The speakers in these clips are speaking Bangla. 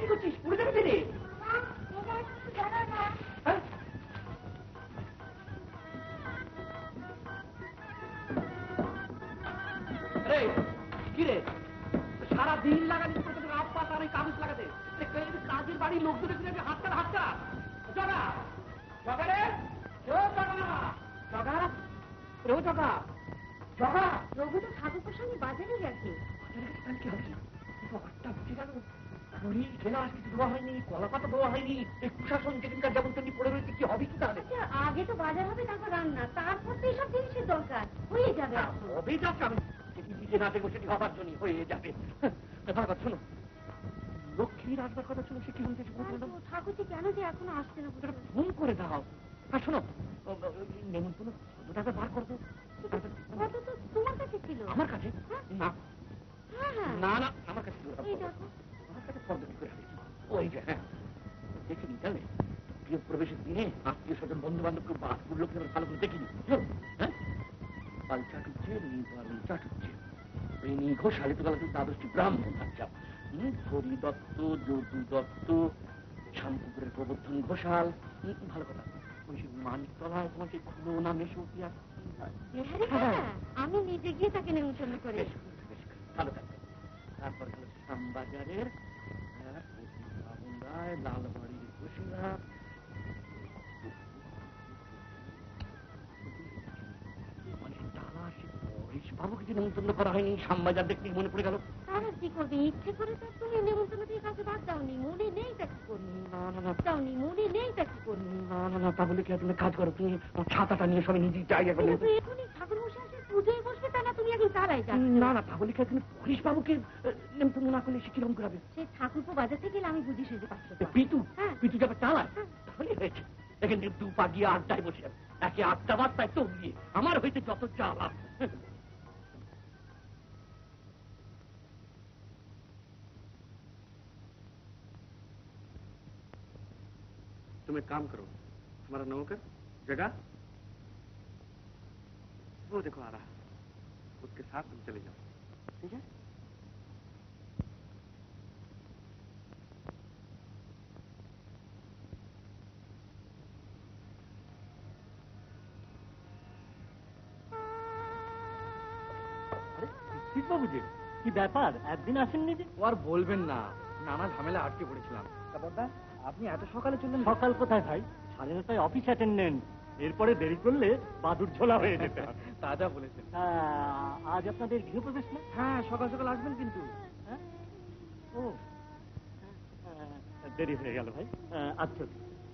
করছিস? উড়ে যাবে রে। কি রে সারা দিন লাগাচ্ছিস আব্বা তার এই কাগজ লাগাতে? কাজের বাড়ির লোকদের হাতটা হাতটা জগা জগা রে জগা রঘু জগা জগা। রঘু তো ঠাকুর সঙ্গে বাজারে গেছে। কি হবে? আটটা বুঝে গেল। পুরী গেলাস কিছু দেওয়া হয়নি, কলা পাতা দেওয়া হয়নি। এই প্রশাসন যেদিনকার যেমন তেমনি পড়ে রয়েছে, কি হবে কি তাহলে? আগে তো বাজার হবে, তারপর রান্না, তারপর তো এইসব জিনিসের দরকার হয়ে যাবে। হবে যাচ্ছে আমি নিজে না দেখবো সেটি হবার জন্য হয়ে যাবে। কথা শোনো, লক্ষ্মীর আসবার কথা ছিল, সে কি বলতে ঠাকুরজি কেন যে এখনো আসছে না? ফোন করে দাও। আর শোনো, নেমন্তন্ন টাকা বার করবো। তোমার কাছে ছিল? আমার কাছে না না না, আমার কাছে আমার কাছে ফর্দ কি করে ওই যে হ্যাঁ দেখিনি জানলে, গৃহ প্রবেশের দিনে আত্মীয় স্বজন বন্ধু বান্ধবকে বাসগুলো ভালো করে দেখিনি। হ্যাঁ পাল চাটুচ্ছে চাটুচ্ছে এই ঘোষালে তো গেল দ্বাদশটি ব্রাহ্মণ। আচ্ছা হরি দত্ত, যদু দত্ত, শান্তিপুরের প্রবর্ধন ঘোষাল। ভালো কথা, ওই সে মানিকতলায় তোমার সেই খুলো না মেশে উঠি আসছি। আমি নিজে গিয়ে তাকে নেমন্তন্ন করে ভালো কথা। তারপর হলো শ্যামবাজারের বাবুন রায়, লালবাড়ির ঘোষেরা, বাবুকে যে নেমন্তন্ন করা হয়নি, শ্যামবাজার দেখতে মনে পড়ে গেল। তারা কি করবে? ইচ্ছে করে তো তুমি নেমন্তন্ন দিয়ে কাউকে বাদ দাওনি, মনে নেই তা কি করবি? দাওনি, মনে নেই তা কি করবি? না তা বলে কি তুমি কাজ করো, তুমি ছাতাটা নিয়ে সবাই নিজে যাই এখন। এখনই ঠাকুর মশাই আসে পুজোয় বসবে, তা না তুমি এখন তারাই যাচ্ছ? না তা বলে কি তুমি পুলিশ বাবুকে নেমন্তন্ন না করলে সে কিরকম করাবে? সে ঠাকুরপো বাজার থেকে আমি বুঝি সেজে পাচ্ছ। পিতু পিতু যাবে চালায়, তাহলে হয়েছে। এখান থেকে দু পা গিয়ে আড্ডায় বসে যাবে, একে আড্ডা বার্তায় তো গিয়ে আমার হইতে যত চালা। तुम एक काम करो, तुम्हारा नौकर जगह वो देखो आ रहा, उसके साथ तुम चले जाओ, ठीक है? বাবুজি কি ব্যাপার, একদিন আসেননি যে? ও আর বলবেন না, নানা ঝামেলা আটকে পড়েছিলাম। আপনি এত সকালে চললেন? সকাল কোথায় ভাই, 9:30টায় অফিস অ্যাটেন্ডেন্ট, এরপরে দেরি করলে বাদুর ঝোলা হয়ে যেতে। তাজা বলেছেন। আজ আপনাদের গৃহপ্রবেশ না? হ্যাঁ, সকাল সকাল আসবেন কিন্তু। ও দেরি হয়ে গেল ভাই। আচ্ছা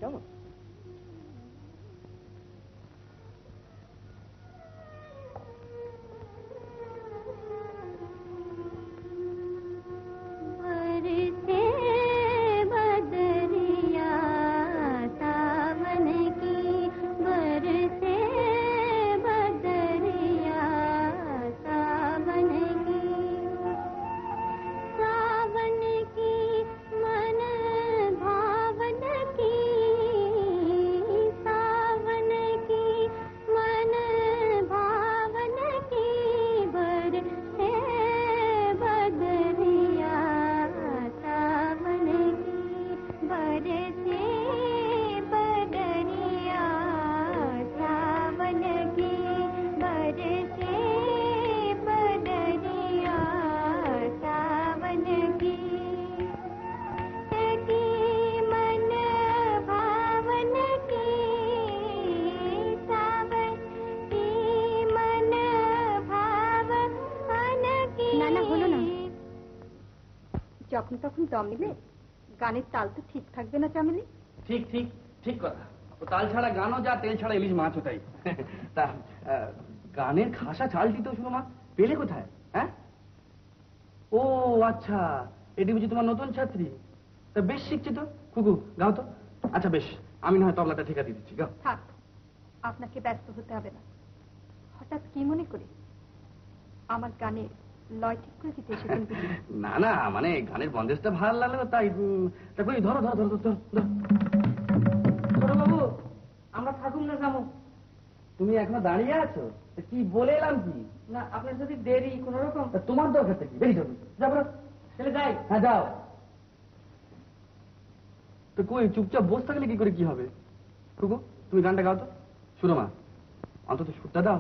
কেমন? যখন তখন দম নিলে গানের তাল তো ঠিক থাকবে না চামেলি। ঠিক ঠিক ঠিক কথা, তাল ছাড়া গানও যা, তেল ছাড়া ইলিশ মাছও তাই। তা গানের খাসা চালটি তো শুনো মা পেলে কোথায়? হ্যাঁ, ও আচ্ছা, এটি বুঝি তোমার নতুন ছাত্রী? তা বেশ শিখছি তো, কুকু গাও তো। আচ্ছা বেশ, আমি না হয় তবলাটা ঠিকা দিয়ে দিচ্ছি, গাও। থাক, আপনাকে ব্যস্ত হতে হবে না। হঠাৎ কি মনে করে আমার গানে লয় ঠিক করে দিতে এসেছেন? না না, মানে গানের বন্দেজটা ভালো লাগলো তাই। ধরো ধরো ধরো ধরো ধরো বাবু, আমরা থাকুন না যাবো। তুমি এখনো দাঁড়িয়ে আছো? কি বলে এলাম কি না, আপনার যদি দেরি কোন রকম, তোমার দরকারটা কি? বেরিয়ে যাবো, যাবো চলে যাই। হ্যাঁ যাও। তো কই চুপচাপ বসে থাকলে কি করে কি হবে? টুকু তুমি গানটা গাও তো। সুরমা অন্তত সুরটা দাও।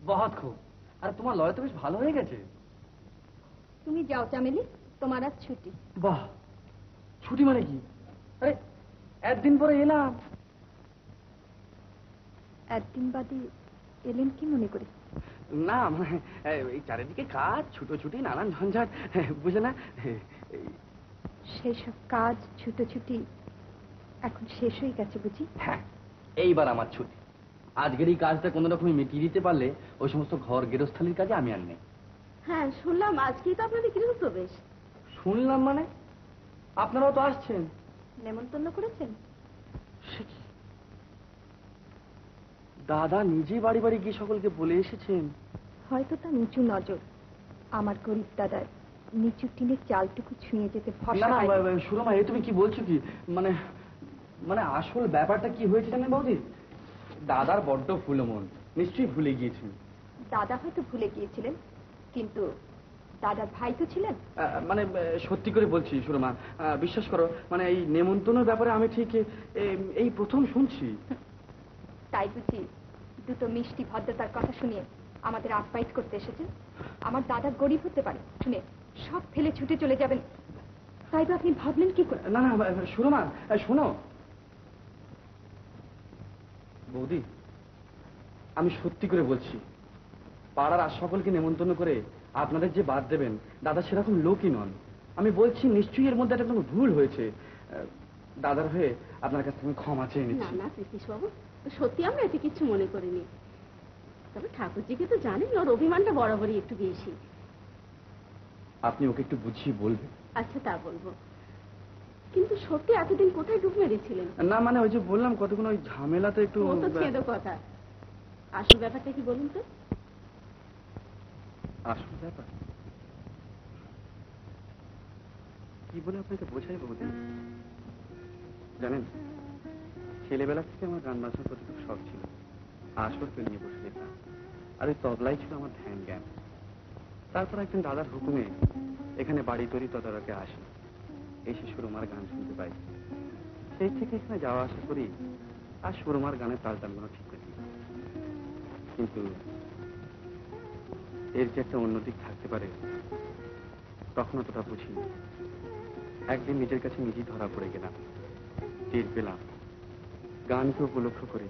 बहुत खूब। আর তোমার লয় তো বেশ ভালো হয়ে গেছে। তুমি যাও চামেলি, তোমার আজ ছুটি। বাহ, ছুটি মানে কি? আরে একদিন পরে এলাম। একদিন বাদে এলেন কি মনে করে? না মানে এই চারিদিকে কাজ, ছুটোছুটি, নানান ঝঞ্ঝাট, বুঝলে না? সেই সব কাজ ছুটোছুটি এখন শেষ হয়ে গেছে বুঝি? হ্যাঁ, এইবার আমার ছুটি। আজকের এই কাজটা কোনো রকমে মিটিয়ে দিতে পারলে ওই সমস্ত ঘর গেরস্থালির কাজে আমি আর নেই। হ্যাঁ শুনলাম আজকেই তো আপনাদের গৃহপ্রবেশ। শুনলাম মানে? আপনারাও তো আসছেন। নেমন্তন্ন করেছেন? দাদা নিজে বাড়ি বাড়ি গিয়ে সকলকে বলে এসেছেন। হয়তো তা নিচু নজর। আমার গরিব দাদার নিচু টিনের চালটুকু ছুঁয়ে যেতে ভরসা না হয়। না সুরমা, এ তুমি কি বলছো কি? মানে মানে আসল ব্যাপারটা কি হয়েছে জানেন বৌদি? দাদার বড্ড ভুলো মন, নিশ্চয়ই ভুলে গিয়েছেন। দাদা হয়তো ভুলে গিয়েছিলেন, কিন্তু দাদার ভাই তো ছিলেন। মানে সত্যি করে বলছি সুরমা, বিশ্বাস করো, মানে এই নেমন্তন্নের ব্যাপারে আমি ঠিক এই প্রথম শুনছি। তাই বুঝি দুটো মিষ্টি ভদ্রতার কথা শুনিয়ে আমাদের আপ্যায়িত করতে এসেছেন? আমার দাদা গরিব হতে পারে শুনে সব ফেলে ছুটে চলে যাবেন, তাই তো আপনি ভাবলেন কি করে? না না সুরমা, শোনো বৌদি, আমি সত্যি করে বলছি, পাড়ার আর সকলকে নেমন্তন্ন করে আপনাদের যে বাদ দেবেন, দাদা সেরকম লোকই নন। আমি বলছি নিশ্চয়ই এর মধ্যে একটা কোনো ভুল হয়েছে। দাদার হয়ে আপনার কাছ থেকে ক্ষমা চেয়ে নিচ্ছি। না না নীতিশ বাবু, সত্যি আমরা এতে কিছু মনে করিনি। তবে ঠাকুরজিকে তো জানেন ওর অভিমানটা বরাবরই একটু বেশি। আপনি ওকে একটু বুঝিয়ে বলবেন। আচ্ছা তা বলবো, কিন্তু সত্যি এতদিন কোথায় ডুব মেরেছিলেন? না মানে ওই যে বললাম কতক্ষণ ওই ঝামেলাতে একটু ও তো ছেদ কথা। আসল ব্যাপারটা কি বলুন তো? আসল ব্যাপার কি বলে আপনাকে বোঝাই বৌদি? জানেন, ছেলেবেলা থেকে আমার গান বাজনার প্রতি খুব শখ ছিল। আসরকে নিয়ে বসে যেতাম, আর ওই তবলাই ছিল আমার ধ্যান জ্ঞান। তারপর একদিন দাদার হুকুমে এখানে বাড়ি তৈরি তদারকে আসি, এসে সুরমার গান শুনতে পাই। সেই থেকে এখানে যাওয়া আসা করি, আর সুরমার গানের তালটালগুলো ঠিক করি। কিন্তু এর যে একটা অন্য দিক থাকতে পারে তখন অতটা বুঝিনি। একদিন নিজের কাছে নিজেই ধরা পড়ে গেলাম, টের পেলাম গানকে উপলক্ষ করে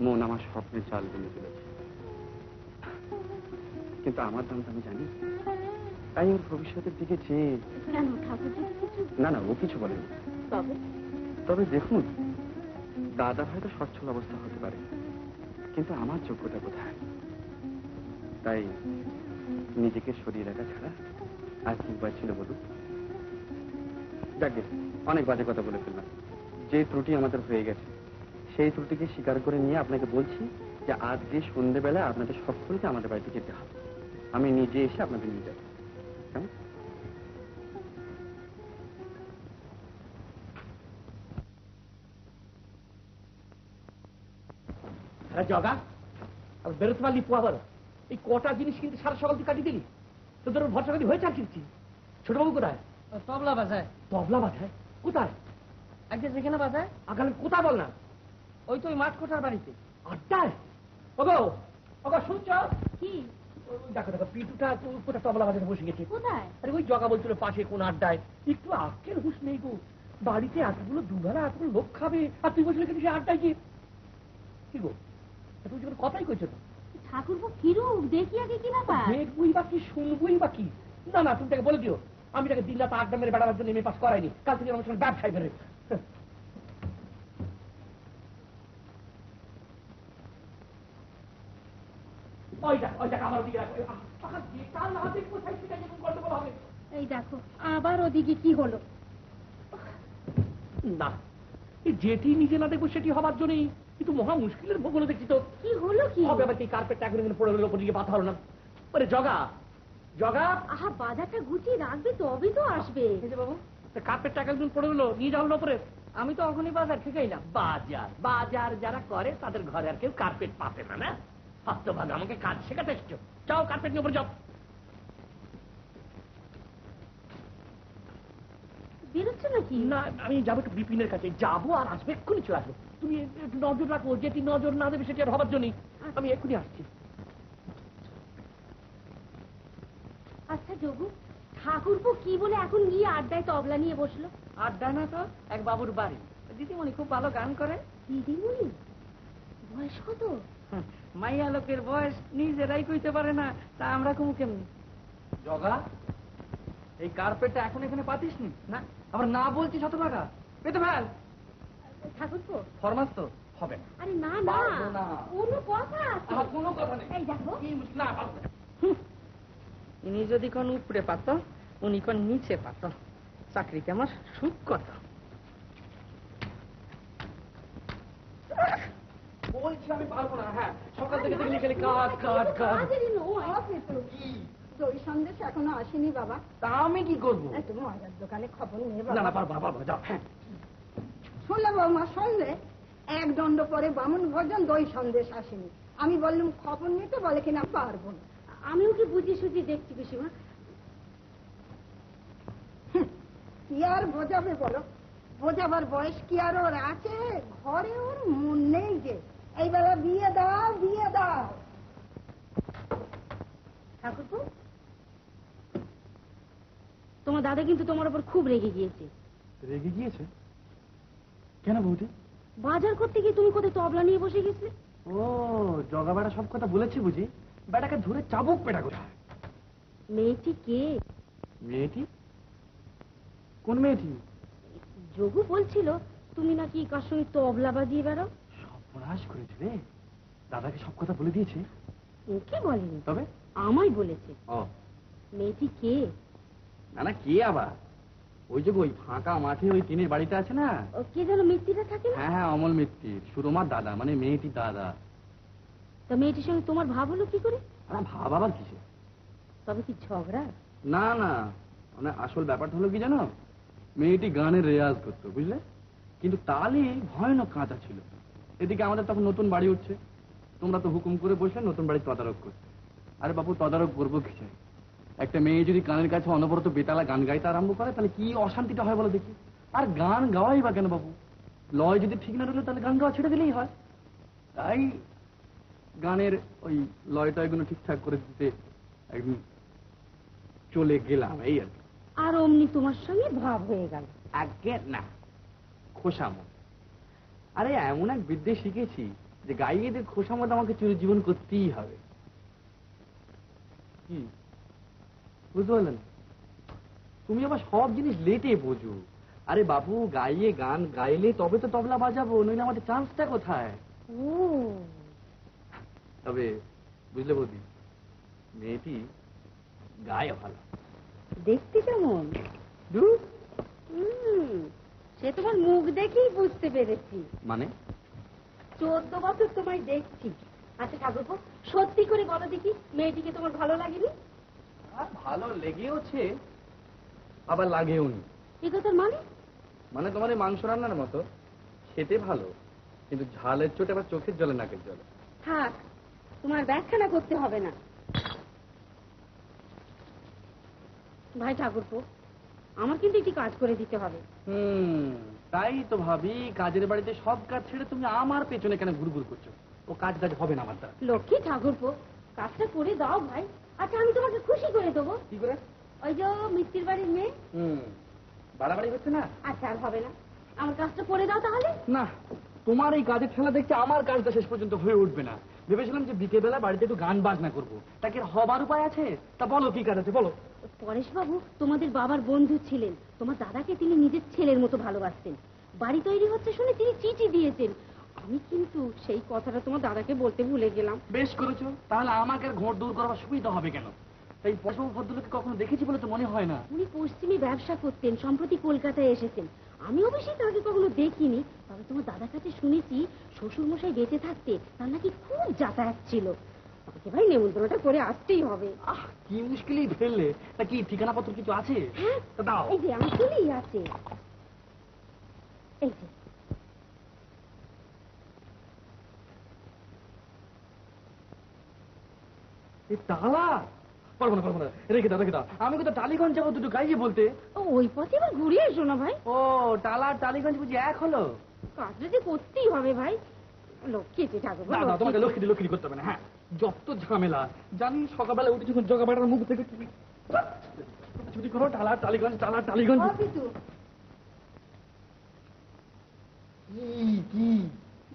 মন আমার স্বপ্নের জাল বুনে চলেছে। কিন্তু আমার দাম তো আমি জানি, তাই ওর ভবিষ্যতের দিকে চেয়ে। কেন ঠাকুর যদি কিছু? না না, ও কিছু বলেনি। তবে তবে দেখুন, দাদা হয়তো সচ্ছল অবস্থা হতে পারে, কিন্তু আমার যোগ্যতা কোথায়? তাই নিজেকে সরিয়ে রাখা ছাড়া আর কি উপায় ছিল বলুন? যাকে অনেক বাজে কথা বলে ফেললাম। যে ত্রুটি আমাদের হয়ে গেছে সেই ত্রুটিকে স্বীকার করে নিয়ে আপনাকে বলছি যে আজকে সন্ধ্যেবেলা আপনাদের সকলকে আমাদের বাড়িতে যেতে হবে। আমি নিজে এসে আপনাদের নিয়ে যাব। কেমন? জগা আর বেরোতে পারলি আবার এই কটা জিনিস কিন্তু সারা সকাল তুই কাটিয়ে দিলি। তোদের ভরসাকালি হয়েছে আর কিনছি। ছোটবাবু কোথায়? তবলা বাজায়। তবলা বাজায়? কোথায়? একদিন যেখানে বাজায় আগামী কোথায় বল না? ওই তো ওই মাঠ কোঠার বাড়িতে। আড্ডায়? ওগো ওগো, শুনছ? কি? দেখো দেখো, পিটুটা কোথায় তবলা বাজারে বসে গেছে। কোথায়? আরে ওই জগা বলছিল পাশে কোন আড্ডায়। একটু আক্কেল হুঁশ নেই গো, বাড়িতে এতগুলো দুবেলা এতগুলো লোক খাবে আর তুই বলছিল কিন্তু সে আড্ডায় গিয়ে। কি গো, তুমি যখন কথাই কইছো না? ঠাকুরপো ফিরুক, দেখি আগে কি ব্যাপার। দেখবই বা কি, শুনবই বা কি? না না, তুমি তাকে বলে দিও আমি তাকে দিন রাত আড্ডা মেরে বেড়াবার জন্য এমএ পাস করাইনি। কাল থেকে আমার সঙ্গে ব্যবসায় বেরোয়। এই দেখো আবার ওদিকে কি হলো? না, এই যেটি নিজে না দেখবো সেটি হবার জন্যই কিন্তু মহা মুশকিলের ভোগ হলো দেখছি তো। কি হলো কি? হবে আবার কি কার্পেটটা এখন পড়ে গেল, ওদিকে বাধা হলো না। ওরে জগা জগা, আহা, বাজারটা গুছিয়ে রাখবে তবেই তো আসবে। বাবু, কার্পেটটা একদিন পড়ে গেলো, নিয়ে যাওয়ার উপরে। আমি তো এখনই বাজার থেকে এলাম। বাজার বাজার যারা করে তাদের ঘরে আর কেউ কার্পেট পাবে না। না হস্তভাগ, আমাকে কাজ শেখাতে এসছো। যাও কার্পেট নিয়ে উপরে যাও। বেরোচ্ছ নাকি? না, আমি যাবো একটু বিপিনের কাছে, যাবো আর আসবে, এক্ষুনি চলে আসবো। তুমি একটু নজর রাখো, যেটি নজর না দেবে সেটি আর হবার জন্যই আমি এক্ষুনি আসছি। আচ্ছা যোগু, ঠাকুরপো কি বলে এখন গিয়ে আড্ডায় তবলা নিয়ে বসলো? আড্ডা না তো, এক বাবুর বাড়ি। দিদিমণি খুব ভালো গান করে। দিদিমণি? বয়স কত? মাইয়া লোকের বয়স নিজেরাই কইতে পারে না, তা আমরা কমু কেমনি? জগা, এই কার্পেটটা এখন এখানে পাতিস নি না? আবার না বলছি শত টাকা পেতে ফেল। ঠাকুরপো ফরমাস তো হবে না। আরে না না, পারবো না। কোনো কথা আছে? আমার কোনো কথা নেই। এই দেখো, না, পারবো না। ইনি যদি কোন উপরে পাত, উনি কোন নিচে পাত, চাকরিতে আমার সুখ কত। বলছি আমি পারবো না। হ্যাঁ, সকাল থেকে দেখলি খালি কাজ কাজ কাজ। কাজেরই নয়। দই সন্দেশ এখনো আসেনি বাবা। তা আমি কি করবো? তুমি মজার দোকানে খবর নিয়ে না না, পারবো পারবো, যাও। হ্যাঁ, শুনলে বৌমা, শুনলে? এক দণ্ড পরে বামুন ভোজন দই সন্দেশ আসেনি। আমি বললাম খবর নিতে, বলে কিনা পারবো না। আমিও কি বুঝি সুঝি দেখছি পিসিমা। কি আর বোঝাবে বলো? বোঝাবার বয়স কি আর ওর আছে? ঘরে ওর মন নেই যে এই বেলা বিয়ে দাও বিয়ে দাও। ঠাকুরপো, তোমার দাদা কিন্তু তোমার উপর খুব রেগে গিয়েছে। রেগে গিয়েছে কেন বৌদি? বাজার করতে গিয়ে তুমি কোথায় তবলা নিয়ে বসে গেছিলে? ও, জগা বেড়া সব কথা বলেছি বুঝি? বেটাকে ধরে চাবুক পেটা কোথায়? মেয়েটি কে? মেয়েটি? কোন মেয়েটি? যোগু বলছিল তুমি নাকি কার সঙ্গে তবলা বাজিয়ে বেড়াও। সর্বনাশ করেছে রে, দাদাকে সব কথা বলে দিয়েছে। ওকে বলেনি, তবে আমায় বলেছে। ও, মেয়েটি কে? না না, কে আবার? ওই যে ওই ফাঁকা মাঠে ওই টিনের বাড়িটা আছে না? ও কে যেন মিত্তিটা থাকে না? হ্যাঁ হ্যাঁ, অমল মিত্তির, সুরমার দাদা, মানে মেয়েটির দাদা। তা মেয়েটির সঙ্গে তোমার ভাব হলো কি করে? আর ভাব আবার কিসে? তবে কি ঝগড়া? না না, মানে আসল ব্যাপারটা হলো কি জানো, মেয়েটি গানের রেয়াজ করতো বুঝলে, কিন্তু তালে ভয়ানক কাঁচা ছিল। এদিকে আমাদের তখন নতুন বাড়ি উঠছে, তোমরা তো হুকুম করে বসলে নতুন বাড়ি তদারক করতে। আরে বাবু, তদারক করবো কি চাই? একটা মেয়ে যদি কানের কাছে অনবরত বেতালা গান গাইতে আরম্ভ করে তাহলে কি অশান্তিটা হয় বলো দেখি। আর গান গাওয়াই বা কেন বাবু, লয় যদি ঠিক না রইলে তাহলে গান গাওয়া ছেড়ে দিলেই হয়। তাই গানের ওই লয় টয়গুলো ঠিকঠাক করে দিতে একদিন চলে গেলাম, এই আর কি। আর অমনি তোমার সঙ্গে ভাব হয়ে গেল? আগে না, খোসামত। আরে এমন এক বিদ্যে শিখেছি যে গাইয়েদের খোসামত আমাকে চিরজীবন করতেই হবে। কি বুঝতে পারলেন? তুমি আবার সব জিনিস লেটে বোঝো। আরে বাবু, গাইয়ে গান গাইলে তবে তো তবলা বাজাবো, নইলে আমাদের চান্সটা কোথায়? ও, তবে বুঝলে বৌদি, মেয়েটি গায়ে ভালো। দেখতে কেমন? ধুর, সে তোমার মুখ দেখেই বুঝতে পেরেছি। মানে 14 বছর তোমায় দেখছি। আচ্ছা ঠাকুরপো, সত্যি করে বলো দেখি, মেয়েটিকে তোমার ভালো লাগেনি? আর ভালো লেগেওছে, আবার লাগেও নি। এই কথার মানে? মানে তোমার এই মাংস রান্নার মতো খেতে ভালো, কিন্তু ঝালের চোটে আবার চোখের জলে নাকের জলে। থাক, তোমার ব্যাখ্যানা করতে হবে না। ভাই ঠাকুরপো, আমার কিন্তু একটি কাজ করে দিতে হবে। তাই তো ভাবি, কাজের বাড়িতে সব কাজ ছেড়ে তুমি আমার পেছনে কেন ঘুরঘুর করছো? ও কাজ হবে না আমার দ্বারা। লক্ষ্মী ঠাকুরপো, কাজটা করে দাও ভাই। আচ্ছা, আমি তোমাকে খুশি করে দেবো। কি করে? ওই যে মিস্ত্রির বাড়ির মেয়ে। বাড়াবাড়ি হচ্ছে না? আচ্ছা, আর হবে না, আমার কাজটা করে দাও তাহলে। না, তোমার এই কাজের খেলা দেখতে আমার কাজটা শেষ পর্যন্ত হয়ে উঠবে না। ভেবেছিলাম যে বিকেলবেলা বাড়িতে একটু গান বাজনা করবো, তাকে হবার উপায় আছে? তা বলো কি কাজ আছে বলো। পরেশবাবু তোমাদের বাবার বন্ধু ছিলেন, তোমার দাদাকে তিনি নিজের ছেলের মতো ভালোবাসতেন। বাড়ি তৈরি হচ্ছে শুনে তিনি চিঠি দিয়েছেন। আমি কিন্তু সেই কথাটা তোমার দাদাকে বলতে ভুলে গেলাম। বেশ করেছো, তাহলে আমাকে আর ঘোর দূর করার সুবিধা হবে কেন? এই পশু ভদ্রলোককে কখনো দেখেছি বলে তো মনে হয় না। উনি পশ্চিমে ব্যবসা করতেন, সম্প্রতি কলকাতায় এসেছেন। আমি অবশ্যই তাকে কখনো দেখিনি, তবে তোমার দাদার কাছে শুনেছি শ্বশুর মশাই বেঁচে থাকতে তার নাকি খুব যাতায়াত ছিল। তাকে ভাই নেমন্তন্নটা করে আসতেই হবে। কি মুশকিলই ফেললে। তা কি ঠিকানা পত্র কিছু আছে? হ্যাঁ, তা দাও। এই যে আসলেই আছে, এই যে। তালা পারবো না, রেখে দাও রেখে দাও। আমি কোথাও টালিগঞ্জ যাবো দুটো গাইয়ে বলতে। ওই পথে এবার ঘুরে এসো না ভাই। ও, টালা টালিগঞ্জ বুঝি এক হলো? কাজটা যে করতেই হবে ভাই। লক্ষ্মী ঠাকুর, না না, তোমাকে লক্ষ্মী লক্ষ্মী করতে হবে না। হ্যাঁ, যত ঝামেলা জানি। সকালবেলা উঠে যখন জগাবাটার মুখ থেকে ছুটি করো, টালা টালিগঞ্জ টালা টালিগঞ্জ। কি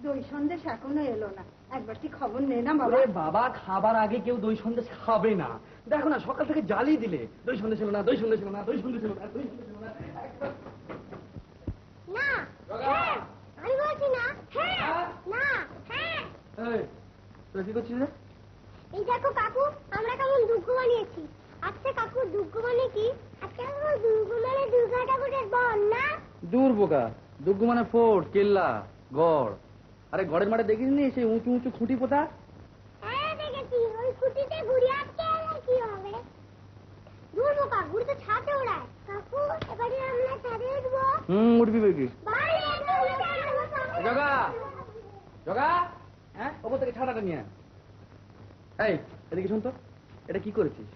দই সন্দেশ এখনো এলো না, একবার কি খবর নে না বাবা। আরে বাবা, খাবার আগে কেউ দই সন্দেশ খাবে না। দেখো না, সকাল থেকে জ্বালিয়ে দিলে। দই সন্দেশ ছিল না, দই সন্দেশ ছিল না, দই সন্দেশ ছিল না, দই সন্দেশ ছিল না। না, হ্যাঁ, আমি বলছি না, হ্যাঁ, না, হ্যাঁ। এই, তোরা কি করছিস রে? এই দেখো কাকু, আমরা কেমন দুর্গ বানিয়েছি। আচ্ছা কাকু, দুর্গ মানে কি? আচ্ছা কাকু, দুর্গ মানে দুর্গা ঠাকুরের বন না? দূর বোকা, দুর্গ মানে ফোর্ট, কেল্লা, গড়। আরে গড়ের মাঠে দেখিস নি সেই উঁচু উঁচু খুঁটি পোতা? হ্যাঁ দেখেছি, ওই খুঁটিতে ঘুড়ি আটকে গেলে কি হবে? দূর বোকা, ঘুড়ি তো ছাদে ওড়ায়। কাকু, এবারে আমরা ছাদে উঠবো। উঠবি বেগি। বাইরে জগা জগা, হ্যাঁ, ওপর থেকে ছাতাটা নিয়ে আয়। এই, এদিকে শুন তো, এটা কি করেছিস?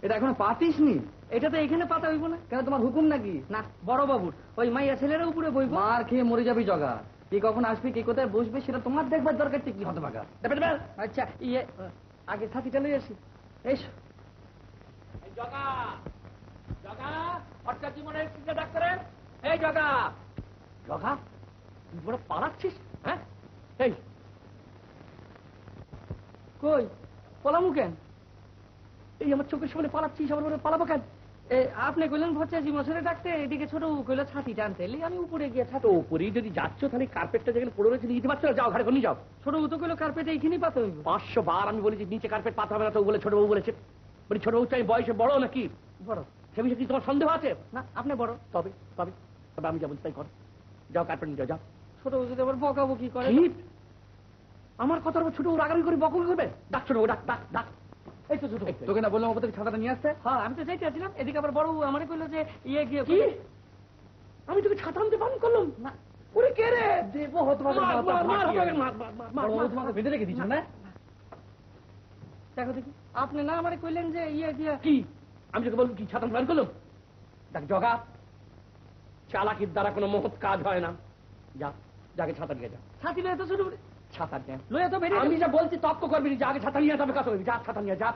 এটা এখনো পাতিস নি? এটা তো এখানে পাতা হইব না। কেন, তোমার হুকুম নাকি? না, বড় বাবুর ওই মাইয়া ছেলেরা উপরে বইব। মার খেয়ে মরে যাবি জগা। কে কখন আসবে, কে কোথায় বসবে সেটা তোমার দেখবার দরকার। কি হতে পাকা? আচ্ছা, ইয়ে আগে ছাতিটা লই আসি। এসো। জগা জগা, হঠাৎ জীবনে এসেছে ডাক্তারের। এই জগা জগা, তুই বড় পালাচ্ছিস? হ্যাঁ, এই কই পলামু কেন? এই আমার চোখের সামনে পালাচ্ছিস, আমার মনে পালাবো কেন? আপনি কইলেন ভরচাজি মশারে ডাকতে, এদিকে ছোট কইলো ছাতি টানতে। আমি উপরে গিয়ে ছাতি। তো উপরেই যদি যাচ্ছ তাহলে কার্পেটটা যেখানে পড়ে রয়েছে নিতে পারছো না? যাও, ঘরে নিয়ে যাও। ছোট তো কইলো কার্পেট এইখানেই পাতা হইব। 500 বার আমি বলেছি নিচে কার্পেট পাতা হবে না, তো বলে ছোটবাবু বলেছে। বলি ছোটবাবু চাই বয়সে বড় নাকি? বড়। সে বিষয়ে কি তোমার সন্দেহ আছে? না, আপনি বড়। তবে তবে তবে আমি যা বলছি তাই কর। যাও, কার্পেট নিয়ে যাও, যাও। ছোট যদি আবার বকাবকি করে। ঠিক। আমার কথার উপর ছোট রাগারি করে বকুল করবে? ডাক ছোট, ডাক ডাক ডাক। এই তো ছোট, তোকে না বললাম ওপর থেকে ছাতাটা নিয়ে আসতে? হ্যাঁ আমি তো যাইতে আসছিলাম, এদিকে আবার বড় আমারে কইলো যে ইয়ে গিয়ে কি? আমি তোকে ছাতা আনতে বারণ করলাম? না। ওরে কে রে? দেবো হতো মার, মার, মার, মার, মার, মার, মার, তোমাকে বেঁধে রেখে দিচ্ছ না? দেখো দেখি, আপনি না আমারে কইলেন যে ইয়ে গিয়া কি? আমি তোকে বলবো কি ছাতা বারণ করলাম? দেখ জগা, চালাকির দ্বারা কোনো মহৎ কাজ হয় না। যা, যাকে ছাতা নিয়ে যা। ছাতি লয়ে তো শুরু ছাতা নিয়ে লয়ে তো বেরিয়ে আমি যা বলছি তর্ক করবি না, যা আগে ছাতা নিয়ে যাবে, কথা বলবি। যা ছাতা নিয়ে যা।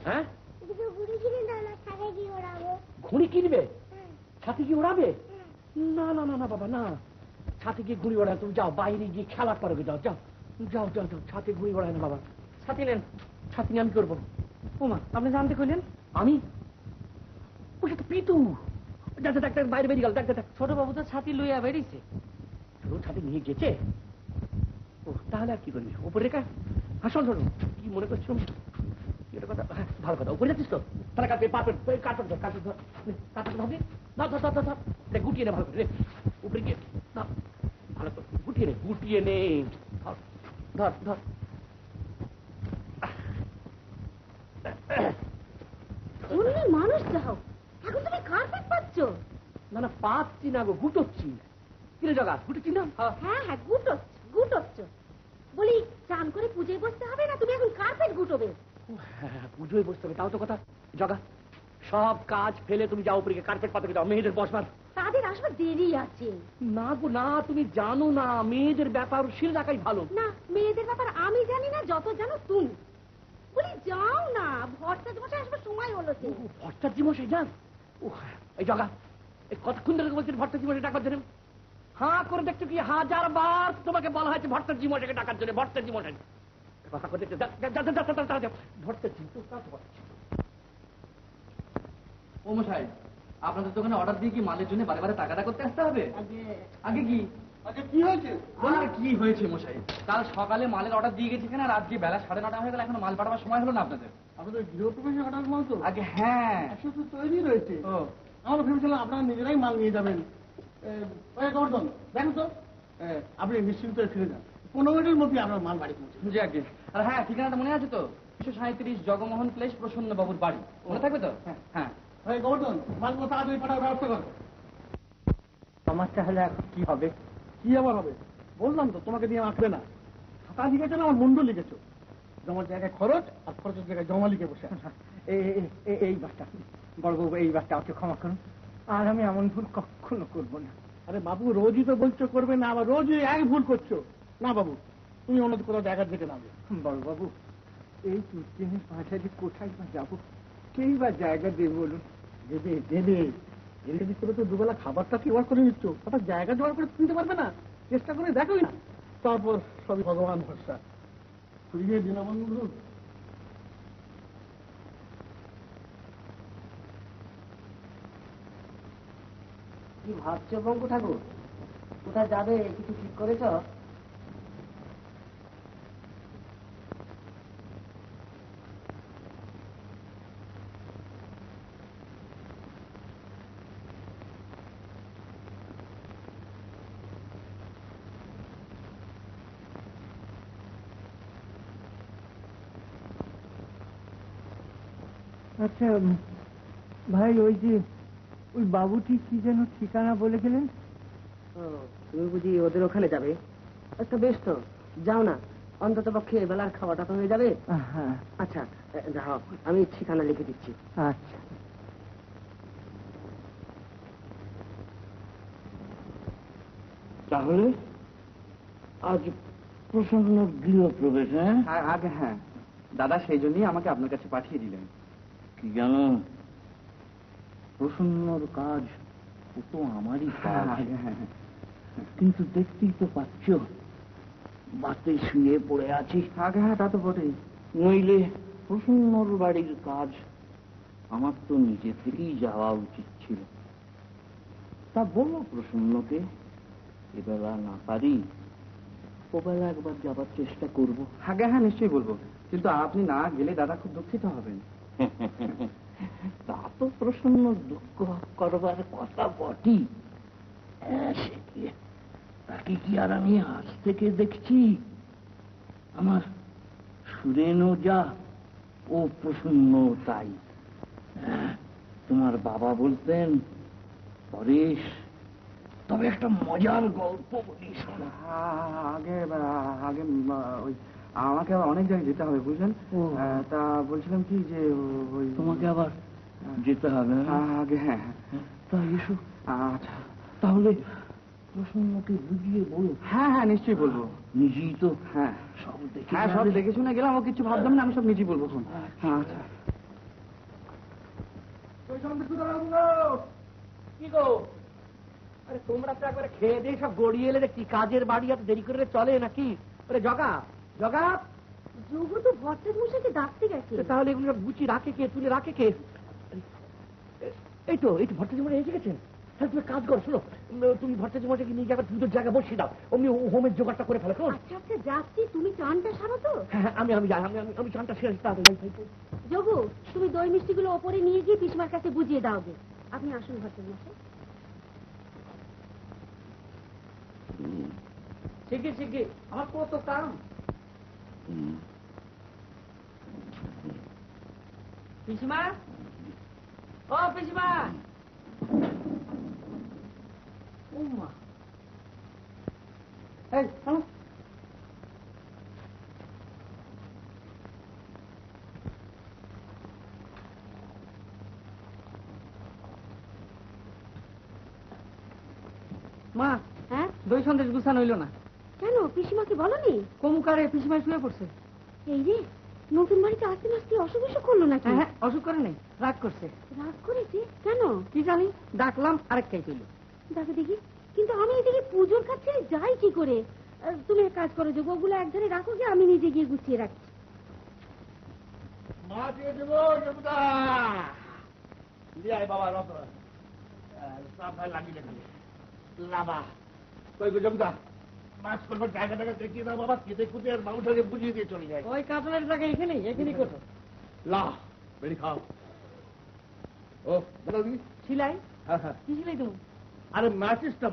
হ্যাঁ, ঘুড়ি কিনবে? ছাতি কি ওড়াবে? না না না না বাবা না, ছাতি কি ঘুড়ি ওড়ায়? তুমি যাও বাইরে গিয়ে খেলা করো, যাও যাও যাও যাও যাও। ছাতি ঘুড়ি ওড়ায় না বাবা। ছাতি নেন। ছাতি নিয়ে আমি করবো? ওমা আপনি জানতে কইলেন? আমি ওটা তো পিতু। দেখ দেখ দেখ, বাইরে বেরিয়ে গেল। দেখ দেখ, ছোট বাবু তো ছাতি লইয়া বেরিয়েছে। ছোট ছাতি নিয়ে গেছে। ও তাহলে আর কি করবি? ওপরে রেখা হাসল ধরো। কি মনে করছো? এটা কথা, হ্যাঁ ভালো কথা। উপরে যাচ্ছিস তো? তাহলে কাটবে পারবেন। কাটবে ধর, কাটবে ধর, কাটবে ধরবি। ধর ধর ধর ধর, দেখ গুটিয়ে নে ভালো করে রে। উপরে গিয়ে ধর, ভালো করে গুটিয়ে নে, গুটিয়ে নে। ধর ধর ধর। তুমি মানুষ যাও, এখন তুমি কার্পেট পাচ্ছ? না না পাচ্ছি না গো, গুটোচ্ছি। কিরে জগা, গুটোচ্ছি না? হ্যাঁ হ্যাঁ গুটোচ্ছ গুটোচ্ছ। বলি চান করে পুজোয় বসতে হবে না, তুমি এখন কার্পেট গুটোবে? হ্যাঁ পুজোয় বসতে হবে, তাও তো কথা। জগা, সব কাজ ফেলে তুমি যাও উপরে গিয়ে কার্পেট পাতাকে যাও, মেয়েদের বসবার। তাদের আসবে দেরি আছে। না গো না, তুমি জানো না মেয়েদের ব্যাপার শিল রাখাই ভালো। না মেয়েদের ব্যাপার আমি জানি না যত জানো তুমি। বলি যাও না, ভরসাজ বসে আসবে, সময় হলো যে। ভট্টাচার্য মশাই যান? ও এই জগা, এই কতক্ষণ ধরে বলছেন ভট্টাচার্য মশাই ডাকার জন্য? হাঁ করে দেখছো কি 1000 বার তোমাকে বলা হয়েছে ভট্টাচার্য মশাইকে ডাকার জন্য। ভট্টাচার্য মশাই কথা করে দেখছো? ভট্টাচার্য ও মশাই, আপনাদের দোকানে অর্ডার দিয়ে কি মালের জন্য বারে বারে টাকাটা করতে আসতে হবে? আগে কি কি হয়েছে? আর কি হয়েছে মশাই? কাল সকালে মালের অর্ডার দিয়ে গেছি কেন, আর আজকে বেলা 9:30 হয়ে গেল, এখনো মাল পাঠাবার সময় হলো না আপনাদের। আপনাদের গৃহপ্রবেশের অর্ডার মাল তো আগে হ্যাঁ। একশো তো তৈরি রয়েছে। ও আমরা ভেবেছিলাম আপনারা নিজেরাই মাল নিয়ে যাবেন। গর্দন দেখো তো, আপনি নিশ্চিন্ত হয়ে ফিরে যান, 15 মিনিটের মধ্যে আপনার মাল বাড়ি পৌঁছে। জি আগে। আর হ্যাঁ, ঠিকানাটা মনে আছে তো? 237 জগমোহন প্লেস, প্রসন্ন বাবুর বাড়ি। মনে থাকবে তো? হ্যাঁ। গর্দন মালগুলো তাড়াতাড়ি পাঠার ব্যবস্থা করো। সমস্যা হলে এখন কি হবে? কি আবার হবে? বললাম তো তোমাকে দিয়ে আঁকবে না। খাতা লিখেছো না আমার মুন্ড লিখেছো। জমার জায়গায় খরচ আর খরচের জায়গায় জমা লিখে বসে আছো। এই বাসটা বড়বাবু, এই বাসটা আমাকে ক্ষমা করুন, আর আমি এমন ভুল কখনো করবো না। আরে বাবু রোজই তো বলছো করবে না, আবার রোজই এক ভুল করছো। না বাবু, তুমি অন্য কোথাও জায়গা থেকে নামবে। বড়বাবু, এই দুদিনের বাজারে কোথায় বা যাবো? কেই বা জায়গা দেবে বলুন? দেবে দেবে, এদিকে করে তো দুবেলা খাবারটা জোগাড় করে নিচ্ছ, হঠাৎ জায়গা জোগাড় করে নিতে পারবে না? চেষ্টা করে দেখোই না, তারপর সবই ভগবান ভরসা। ফিরিয়ে দীনবন্ধু, কি ভাবছো বঙ্কু ঠাকুর? কোথায় যাবে কিছু ঠিক করেছ? আচ্ছা ভাই, ওই যে ওই বাবুটি কি যেন ঠিকানা বলে গেলেন? তুমি বুঝি ওদের ওখানে যাবে? আচ্ছা বেশ তো, যাও না, অন্তত পক্ষে বেলার খাওয়াটা তো হয়ে যাবে। হ্যাঁ আচ্ছা যাও, আমি ঠিকানা লিখে দিচ্ছি। আচ্ছা। তাহলে আজ প্রসন্ন গৃহপ্রবেশ? হ্যাঁ আগে হ্যাঁ, দাদা সেই জন্যই আমাকে আপনার কাছে পাঠিয়ে দিলেন। কি জানো, প্রসন্নর কাজ ও তো আমারই কাজ। কিন্তু দেখতেই তো পাচ্ছ, বাতে শুয়ে পড়ে আছি। আগে হ্যাঁ, তা তো বটেই। নইলে প্রসন্নর বাড়ির কাজ আমার তো নিজে থেকেই যাওয়া উচিত ছিল। তা বলো প্রসন্নকে, এবেলা না পারি, ওবেলা একবার যাবার চেষ্টা করব। আগে হ্যাঁ, নিশ্চয়ই বলবো, কিন্তু আপনি না গেলে দাদা খুব দুঃখিত হবেন। তা তো প্রসন্ন দুঃখ করবার কথা বটি। সে কি, তাকে কি আর আমি আজ থেকে দেখছি? আমার সুরেনও যা, ও প্রসন্ন তাই। তোমার বাবা বলতেন, পরেশ, তবে একটা মজার গল্প বলি শোনো। আগে আগে ওই আমাকে আবার অনেক জায়গায় যেতে হবে বুঝলেন। তা বলছিলাম কি যে ওই তোমাকে আবার যেতে হবে? আগে হ্যাঁ তা এসো। আচ্ছা তাহলে প্রসন্নকে বুঝিয়ে বলো। হ্যাঁ হ্যাঁ নিশ্চয়ই বলবো। নিজেই তো হ্যাঁ সব দেখে হ্যাঁ সব দেখে শুনে গেলাম, ও কিছু ভাবতাম না, আমি সব নিজেই বলবো। হ্যাঁ আচ্ছা। কি গো, আরে তোমরা তো একবারে খেয়ে দিয়ে সব গড়িয়ে এলে, কি কাজের বাড়ি এত দেরি করে চলে নাকি? আরে জগা জগা, যোগু তো ভট্টাচ মশাইকে ডাকতে গেছে। তাহলে এগুলো গুচি রাখে কে, তুলে রাখে কে? এই তো ভট্টাচার্য মশাই এসে গেছেন। তাহলে তুমি কাজ করো, শোনো, তুমি ভট্টাচার্য মশাইকে নিয়ে যাবে, পুজোর জায়গা বসিয়ে দাও, অমনি হোমের জোগাড়টা করে ফেলো। আচ্ছা আচ্ছা যাচ্ছি, তুমি চানটা সারো তো। হ্যাঁ আমি যাই, আমি চানটা সেরে তাড়াতাড়ি। যোগু, তুমি দই মিষ্টিগুলো ওপরে নিয়ে গিয়ে পিসমার কাছে বুঝিয়ে দাও গে। আপনি আসুন ভট্টাচ মশাই। শিখে শিখে আমার কত কাম। পিসিমা, ও পিসিমা, ও মা, এই শোনো, মা, হ্যাঁ দই সন্দেশ গুছানো হইল না। কেন, পিসিমাকে বলনি? কমুকারে পিসিমা শুয়ে পড়ছে। এই রে, নতুন বাড়িতে আসতে আসতে অসুখ বিসুখ করলো নাকি? হ্যাঁ অসুখ করে নেই, রাগ করছে। রাগ করেছে কেন? কি জানি, ডাকলাম আরেকটাই কইল। দেখো দেখি, কিন্তু আমি এদিকে পুজোর কাছে যাই কি করে? তুমি এক কাজ করো, যোগ ওগুলো একধারে রাখো, গিয়ে আমি নিজে গিয়ে গুছিয়ে রাখছি। মা দিয়ে দেবো বাবা, রত লাগিয়ে লাভা কই গো জমদা, মাছ করবার জায়গাটাকে দেখিয়ে দাও বাবা, কেটে কুটে আর মাউটাকে বুঝিয়ে দিয়ে চলে যায়। ওই কাতলের জায়গা এখানেই করো। লা বেরি খাও। ও দাদা দি সিলাই, হ্যাঁ হ্যাঁ, কি সিলাই তুমি? আরে মাচিসটা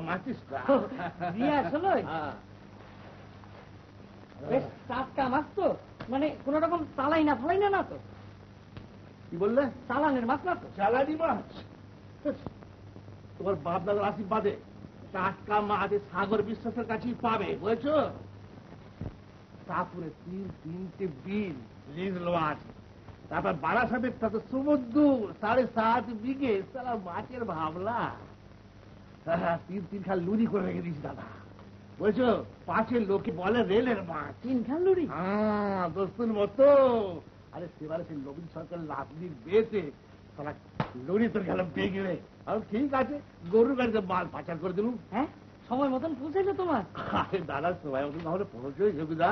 দিয়ে আসলো বেশ টাটকা মাছ তো, মানে কোন রকম চালাই না ফালাই না তো? কি বললে? চালানের মাছ না তো? চালানি মাছ? তোমার বাপ দাদার আশীর্বাদে টাটকা মাছ সাগর বিশ্বাসের কাছেই পাবে, বুঝেছো? তারপরে 3-3টে বিল লিজ লোয়া আছে, তারপর বারাসাতের সাথে সমুদ্র 7.5 বিঘে, সারা মাছের ভাবলা। হ্যাঁ 3 খাল লুরি করে রেখে দিয়েছি দাদা, বুঝেছো? 5 লোকে বলে রেলের মাছ। 3 খাল লুরি? হ্যাঁ দোস্তুর মতো। আরে সেবারে সেই নবীন সরকার লাভলি বেঁচে তারা লড়ি তোর গেলাম পেয়ে গেলে, আর ঠিক আছে গরুর গাড়িতে মাল পাচার করে দিলুম। হ্যাঁ সময় মতন পৌঁছাইলো তোমার? আরে দাদা সময় মতন তাহলে পৌঁছে যোগদা,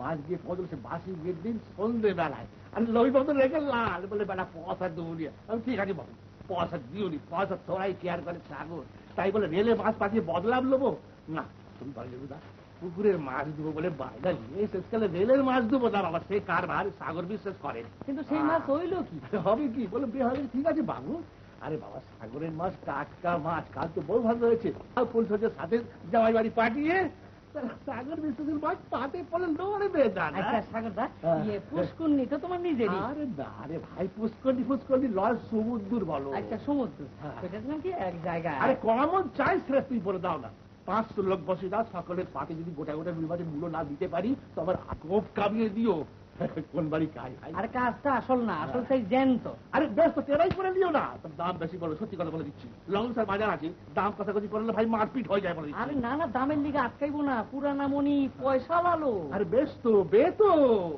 মাছ গিয়ে পৌঁছল সে বাসি গিয়ে দিন সন্ধ্যে বেলায়, আর লবি মতন রেখে লাল বলে বেলা পয়সা দেবো নিয়ে। আমি ঠিক আছে বাবু, পয়সা দিওনি, পয়সা তোরাই কেয়ার করে সাগর, তাই বলে রেলে মাছ পাঠিয়ে বদলাম নেবো না। তুমি বলে যোগদা পুকুরের মাছ দেবো বলে বাইরে নিয়ে শেষকালে রেলের মাছ দেবো না বাবা, সে কারবার সাগর বিশ্বাস করে। কিন্তু সেই মাছ হইলো কি? হবে কি বলে বেহারে, ঠিক আছে বাবু। আরে বাবা সাগরের মাছ টাটকা মাছ, কাল তো বউ ভালো হয়েছে, ফুলসজ্জার সাথে জামাই বাড়ি পাঠিয়ে সাগর বিশ্বাসের মাছ পাতে পড়ে লোড়ে বেদান। আচ্ছা সাগরদা, পুষ্কুন্নি তো তোমার নিজেরই? আরে না রে ভাই, পুষ্করনি লয় সমুদ্র বলো। আচ্ছা সমুদ্র, সেটা কি এক জায়গায়? আরে কমন চাই সেটা তুই বলে দাও না। 500 লোক বসে দাও, সকলের পাতে যদি গোটা গোটা নির্বাচন মূল্য না দিতে পারি তো আমার কোপ কামিয়ে দিও। কোন বাড়ি খাই? আর কাজটা আসল না, আসল সেই জ্যান্ত। আরে বেশ তো তেরাই করে দিও না, দাম বেশি বলো, সত্যি কথা বলে দিচ্ছি। লংসার বাজার আছে, দাম কষাকষি করলে ভাই মারপিট হয়ে যায় বলে দিচ্ছি। আরে না না, দামের লিগে আটকাইবো না, পুরানা মনি পয়সা ভালো। আরে বেশ তো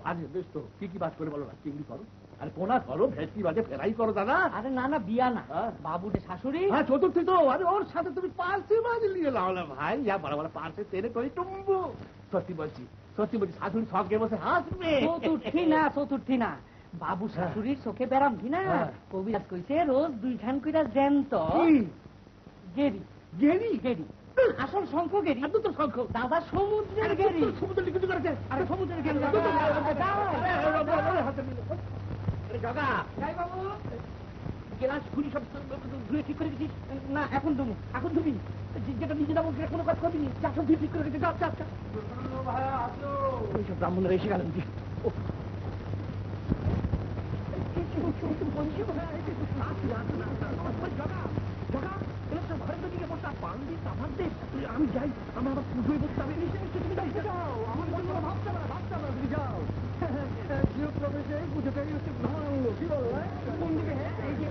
আরে বেশ তো কি বাস করে বলো না, চিংড়ি করো, আরে পোনা করো, ভেটকি বাজে ফেরাই করো দাদা। আরে না না, বিয়া না, বাবুরে শাশুড়ি। হ্যাঁ চতুর্থী তো, আরে ওর সাথে তুমি পার্সে মাছ নিয়ে নাও না ভাই, যা বড় বড় পার্সে তেরে করে টুম্বু। সত্যি বলছি শাশুড়ি সঙ্গে বসে হাসবে। চতুর্থী না, বাবু শাশুড়ির চোখে বেড়াম কি না, কবিরাজ কইছে রোজ 2 খান কইরা জ্যান্ত গেরি গেরি গেরি, আসল শঙ্খ গেরি। তো শঙ্খ দাদা সমুদ্রের গেরি। সমুদ্র কিছু করেছে, আরে সমুদ্রের গেরি জগা বাবু। কেলাস খুলি সব ধুয়ে ঠিক করে গেছিস? না, এখন তুমি যেটা নিজে যাবো সেটা কোনো কাজ করবি নি। যা সব ধুয়ে ঠিক করে গেছিস, যা যা যা। ওইসব ব্রাহ্মণরা এসে গেলেন কি? আমি যাই, আমার আবার পুজোয় বসতে হবে। তুমি যাও, আমার ভাবতে না তুমি যাও। প্রবেশে পুজোটাই হচ্ছে ভালো, কি বলো? কোন দিকে? এই যে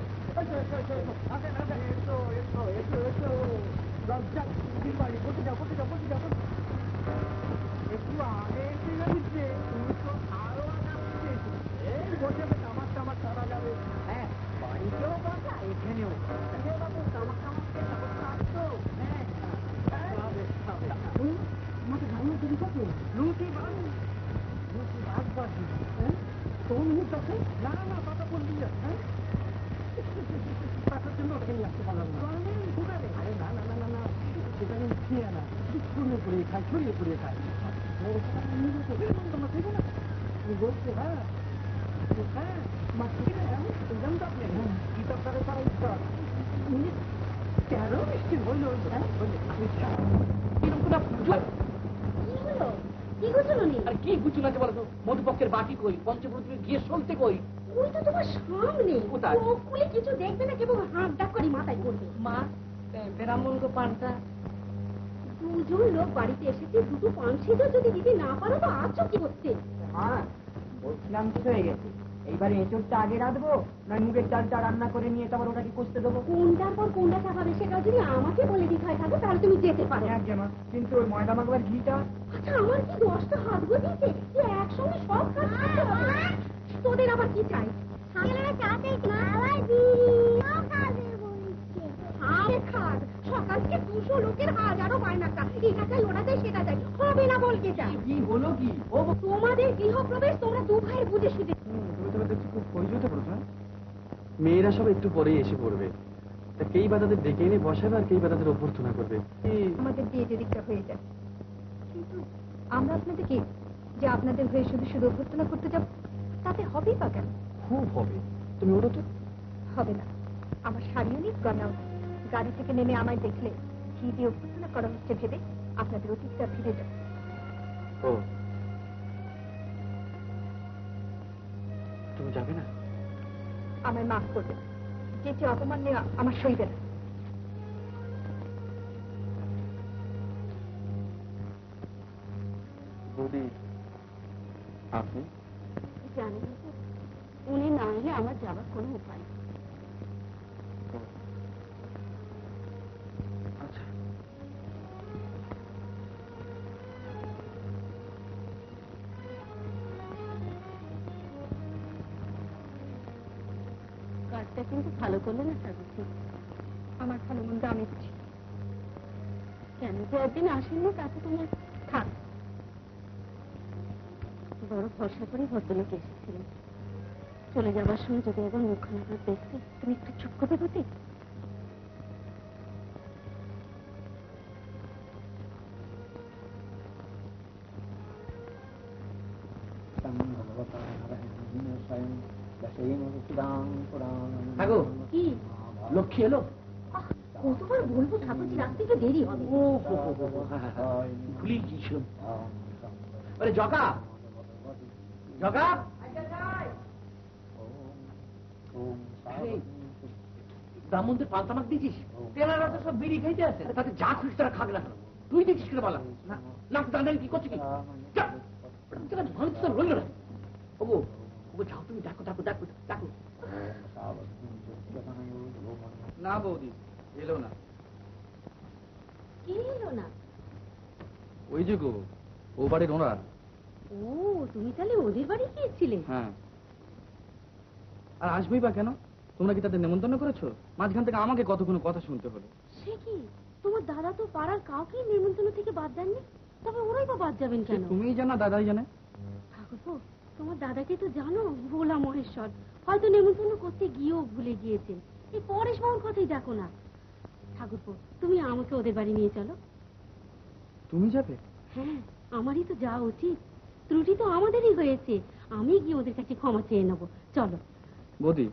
লজ্জা বাড়ি বসে যাও, বসে যাও, বসে যাও। একটু আগে এসে যাচ্ছে, তুমি তো আরো আগে এই বসে আমার টামার সারা যাবে। হ্যাঁ, বাড়িতেও বসা, এখানেও বাবু টামার আসতো। হ্যাঁ, আমাকে জানিয়ে দিবি কত? লুচি ভাগ বাড়ি। হ্যাঁ, তোর মুখ আছে? না না, কথা বলবি না। হ্যাঁ, টাকার জন্য ওকে নিয়ে আসতে পারলাম না। আরে না না না না না, সেটা আমি খেয়ে না, ছড়িয়ে পড়িয়ে খাই। তুমি বলছো? হ্যাঁ হ্যাঁ, মা ঠিক আছে, আমি বুঝলাম তো আপনি কিতাব তারা তারা ইচ্ছা কেন মিষ্টি হইল। হ্যাঁ, কিরকম না পুজো? কি হলো? কি গুছলো নি? আর কি গুছল আছে বলো তো? মধুপক্ষের বাকি কই? পঞ্চব্রতী গিয়ে সলতে কই? ওই তো তোমার সামনে। কোথায়? চোখগুলি কিছু দেখবে না, কেবল হাত ডাক করে মাথায় পড়বে। মা, ব্রাহ্মণ গো পানটা। দুজন লোক বাড়িতে এসেছে, দুটো পান সেজো যদি দিতে না পারো তো আছো কি করতে? হ্যাঁ, বলছিলাম তো হয়ে গেছে। এইবারে এঁচোড়টা আগে রাঁধবো, না মুগের ডালটা রান্না করে নিয়ে তারপর ওটাকে কষতে দেবো? কোনটার পর কোনটা চাপাবে সেটা যদি আমাকে বলে দিতে হয় থাকে তাহলে তুমি যেতে পারো। কিন্তু ওই ময়দা মাখবার ঘিটা। আচ্ছা, আমার কি 10টা হাত গজিয়েছে যে একসঙ্গে সব কাজ করতে হবে? তোদের আবার কি চাই? সকাল থেকে 200 লোকের হাজারো বায়নাটা, এটা চাই ওটা চাই সেটা চাই, হবে না বলকে চাই। কি হলো কি? ও তোমাদের গৃহপ্রবেশ, তোমরা দু ভাইয়ের বুঝে সুঝে। তুমি তো দেখছি খুব পরিচয়তে পড়ছো। মেয়েরা সব একটু পরেই এসে পড়বে, তা কেই বা তাদের ডেকে এনে বসাবে আর কেই বা তাদের অভ্যর্থনা করবে। আমাদের বিয়ে যেদিকটা হয়ে যায়, কিন্তু আমরা আপনাদেরকে যে আপনাদের হয়ে শুধু শুধু অভ্যর্থনা করতে যাব, তাতে হবেই বা কেন? খুব হবে, তুমি ওটা তো। হবে না। আমার শাড়িও নেই, গয়নাও নেই। গাড়ি থেকে নেমে আমায় দেখলে ঘি দিয়ে অভ্যর্থনা করা হচ্ছে ভেবে আপনাদের অতীতটা ফিরে যাবে। ও, তুমি যাবে না? আমায় মাফ করবে, যেটি অপমান নেওয়া আমার সইবে না। বৌদি, আপনি জানি না তো, উনি না এলে আমার যাবার কোনো উপায় নেই। আচ্ছা, কাজটা কিন্তু ভালো করলে না ঠাকুর। আমার ভালো মন্দ আমি বুঝি। কেন যে একদিন আসেননি কাছে তোমার? থাক, বড় ভরসা করে ভদ্রলোক এসেছিলেন, চলে যাবার সময় যদি একবার মুখখানা একবার দেখতে, তুমি একটু চুপ করে হতে। কি লক্ষ্মী এলো? কতবার বলবো ঠাকুরজি, রাত্রি তো দেরি হবে। ও ভুলি গিয়েছিলাম। আরে জগা, জগা, ব্রাহ্মণদের পান্তা মাছ দিয়েছিস? তেনারা তো সব বিড়ি খাইতে আছে, তাতে যা খুশি তারা খাবে না। তুই দিচ্ছিস কিনা বলা না, দাঁড়ান কি করছি কি? মানুষ তো রইল না। ওগো ওগো, যাও তুমি, দেখো দেখো দেখো দেখো। না বৌদি, এলো না। কি এলো না? ওই যে গো, ও বাড়ির ওনার। ও, তুমি তাহলে ওদের বাড়ি গিয়েছিলে? হ্যাঁ, আর আসবেই বা কেন? তোমরা কি তাদের নেমন্তন্ন করেছো? মাঝখান থেকে আমাকে কতক্ষণ কথা শুনতে হলো। সে কি, তোমার দাদা তো পাড়ার কাউকে নেমন্তন্ন থেকে বাদ দেননি, তবে ওরাই বা বাদ যাবেন কেন? তুমিই জানা, দাদাই জানে। ঠাকুরপো, তোমার দাদাকে তো জানো, ভোলা মহেশ্বর, হয়তো নেমন্তন্ন করতে গিয়েও ভুলে গিয়েছেন। এই পরেশ বাবুর কথাই দেখো না। ঠাকুরপো, তুমি আমাকে ওদের বাড়ি নিয়ে চলো। তুমি যাবে? হ্যাঁ, আমারই তো যাওয়া উচিত, ত্রুটি তো আমাদেরই হয়েছে। আমি গিয়ে ওদের কাছে ক্ষমা চেয়ে নেবো, চলো। বৌদি,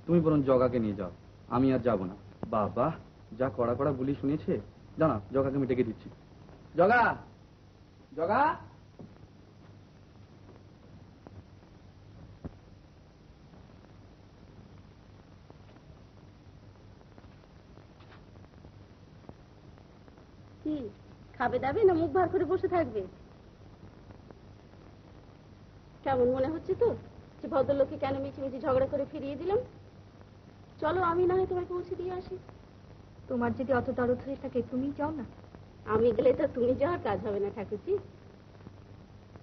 তুমি বরং জগাকে নিয়ে যাও, আমি আর যাব না। বাবা যা কড়া কড়া বুলি শুনেছে, জানা জগাকে আমি ডেকে দিচ্ছি। জগা, জগা। কি খাবে দাবে না মুখ ভার করে বসে থাকবে? কেমন মনে হচ্ছে তো যে ভদ্রলোককে কেন মিছিমিছি ঝগড়া করে ফিরিয়ে দিলাম? চলো আমি না হয় তোমায় পৌঁছে দিয়ে আসি। তোমার যদি অত দরদ হয়ে থাকে তুমি যাও না। আমি গেলে তো তুমি যাওয়ার কাজ হবে না ঠাকুরজি।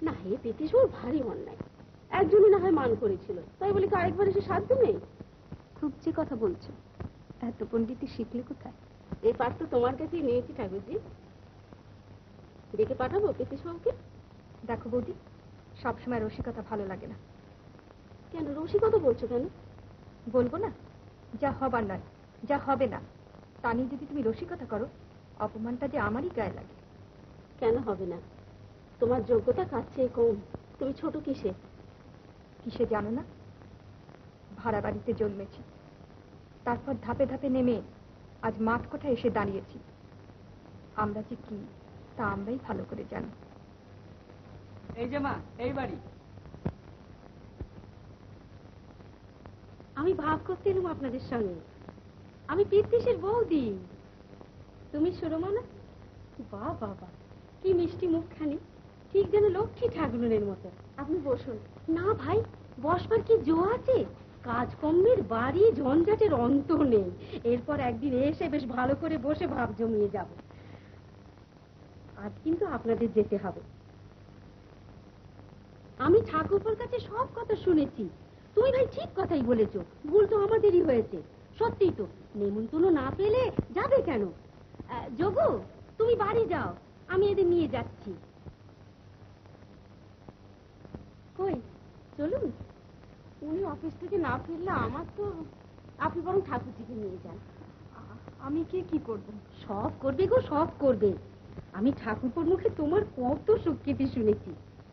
না হে পেতিসোর ভারী অন্যায়। একজনই না হয় মান করেছিল, তাই বলি কি আরেকবার এসে সাধ্য নেই? খুব যে কথা বলছো, এত পণ্ডিতি শিখলে কোথায়? এই পাঠ তো তোমার কাছেই নিয়েছি ঠাকুরজি। ডেকে পাঠাবো পেতিসোকে? দেখো বৌদি, সবসময় রসিকতা ভালো লাগে না। কেন রসিকতা বলছো কেন? বলবো না? যা হবার নয়, যা হবে না তা নিয়ে যদি তুমি রসিকতা করো, অপমানটা যে আমারই গায়ে লাগে। কেন হবে না? তোমার যোগ্যতা কার চেয়ে কম? তুমি ছোট কিসে? কিসে জানো না? ভাড়া বাড়িতে জন্মেছি, তারপর ধাপে ধাপে নেমে আজ মাঠ কোঠায় এসে দাঁড়িয়েছি। আমরা যে কি তা আমরাই ভালো করে জানি। এই যে মা, এই বাড়ি। আমি ভাব করতে এলাম আপনাদের সঙ্গে। আমি পিতৃষের বৌদি। তুমি সুরমা না? বাহ বাবা, কি মিষ্টি মুখখানি, ঠিক যেন লক্ষ্মী ঠাকুরের মতো। আপনি বসুন। না ভাই, বসবার কি জো আছে? কাজকর্মের বাড়ি ঝঞ্ঝাটের অন্ত নেই। এরপর একদিন এসে বেশ ভালো করে বসে ভাব জমিয়ে যাব। আজ কিন্তু আপনাদের যেতে হবে। আমি ঠাকুরপোর কাছে সব কথা শুনেছি। তুমি ভাই ঠিক কথাই বলেছো, ভুল তো আমাদেরই হয়েছে। সত্যি তো, নেমন্তন্ন না পেলে যাবে কেন? যোগু, তুমি বাড়ি যাও, আমি এদের নিয়ে যাচ্ছি। কই চলুন। উনি অফিস থেকে না ফিরলে আমার তো, আপনি বরং ঠাকুরজিকে নিয়ে যান। আমি কি করব? সব করবে গো, সব করবে। আমি ঠাকুরপোর মুখে তোমার কত সুখ্যাতি শুনেছি।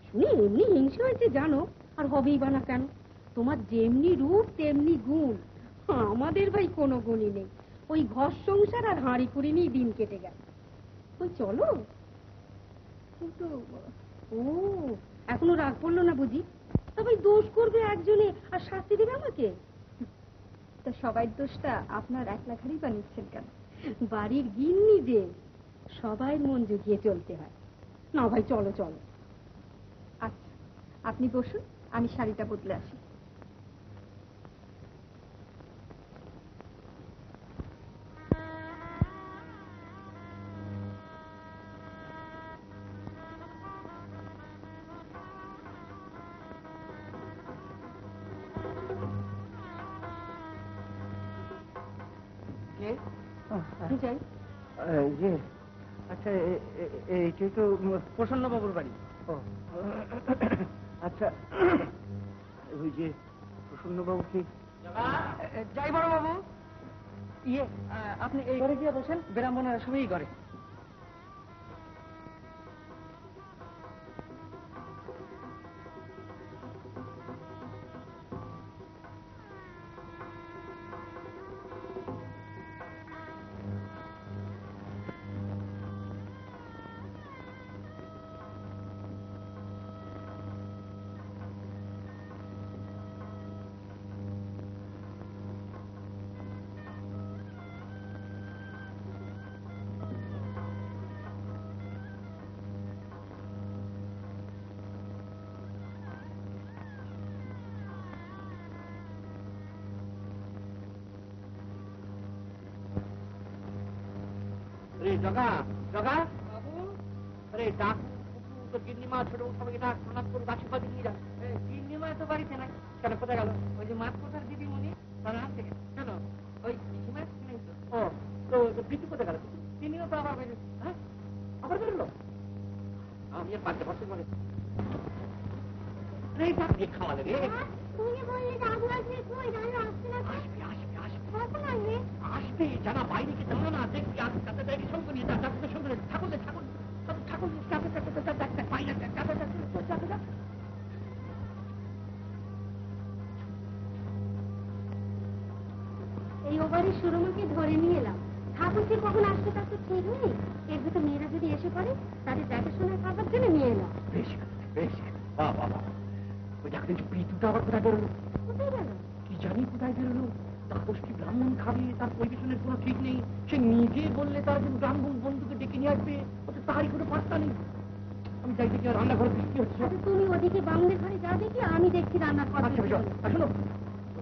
শুনে এমনি হিংসে হয়েছে জানো, আর হবেই বা না কেন? তোমার যেমনি রূপ তেমনি গুণ। আমাদের ভাই কোনো গুণই নেই, ওই ঘর সংসার আর হাঁড়ি কুড়ি নিয়ে দিন কেটে গেল। ওই চলো। কিন্তু ও এখনো রাগ পড়লো না বুঝি? তবে দোষ করবে একজনে আর শাস্তি দেবে আমাকে। তা সবাই দোষটা আপনার একলা ঘরেই বানিয়েছেন কেন? বাড়ির গিন্নি যে, সবাই মন জুগিয়ে চলতে হয়। না ভাই চলো চলো। আচ্ছা আপনি বসুন, আমি শাড়িটা বদলে আসি। কি চাই? আচ্ছা এইটাই তো প্রসন্ন বাবুর বাড়ি। আচ্ছা ওই যে প্রসন্নবাবু কি? যাই বড় বাবু, ইয়ে আপনি এই ঘরে গিয়ে বসেন, বিড়ম্বনা সবই করে। জগা জগা আরে ডাক তো গিন্নিমা ছোট সবাইকে ডাক প্রণাম করুন, আশীর্বাদ নিয়ে যান। গিন্নিমা তো বাড়িতে নাই। কেন কোথায় গেল? ওই যে মাঠ কোঠার দিদিমণি, তারা আসছে কেন? ওই সীমায় নেই তো। ও তো প্রীতি কোথায় গেল? তিনিও তো আবার বেরিয়েছে। হ্যাঁ আবার বেরোলো? আমি আর পারতে পারছি মানে খাওয়ালে রে। আসবে জানা, বাইরে কি জানো না? দেখবি তাতে দেখি সঙ্গে নিয়ে যা, ঠাকুরের সঙ্গে ঠাকুর ঠাকুর ঠাকুর বাইরে বাড়ির সুরমাকে ধরে নিয়ে এলাম। ঠাকুর যে কখন আসবে তার তো ঠিক নেই। এর ভেতর মেয়েরা যদি এসে পড়ে তাদের দেখাশোনা করবার জন্য নিয়ে এলাম। বেশ বাবা ওই ডাক্তার প্রীতুটা আবার কোথায় বেরোলো? কোথায় গেল কি জানি কোথায় বেরোলো। দ্বাদশটি ব্রাহ্মণ খাবে, তার পরিবেশনের কোনো ঠিক নেই। সে নিজে বললে তার যে ব্রাহ্মণ বন্ধুকে ডেকে নিয়ে আসবে, তারই কোনো পাত্তা নেই। আমি যাই দেখি রান্নাঘরে বৃষ্টি হচ্ছে। তুমি ওদিকে বামুনের ঘরে যা দেখি, আমি দেখছি রান্নার পর। শোনো,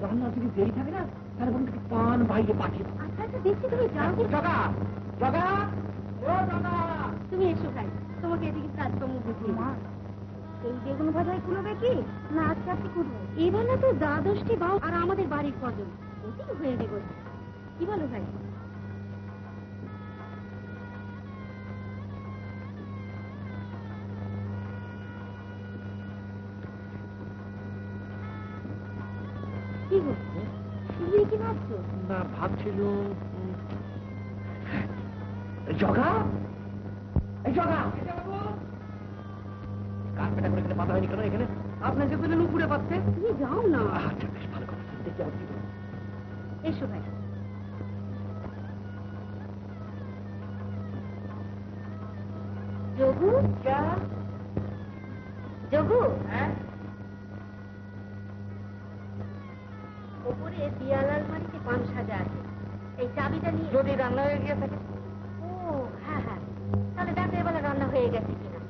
রান্না যদি দেরি থাকে না তাহলে বন্ধু পান বাইরে পাঠিয়ে। আচ্ছা দেখছি, তুমি যাও। জগা জগা ও জগা, তুমি এসো ভাই, তোমাকে এদিকে কাজকর্ম বুঝিয়ে। এই বেগুন ভাজায় কুলোবে কি না? আজকে আপনি করবো এবেলা তো দ্বাদশটি বাউ আর আমাদের বাড়ির কজন ওদিকে হয়ে দেবো। কি বলো ভাই? কি গো, তুমি কি ভাবছো? না ভাবছিল জগা, এই জগা কার্পেটা করে এখানে পাতা হয়নি কেন? এখানে আপনার যে পেলেন উপরে পাচ্ছে। তুমি যাও না। আচ্ছা বেশ ভালো কথা, দেখি আবার কি করবো। এসো ভাই। যোগু, যোগু, ওপরে দিয়াল আলমারিতে পান সাজা আছে, এই চাবিটা নিয়ে। যদি রান্না হয়ে গিয়ে থাকে? ও হ্যাঁ, তাহলে দেখো এবেলা রান্না হয়ে গেছে কিনা।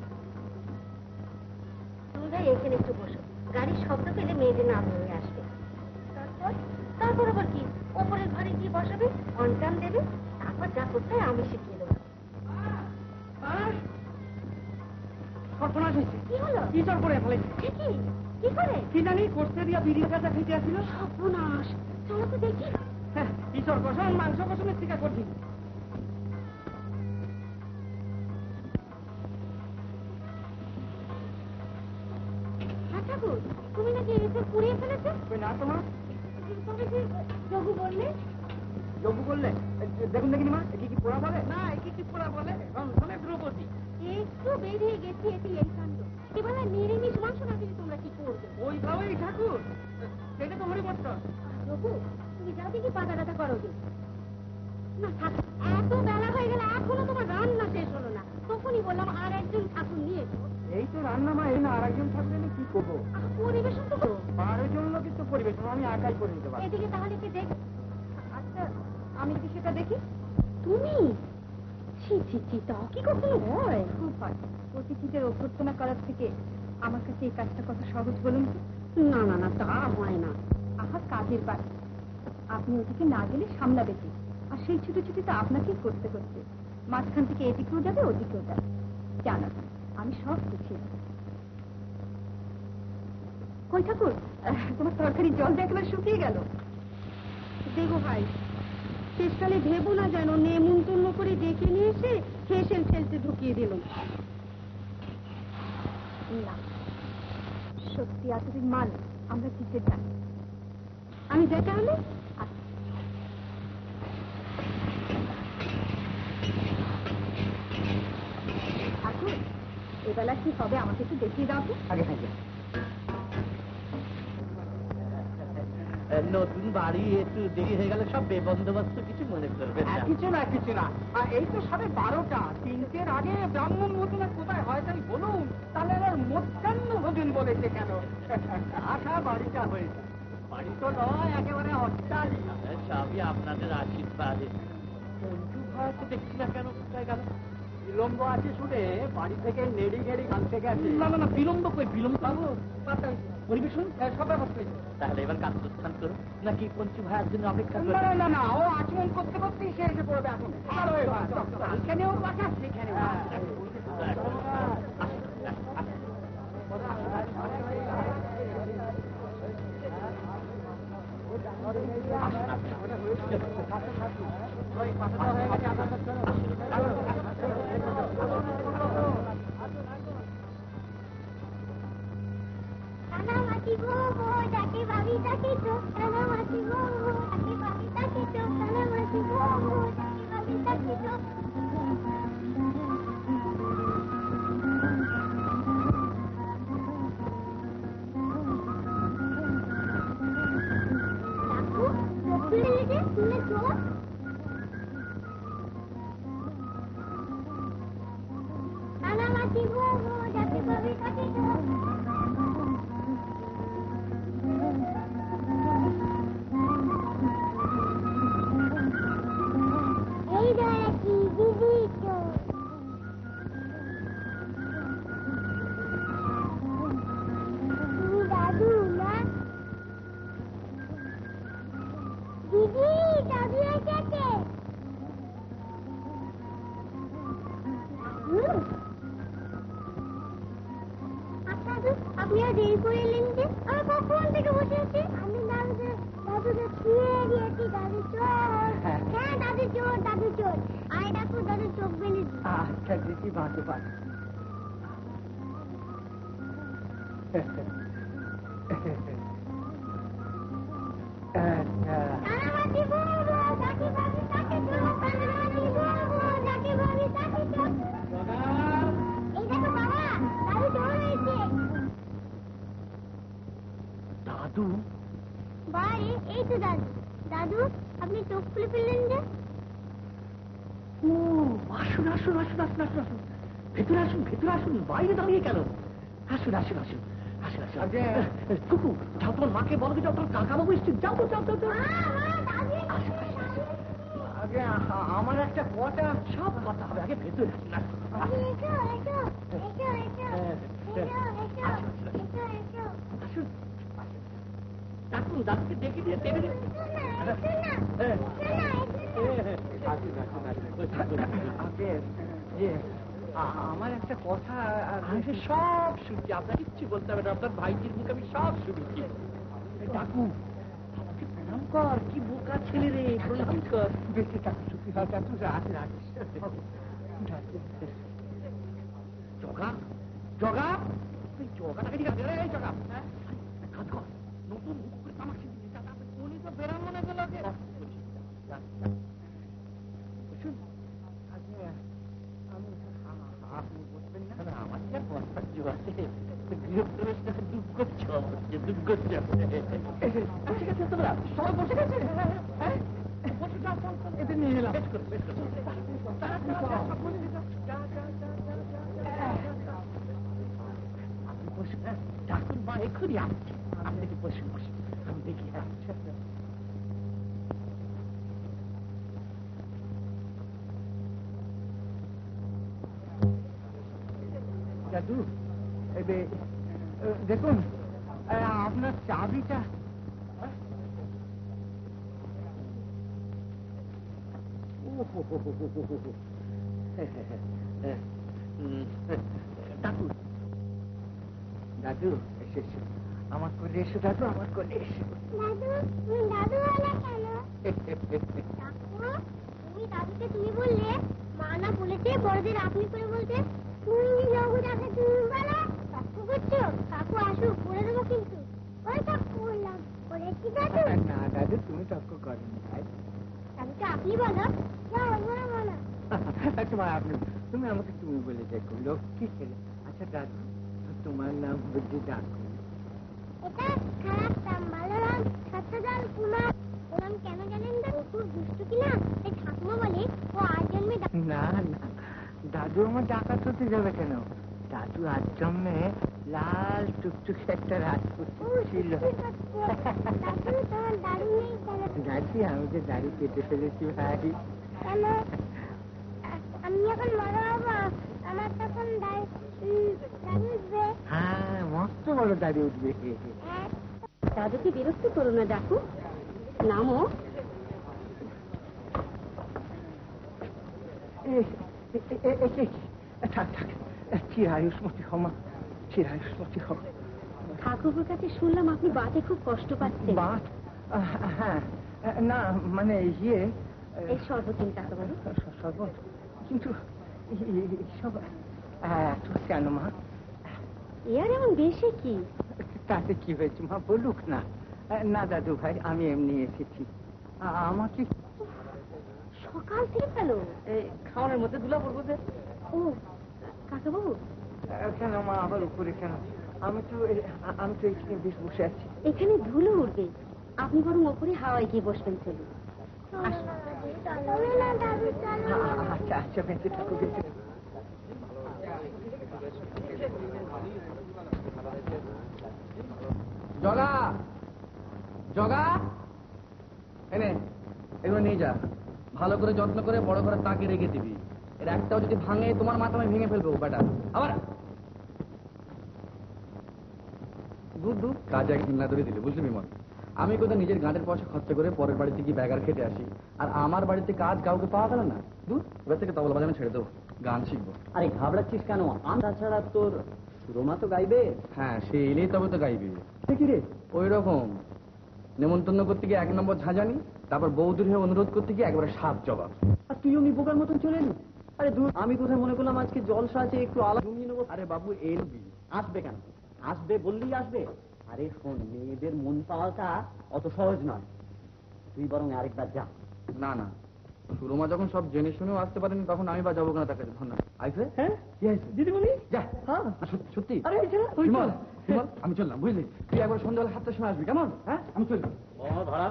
তুমি ভাই এখানে একটু বসো, গাড়ির শব্দ পেলে মেয়েদের না নিয়ে আসবে। তারপর আবার কি, ওপরের ঘরে গিয়ে বসাবে, অনটান দেবে, তারপর যা করতে হয় আমি শিখিয়ে দেবো। সর্বনাশ হয়েছে। কি হলো? কি চর করে ফেলেছে? কি করে? কি জানি করতে দিয়া বিড়ি কাটা খেতে আসছিল। সর্বনাশ, চলো তো দেখি। হ্যাঁ, ঈশ্বর কষণ মাংস কষণের টিকা করছি। হ্যাঁ ঠাকুর, তুমি নাকি এসে পুড়িয়ে ফেলেছে? না তোমার তবে যে যোগু বললে। যোগ্য করলে দেখুন দেখিনি মা, একে কি পোড়া বলে? না, একে কি পোড়া বলে? রন্ধনে দ্রৌপদী। একটু বেরিয়ে গেছি, এটি এই কাণ্ড। এবেলা নিরামিষ মাংস না দিলে তোমরা কি করবে? ওই ভাবেই ঠাকুর, সেটা তো হরিমত্র। যোগু, তুমি যা দেখি পাতা টাতা করো গে। না থাক, এত বেলা হয়ে গেল এখনো তোমার রান্না শেষ হলো না। তখনই বললাম আর একজন ঠাকুর নিয়ে এসো। এই তো রান্না মা, এই না আর একজন থাকলে আমি কি করবো? পরিবেশন তো করো। 12 জন লোকের তো পরিবেশন আমি একাই করে নিতে পারি। এদিকে তাহলে কি দেখ। আচ্ছা, আমি কি সেটা দেখি? তুমি ছি, তাও কি কখনো হয়? খুব হয়। অতিথিদের অভ্যর্থনা করার থেকে আমার কাছে এই কাজটা কত সহজ বলুন তো। না, তা হয় না। আমার কাজের বাড়ি, আপনি ওদিকে না গেলে সামলাবে কি? আর সেই ছুটি আপনাকেই করতে হচ্ছে। মাঝখান থেকে এদিকেও যাবে ওদিকেও যাবে। জানো, আমি সব বুঝিয়ে দেব। কই ঠাকুর, তোমার তরকারি জল দিয়ে একেবারে শুকিয়ে গেল। দেখো ভাই, শেষকালে ভেবো না যেন নেমন্তন্ন করে ডেকে নিয়ে এসে হেসেল ফেলতে ঢুকিয়ে দিল। না, সত্যি এতদিন মান আমরা দিতে চাই। আমি দেখা হলে ঠাকুর, এবেলা কি হবে আমাকে একটু দেখিয়ে দাও তো। আগে নতুন বাড়ি একটু দেরি হয়ে গেলে সব বেবন্দোবস্ত কিছু মনে করবে না। কিছু না, এই তো 12:30, 3টের আগে ব্রাহ্মণ ভোজনা কোথায় হয় তাই বলুন। তাহলে আবার মধ্যাহ্ন ভোজন বলেছে কেন? আশা বাড়িটা হয়েছে, বাড়ি তো নয়, একেবারে অট্টালিকা। সবই আপনাদের আশীর্বাদে। মঞ্জু ভাই তো দেখছি না কেন, কোথায় গেল? বিলম্ব আছে শুনে বাড়ি থেকে নেড়ি ঘেড়ি আনতে গেছে। না, বিলম্ব কই? বিলম্ব পাবো পরিবেশন সব ব্যবস্থা হয়েছে। তাহলে এবার কাজ প্রস্থান করুন, নাকি পঞ্চু ভাইয়ের জন্য অপেক্ষা করুন? না, ও আচমন করতে করতেই সে এসে পড়বে। এখন এখানেও বাঁকা, সেখানেও কানামাছি গো ডাকে বাবি ডাকে তো, কানামাছি গো ডাকে বাবি ডাকে তো, কানামাছি গো ডাকে বাবি ডাকে তো। শুনেছো? আপনি আর দেরি করে এলেন যে? আমি কখন থেকে বসে আছি। আমি দাদুকে ছুঁয়ে দিয়েছি। দাদু চোর। হ্যাঁ দাদু চোর, দাদু চোর। আর দেখো দাদু চোখ বেঁধে দিই। আচ্ছা দেখি বাঁধো বাঁধো। কানামাছি বলবো, কাকি বাবি কাকে চোর, কানামাছি বলবো, কাকি বাবি কাকে চোর। এই দেখো বাবা, দাদু চোর হয়েছে। দাদু? বাড়ি এই তো দাদু। দাদু আপনি চোখ খুলে ফেললেন যে? ও আসুন আসুন আসুন আসুন আসুন আসুন, ভেতরে আসুন ভেতরে আসুন, বাইরে দাঁড়িয়ে কেন? আসুন আসুন আসুন আসুন আসুন। কুকু যাও, তোমার মাকে বলো যে তোমার কাকাবাবু এসছে, যাও তো যাও যাও যাও। আগে আমার একটা কথা। সব কথা হবে, আগে ভেতরে আসুন আসুন। আসুন ডাকুন, দাদুকে ডেকে দিয়ে টেনে দিন। আমার একটা কথা। আমি সব শুনছি, আপনার কিচ্ছু বলতে হবে না, আপনার ভাইজির মুখে আমি সব শুনেছি। ডাকু আমাকে প্রণাম কর, কি বোকা ছেলে রে, প্রণাম কর। বেশি টাকা সুখী হয় তুই রাত রাখিস। জগা জগা, তুই জগাটাকে ঠিক আছে রে, জগা কাজ কর, নতুন মুখ করে তামাক শিখি, উনি তো বেরাম মনে গেল। আপনি বলবেন না? আমার কি আর বলবার জো আছে? গৃহপ্রবেশটাকে দুঃখ করছ, দুঃখ করছ। বসে গেছে তোমরা, সবাই বসে গেছে। হ্যাঁ বসে যাও, এদের নিয়ে এলাম। বেশ করো বেশ করো। আপনি বসুন, ডাকুন মা এক্ষুনি আসছে। আপনি দেখি বসুন বসুন, আমি দেখি। দাদু দেখুন আপনার চাবিটা। দাদু দাদু এসেছে, আমার কোলে এসো দাদু, আমার কোলে এসো। দাদু তুমি দাদু বলে কেন? তুমি দাদুকে তুমি বললে, মা না বলেছে বড়দের আপনি করে বলতে। তুমি যাবো তাকে তুমি বলে তর্ক করছো। কাকু আসুক বলে দেবো কিন্তু। ওই তর্ক করলাম, বলেছি দাদু। না দাদু তুমি তর্ক করেনি ভাই। দাদুকে আপনি বলো। বলো বলো। তোমার আপনি, তুমি আমাকে তুমি বলে দেখো, লক্ষ্মী ছেলে। আচ্ছা দাদু তোমার নাম বুদ্ধি ডাকু। এটা খারাপ নাম, ভালো নাম সত্যজান কুমার। ও নাম কেন জানেন দাদু? খুব দুষ্টু কিনা, এই ঠাকুমা বলে ও আজ জন্মে। না না দাদু আমার ডাকাত হতে যাবে কেন? দাদু আজ জন্মে লাল টুকটুকে একটা রাজপুত ছিল। দাদু তোমার দাড়ি নেই কেন? দাদি আমি যে দাড়ি কেটে ফেলেছি ভাই। কেন? আমি যখন বড় হবো আমার তখন দাড়ি উঠবে। হ্যাঁ মস্ত বড় দাড়ি উঠবে। দাদুকে বিরক্ত করো না ডাকু, নামো। থাক থাক, চিরায়ুষ্মতি হমা, চিরায়ুষ্মতি হম। ঠাকুরের কাছে শুনলাম আপনি বাতে খুব কষ্ট পাচ্ছেন। বাত? হ্যাঁ না মানে ইয়ে এই সর্বদিন টাকা বলো। শরবত, কিন্তু সব এত কেন মা? এর এমন বেশি কি? তাতে কি হয়েছে মা বলুক না। না দাদু ভাই আমি এমনি এসেছি। আমাকে সকাল থেকে পেলো খাওয়ানোর মধ্যে দুলা পড়বো যে। ও কাকা বাবু, কেন মা আবার উপরে কেন? আমি তো এখানে বেশ বসে আছি। এখানে ধুলো উঠবে, আপনি বরং ওপরে হাওয়ায় গিয়ে বসবেন। চলুন। আচ্ছা আচ্ছা বেঁচে থাকো বেঁচে। জগা জগা এনে এগুলো নিয়ে যা, ভালো করে যত্ন করে বড় করে তাকে রেখে দিবি। এর একটাও যদি ভাঙে তোমার মাথা আমি ভেঙে ফেলবো বেটা। আবার দুধ কাজে একদিন না ধরে দিলে, বুঝলি বিমল? আমি কোথাও নিজের গাঁটের পয়সা খরচা করে পরের বাড়িতে গিয়ে ব্যাগার খেটে আসি, আর আমার বাড়িতে কাজ কাউকে পাওয়া গেল না। দুধ এবার থেকে তবলা বাজানো ছেড়ে দেবো। গান শিখবো। আরে ঘাবড়াচ্ছিস কেন? তাছাড়া তোর সুরমা তো গাইবে। হ্যাঁ, সে এলেই তবে তো গাইবে। কি রে? ওই রকম নেমন্তন্ন করতে গিয়ে 1 নম্বর ঝাঁঝানি, তারপর বৌদির হয়ে অনুরোধ করতে গিয়ে একবারে সাপ জবাব। আর তুই অমনি বোকার মতন চলে এলি। আরে দূর, আমি কোথায় মনে করলাম আজকে জলসা আছে, একটু আলাদা জমিয়ে নেবো। আরে বাবু এলবি আসবে কেন? আসবে বললেই আসবে। আরে শোন, মেয়েদের মন পাওয়াটা অত সহজ নয়। তুই বরং আরেকবার যা। না না, সুরমা যখন সব জেনে শুনেও আসতে পারেনি, তখন আমি বা যাবো কেন তার কাছে? ধন্যবাদ। আইসে? হ্যাঁ দিদিমণি যা। হ্যাঁ সত্যি? আরে ওই বিমল, বিমল, আমি চললাম, বুঝলি? তুই একবার সন্ধ্যাবেলা 7টার সময় আসবি, কেমন? হ্যাঁ, আমি চললাম। ধরা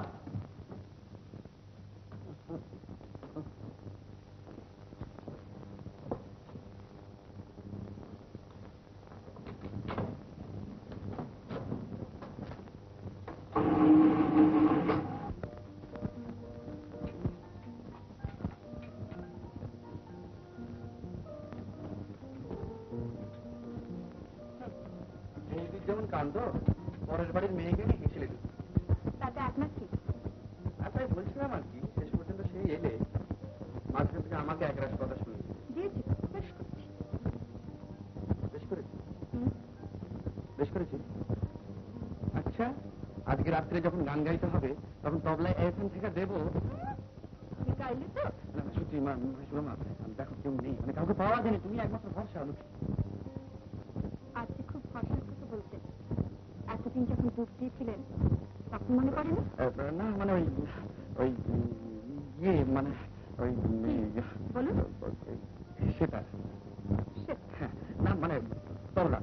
বৌদির যেমন কাণ্ড, পরের বাড়ির মেয়েকে নিয়ে হেসেলে দিত। তাতে আপনার কি? আচ্ছা, আমি বলছিলাম আর কি, শেষ পর্যন্ত সেই এলে মাঝখান থেকে আমাকে একরাশ কথা শুনেছি। দিয়েছি, বেশ করছি। বেশ করেছি, বেশ করেছি। আচ্ছা, আজকে রাত্রে যখন গান গাইতে হবে, তখন তবলায় এখান থেকে দেবো। তুমি গাইলে তো? না না, সত্যি সুরমা, দেখো কেউ নেই, মানে কাউকে পাওয়া যায়নি, তুমি একমাত্র ভরসা। আজকে খুব ভরসার কথা বলছেন। এতদিন যখন দুধ দিয়েছিলেন তখন মনে পড়ে না? না মানে ওই ওই ইয়ে মানে ওই বলুন। সেটা হ্যাঁ, না মানে তবলা।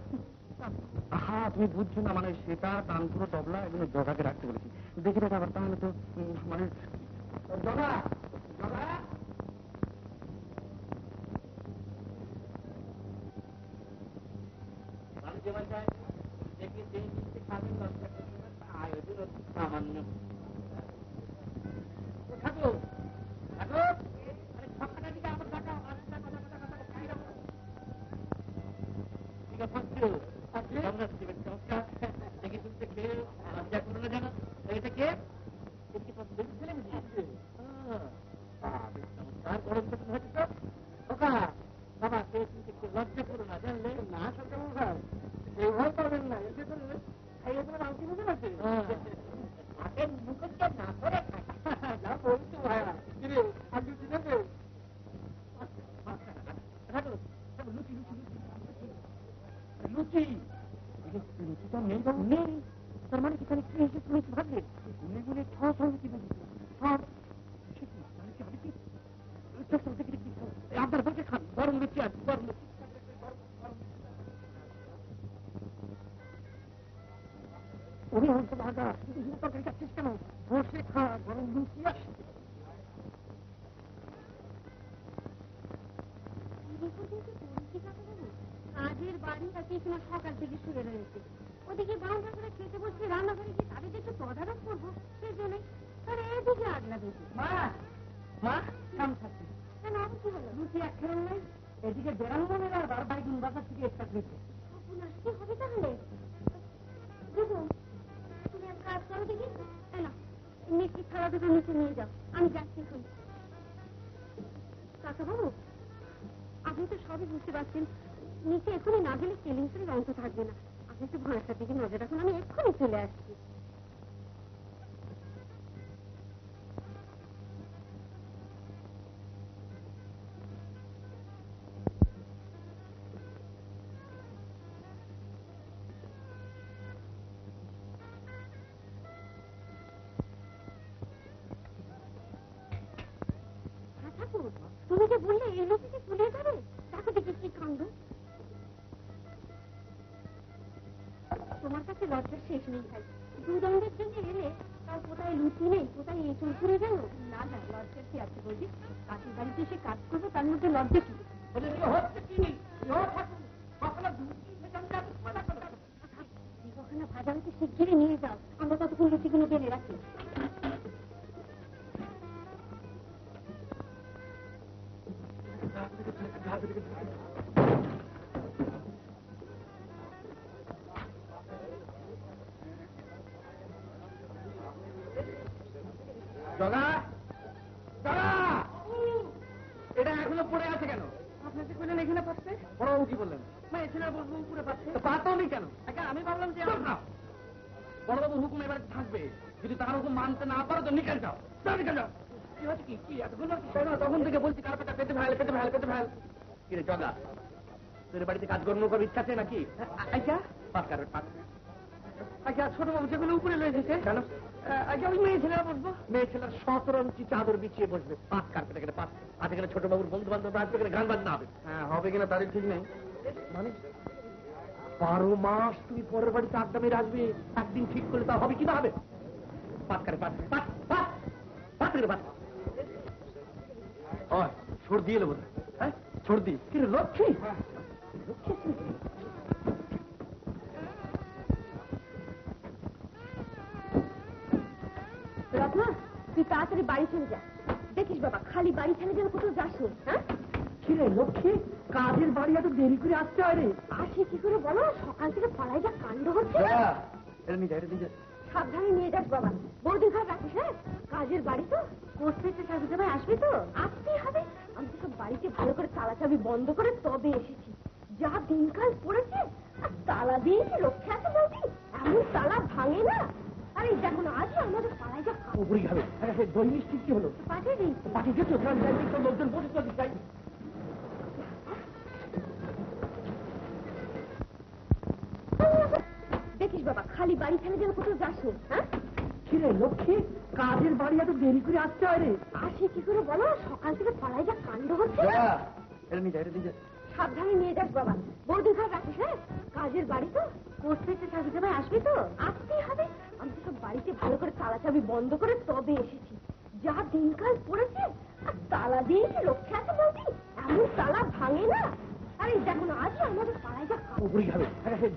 হ্যাঁ, তুমি বুঝছো না, মানে সেটা তানপুরো তবলা এগুলো জগাকে রাখতে বলেছি। দেখি না আবার, তাহলে তো মানে জগা জগা সামান্য লজ্জা করো না, জানলে না সরকার এইভাবে পাবেন না। না বলছো ভাইয়া, কিরে আপনি কি দেবে? লুচি লুচিটা নেই বাবু, নেই। তার মানে এখানে কি এসে তুমি ভাবলে গুনে গুনে ছ লুচি বেরিয়েছে। আপনার বসে খান, গরম লুচি আছে, গরম লুচি। অভিভাবক ভাগা তরকারি খাচ্ছিস কেন? বসে খা, গরম লুচি আসে। কাজের বাড়ি তাকে এখানে সকাল থেকে শুয়ে রয়েছে। ওদিকে বাংলা করে খেতে বসছে, রান্নাঘরে গিয়ে তাদের একটু তদারক করবো, সেই জন্যই তার এদিকে আগলা বেশি। মা মা কাম থাকছে কেন আবার কি হলো? লুচি এক খেলেন নাই, এদিকে বেড়ানো মনে আর বারবার গুন বাজার থেকে একটা খেয়েছে। আপনার কি হবে তাহলে? বুঝুন, তুমি এক কাজ করো দেখি, না মিষ্টি খাওয়া দুটো নিচে নিয়ে যাও, আমি যাচ্ছি এখন। কাকা বাবু, আপনি তো সবই বুঝতে পারছেন, নিচে এখনই না গেলে কেলিংসের অন্ত থাকবে না। আপনি তো ভরসার দিকে নজর রাখুন, আমি এক্ষুনি চলে আসছি। তুমি যে বললে এই লোককে ভুলিয়ে দেবে, দেখো দেখি কি কাণ্ড। তোমার কাছে লজ্জার শেষ নেই ভাই, দুদণ্ডের জন্য এলে তার কোথায় লুচি নেই, কোথায় এঁচড় ঘুরে গেল। না না, লজ্জার কি আছে বলবি? কাছের বাড়িতে এসে কাজ করবো, তার মধ্যে লজ্জা কি? ওখানে ভাজা হচ্ছে, শিগগিরই নিয়ে যাও, আমরা ততক্ষণ লুচিগুলো বেড়ে রাখি। জগা জগা, এটা এখনো পড়ে আছে কেন? আপনাদের কি বললেন? মেয়ে ছেলে বসবো উপরে পাচ্ছে। পাতাও নেই কেন? আচ্ছা, আমি ভাবলাম যে বড়বাবুর হুকুম এবার থাকবে, যদি তার হুকুম মানতে না পারো তো নিকেল যাও, নিকেল যাও। কি হচ্ছে কি এতগুলো তখন থেকে বলছি কার্পেটটা পেতে ভাইল পেতে ভাইল পেতে ভাইল। কি রে জগা, তোর বাড়িতে কাজকর্ম করার ইচ্ছা আছে নাকি? আচ্ছা পাস কার্পেট পাস। আচ্ছা ছোট বাবু যেগুলো উপরে লয়ে এসেছে কেন? আচ্ছা ওই মেয়ে ছেলেরা বসবো। মেয়ে ছেলের 17 ইঞ্চি চাদর বিছিয়ে বসবে, পাস কার্পেট এখানে পাস। আজ এখানে ছোট বাবুর বন্ধু বান্ধব আসবে, এখানে গান বাজনা হবে। হ্যাঁ, হবে কিনা তারিখ ঠিক নেই। মানে 12 মাস তুমি পরের বাড়িতে আড্ডা মেরে আসবে, একদিন ঠিক করলে তা হবে কি না হবে? পাস করে পাস পাস পাস পাস করে পাস। ওই সর্দি এলো বোধ হয়। হ্যাঁ সর্দি। কি রে লক্ষ্মী? রত্না, তুই তাড়াতাড়ি বাড়ি চলে যা। দেখিস বাবা, খালি বাড়ি ছেড়ে যেন কোথাও যাস না। হ্যাঁ, কি রে লক্ষ্মী, কাজের বাড়ি এত দেরি করে আসতে হয় রে? আসে কি করে বলো? সকাল থেকে পাড়ায় যা কাণ্ড হচ্ছে। এটা নিয়ে যা, এটা নিয়ে যা। সাবধানে নিয়ে যাস বাবা, বৌদির ঘর রাখিস। হ্যাঁ, কাজের বাড়ি তো, কোর্সেতে চাকরি জামাই আসবে তো, আসতেই হবে। আমি তো সব বাড়িতে ভালো করে তালা চাবি বন্ধ করে তবে এসেছি। যা দিনকাল পড়েছে, আর তালা দিয়ে কি রক্ষা আছে বৌদি? এমন তালা ভাঙে না। আরে দেখো না, আজই আমাদের পাড়ায় যা উপরে হবে। দই মিষ্টি কি হলো? পাঠিয়ে দিই। পাঠিয়ে দিচ্ছ? লোকজন বসে চলতে চাই। দেখিস বাবা, খালি বাড়ি ছেড়ে যেন কোথাও যাস না। হ্যাঁ, কি রে লক্ষ্মী, কাজের বাড়ি এত দেরি করে আসতে হয় রে? আসে কি করে বলো? সকাল থেকে পাড়ায় যা কাণ্ড হচ্ছে। এটা নিয়ে যা, এটা নিয়ে যা। সাবধানে নিয়ে যাস বাবা, বৌদির ঘর রাখিস। হ্যাঁ, কাজের বাড়ি তো, কোর্সেতে চাকরি জামাই আসবে তো, আসতেই হবে। আমি তো সব বাড়িতে ভালো করে তালা চাবি বন্ধ করে তবে এসেছি। যা দিনকাল পড়েছে, আর তালা দিয়ে কি রক্ষা আছে বৌদি? এমন তালা ভাঙে না। আরে দেখো না, আজই আমাদের পাড়ায় যা উপরে হবে।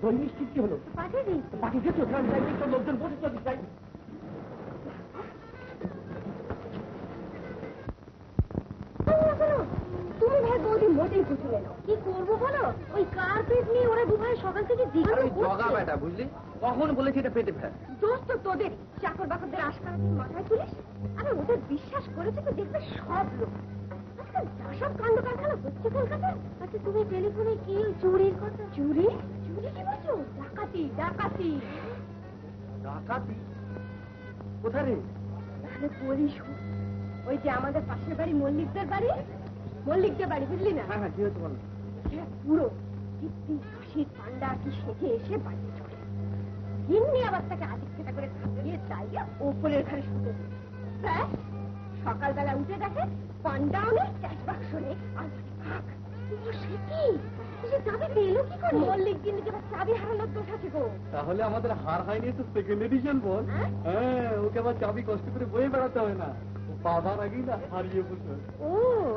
দই মিষ্টি কি হলো? পাঠিয়ে দিই। পাঠিয়ে দিচ্ছ? লোকজন বসে চলতে চাই। তুমি ভাই বৌদি মোটেই খুশি না। কি করবো বলো? ওই কার্পেট নিয়ে ওরা দুভাই সকাল থেকে জিজ্ঞাসা জগা বেটা, বুঝলি? কখন বলেছি এটা পেটে ফেল। দোষ তো তোদের। চাকর বাকরদের আশকারা তুই মাথায় তুলিস। আরে ওদের বিশ্বাস করেছে তো দেখবে সব লোক। আজকাল যা সব কাণ্ড কারখানা হচ্ছে কলকাতায়। আচ্ছা তুমি টেলিফোনে কি চুরির কথা? চুরি? চুরি কি বলছো? ডাকাতি ডাকাতি। ডাকাতি? কোথায় রে? তাহলে বলিস, ওই যে আমাদের পাশের বাড়ি মল্লিকদের বাড়ি, মল্লিকদের বাড়ি বুঝলি না? হ্যাঁ, কি হয়েছে বল। পুরো কীর্তি কাশির পান্ডা কি সেজে এসে বাড়ি চলে। হিন্দি আবার তাকে আদিক খেটা করে খাইয়ে চাইলে ওপরের ঘরে শুতে দিল। ব্যাস, সকালবেলা উঠে দেখে পান্ডাও নেই, ক্যাশ বাক্স নেই, আর থাক। সে কি? সে চাবি পেলো কি করে? মল্লিক দিনে যে চাবি হারানোর দোষ আছে গো। তাহলে আমাদের হার হয়নি তো সেকেন্ড এডিশন বল। হ্যাঁ, ওকে আবার চাবি কষ্ট করে বয়ে বেড়াতে হয় না, পাবার আগেই না হারিয়ে বসে। ও,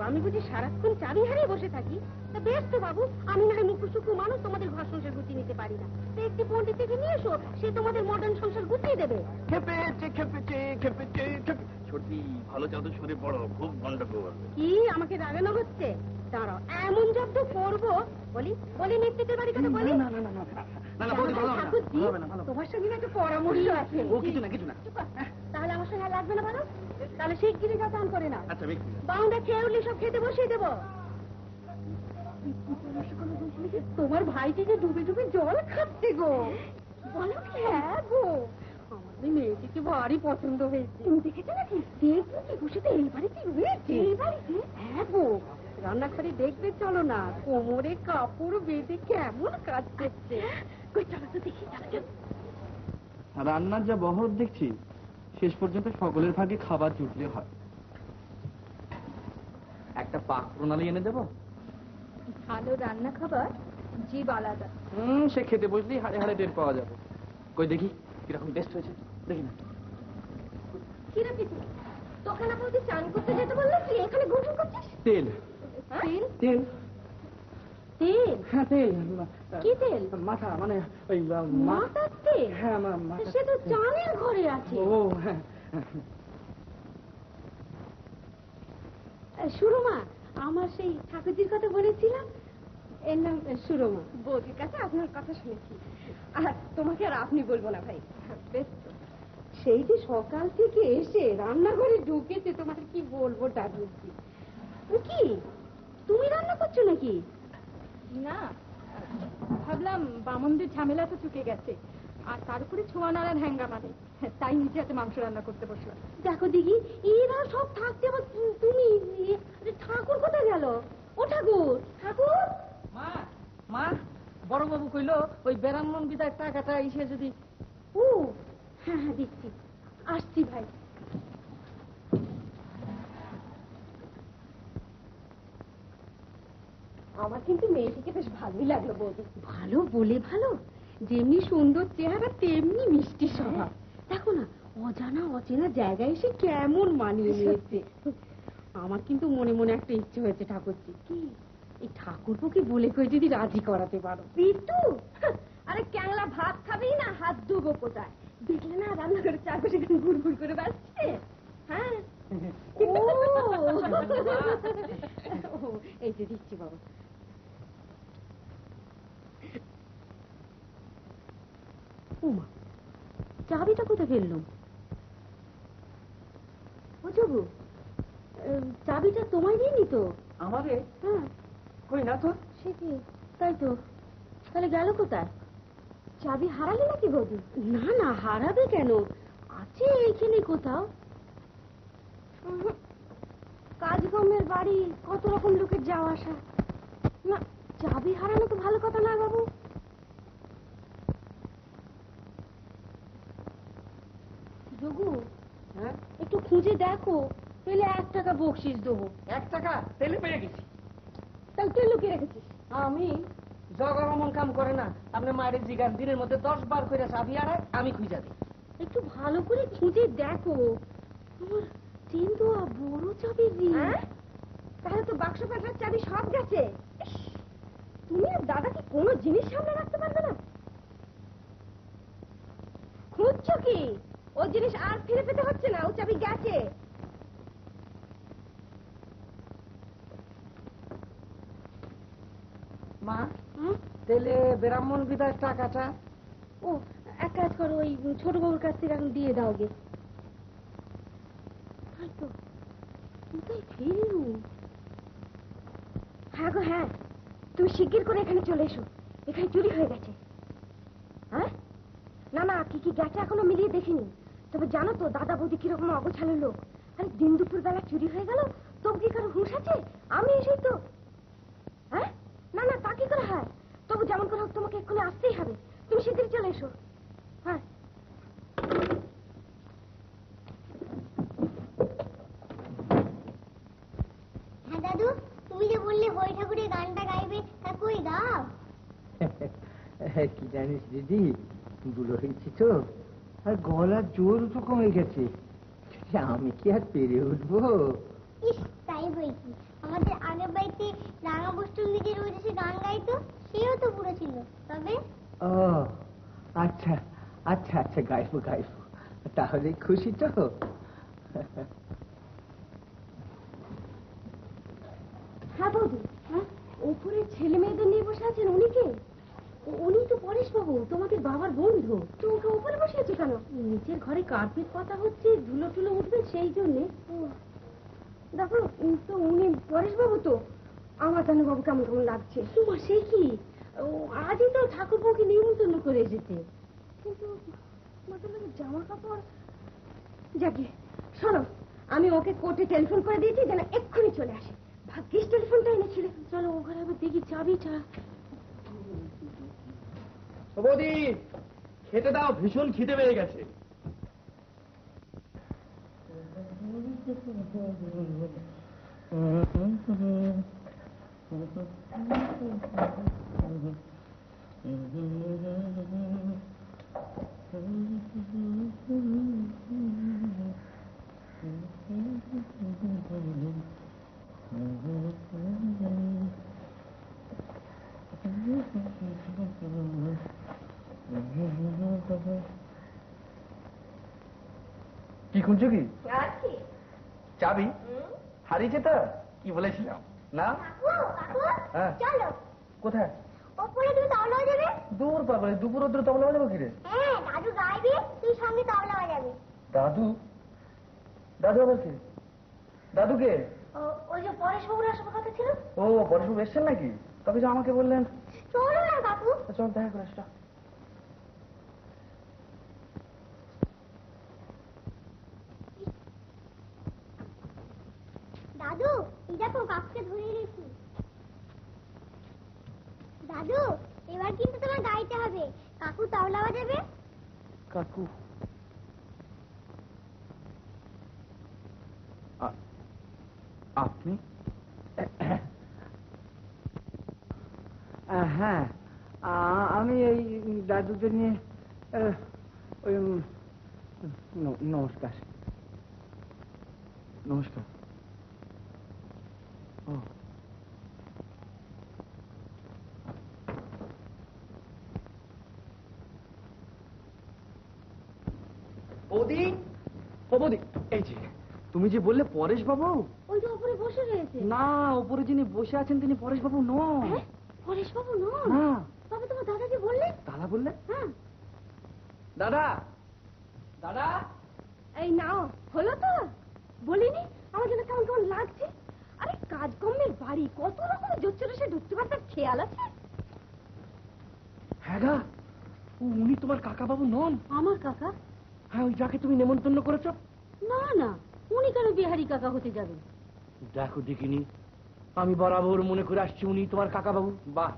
আমি বুঝি সারাক্ষণ চাবি হারিয়ে বসে থাকি? তা বেশ তো বাবু, আমি না হয় মুখুসুকু মানুষ, তোমাদের ঘর সংসার গুছিয়ে নিতে পারি না। তো একটি পণ্ডিত থেকে নিয়ে এসো, সে তোমাদের মডার্ন সংসার গুছিয়ে দেবে। খেপেছে খেপেছে খেপেছে খেপে। ছোটি ভালো চাদর সরে পড়ো, খুব গন্ডগোল। কি আমাকে রাগানো হচ্ছে? দাঁড়াও, এমন জব্দ করবো। বলি বলি নিশ্চিতের বাড়ি কথা বলি। না না না না না না বৌদি, ভালো হবে না, ঠাকুরজি, ভালো হবে না, ভালো হবে না। তোমার সঙ্গে না একটা পরামর্শ আছে। ও কিছু না কিছু না। চুপ কর। তাহলে আমার সঙ্গে আর লাগবে না বলো? তাহলে শিগগিরই যা চান করে না। আচ্ছা বেশ। বাউন্ডা খেয়ে উঠলে সব খেতে বসিয়ে দেবো। তোমার ভাইটি যে ডুবে ডুবে জল খাচ্ছে গো। বলো কি? হ্যাঁ গো, আমাদের মেয়েটিকে ভারী পছন্দ হয়েছে। তুমি দেখেছো নাকি? দেখবো কি, খুশিতে এই বাড়িতে রয়েছে। এই বাড়িতে? হ্যাঁ গো, রান্নাঘরে দেখবে চলো না, কোমরে কাপড় বেঁধে কেমন কাজ করছে। কই চলো তো দেখি, চলো চলো। রান্নার যা বহর দেখছি, শেষ পর্যন্ত সকলের ভাগে খাবার জুটলে হয়। একটা পাক প্রণালী এনে দেবো। ভালো রান্না খাবার জীব আলাদা। সে খেতে বসলেই হাড়ে হাড়ে টের পাওয়া যাবে। কই দেখি কিরকম টেস্ট হয়েছে, দেখি না। কি রে পিছু, তোকে না বলতে চান করতে যেতে বললে, তুই এখানে গোসল করছিস? তেল তেল? তেল তেল? হ্যাঁ তেল। কি তেল? মাথা, মানে ওই মাথার তেল? হ্যাঁ মাথা। সে তো চানের ঘরে আছে। ও হ্যাঁ। সুরমা, আমার সেই ঠাকুরজির কথা বলেছিলাম, এর নাম সুরমা। বৌদির কাছে আপনার কথা শুনেছি। আর তোমাকে আর আপনি বলবো না ভাই। বেশ তো। সেই যে সকাল থেকে এসে রান্নাঘরে ঢুকেছে, তোমাকে কি বলবো ঠাকুরজি। কি তুমি রান্না করছো নাকি? না, ভাবলাম বামনদের ঝামেলা তো চুকে গেছে, আর তার উপরে ছোঁয়া নাড়ার হ্যাঙ্গামা নেই, তাই নিজে হাতে মাংস রান্না করতে বসলাম। দেখো দিদি, এরা সব থাকতে আবার তুমি ঠাকুর কোথায় গেল? ও ঠাকুর, ঠাকুর! মা মা, বড় বাবু কইলো ওই ব্রাহ্মণ বিদায় টাকাটা এসে যদি। ও হ্যাঁ হ্যাঁ, দিচ্ছি, আসছি ভাই। আমার কিন্তু মেয়েটিকে বেশ ভালোই লাগলো বৌদি। ভালো বলে ভালো, যেমনি সুন্দর চেহারা তেমনি মিষ্টি স্বভাব। দেখো না, অজানা অচেনা জায়গায় এসে কেমন মানিয়ে নিয়েছে। আমার কিন্তু মনে মনে একটা ইচ্ছে হয়েছে ঠাকুরজি, কি এই ঠাকুরকে বলে কই যদি রাজি করাতে পারো। পিতু, আরে ক্যাংলা ভাত খাবেই না, হাত ধুবো কোথায়? দেখলে না রান্নাঘরের চারপাশে ঘুর ঘুর করে বেড়াচ্ছে। হ্যাঁ, ও এই যে দিচ্ছি বাবা। ওমা, চাবিটা কোথায় ফেললাম? ও যাবো, চাবিটা তোমায় দিইনি তো? আমারে? হ্যাঁ। কই না তো। সে কি, তাই তো, তাহলে গেল কোথায়? চাবি হারালে নাকি বৌদি? না না, হারাবে কেন, আছে এইখানে কোথাও। কাজকর্মের বাড়ি, কত রকম লোকের যাওয়া আসা। না, চাবি হারানো তো ভালো কথা না বাবু। যোগু, হ্যাঁ, একটু খুঁজে দেখো, পেলে 1 টাকা বকশিস দেবো। 1 টাকা তেলে পেয়ে গেছি। তাহলে তুই লুকিয়ে রেখেছিস? আমি জগর অমন কাম করে না। আপনি মায়ের জিগান দিনের মধ্যে 10 বার করে চাবি হারায়, আমি খুঁজা দিই। একটু ভালো করে খুঁজে দেখো, আমার চেন তো বড় চাবি দিয়ে। তাহলে তো বাক্স পাঠার চাবি সব গেছে। তুমি আর দাদা কি কোনো জিনিস সামনে রাখতে পারবে না? খুঁজছো কি? ও জিনিস আর ফিরে পেতে হচ্ছে না, ও চাবি গেছে। মা, তেলে ব্রাহ্মণ বিদায় টাকাটা। ও এক কাজ করো, ওই ছোট বাবুর কাছ থেকে এখন দিয়ে দাও গে। তাই তো, কোথায় ফেললু? হ্যাঁ গো হ্যাঁ, তুমি শিগগির করে এখানে চলে এসো, এখানে চুরি হয়ে গেছে। হ্যাঁ, না না, কি কি গেছে এখনো মিলিয়ে দেখিনি, তবে জানো তো দাদা বৌদি কিরকম অগোছালো লোক। আরে দিন দুপুর বেলা চুরি হয়ে গেল, তবু কি কারো হুঁশ আছে? আমি এসেই তো। হ্যাঁ, না না, তা কি করে হয়? তবু যেমন করে হোক তোমাকে এক্ষুনি আসতেই হবে, তুমি শিগগির চলে এসো। হ্যাঁ। হ্যাঁ দাদু, তুমি যে বললে হরি ঠাকুরের গানটা গাইবে, তা কই গাও? কি জানিস দিদি, বুড়ো হয়েছি তো, আর গলার জোর তো কমে গেছে, আমি কি আর পেরে উঠবো? ইস, তাই বলছি, আমাদের আগের বাড়িতে রাঙা বস্তুর দিকে রোজ এসে গান গাইতো, সেও তো বুড়ো ছিল। তবে ও আচ্ছা আচ্ছা আচ্ছা, গাইবো গাইবো, তাহলে খুশি তো? হ্যাঁ বৌদি, হ্যাঁ, ওপরে ছেলে মেয়েদের নিয়ে বসে আছেন, উনি কে? উনি তো পরেশ বাবু, তোমাদের বাবার বন্ধু। তো ওকে ওপরে বসিয়েছো কেন? নিচের ঘরে কার্পেট পাতা হচ্ছে, ধুলো টুলো উঠবে সেই জন্যে। দেখো, তো উনি পরেশ বাবু তো। আমার জানো বাবু কেমন কেমন লাগছে। তোমার সে কি, আজই তো ঠাকুর বউকে নিমন্ত্রণ করে এসেছে। কিন্তু জামা কাপড় যাকে, শোনো, আমি ওকে কোর্টে টেলিফোন করে দিয়েছি যেন এক্ষুনি চলে আসে। ভাগ্যিস টেলিফোনটা এনেছিলে। চলো ওখানে আবার দেখি চাবিটা। বৌদি, খেতে দাও, ভীষণ খিদে পেয়ে গেছে। কি খুঁজছো কি? চাবি হারিয়েছে তো, কি বলেছিলাম না? হ্যাঁ। চলো কোথায়? ওপরে, তুমি তবলা বাজাবে। দূর পাগল, দুপুর রোদ্রে তবলা বাজাবো কি রে? হ্যাঁ, দাদু গাইবে, তুই সঙ্গে তবলা বাজাবে। দাদু? দাদু আবার কে? দাদুকে? ওই যে পরেশ বাবুর আসার কথা ছিল। ও, পরেশবাবু এসছেন নাকি? তবে যে আমাকে বললেন। চলো না, না কাকু। চল দেখা করে আসটা। দাদু এই দেখো কাকুকে ধরে এনেছি। দাদু এবার কিন্তু তোমার গাইতে হবে। কাকু তবলা বাজাবে। কাকু আপনি? হ্যাঁ, আমি এই দাদুকে নিয়ে ওই নমস্কার। নমস্কার। ও বৌদি, ও বৌদি, এই যে তুমি যে বললে পরেশ বাবু, ওই যে উপরে বসে রয়েছে। না উপরে যিনি বসে আছেন তিনি পরেশ বাবু নন। হ্যাঁ, পরেশ বাবু নন? না। তবে তোমার দাদা যে বললেন। দাদা বললে? হ্যাঁ। দাদা, দাদা, এই নাও, হলো তো? বলিনি আমার জন্য কেমন কেমন লাগছে? আরে কাজকর্মের বাড়ি, কত রকমের জোচ্চরে সে ঢুকতে পারতার খেয়াল আছে? হ্যাঁ গা, উনি তোমার কাকা বাবু নন? আমার কাকা? হ্যাঁ, ওই যাকে তুমি নেমন্তন্ন করেছ। না না, উনি কেন বিহারী কাকা হতে যাবেন? দেখো দেখিনি, আমি বরাবর মনে করে আসছি উনি তোমার কাকা বাবু। বাহ,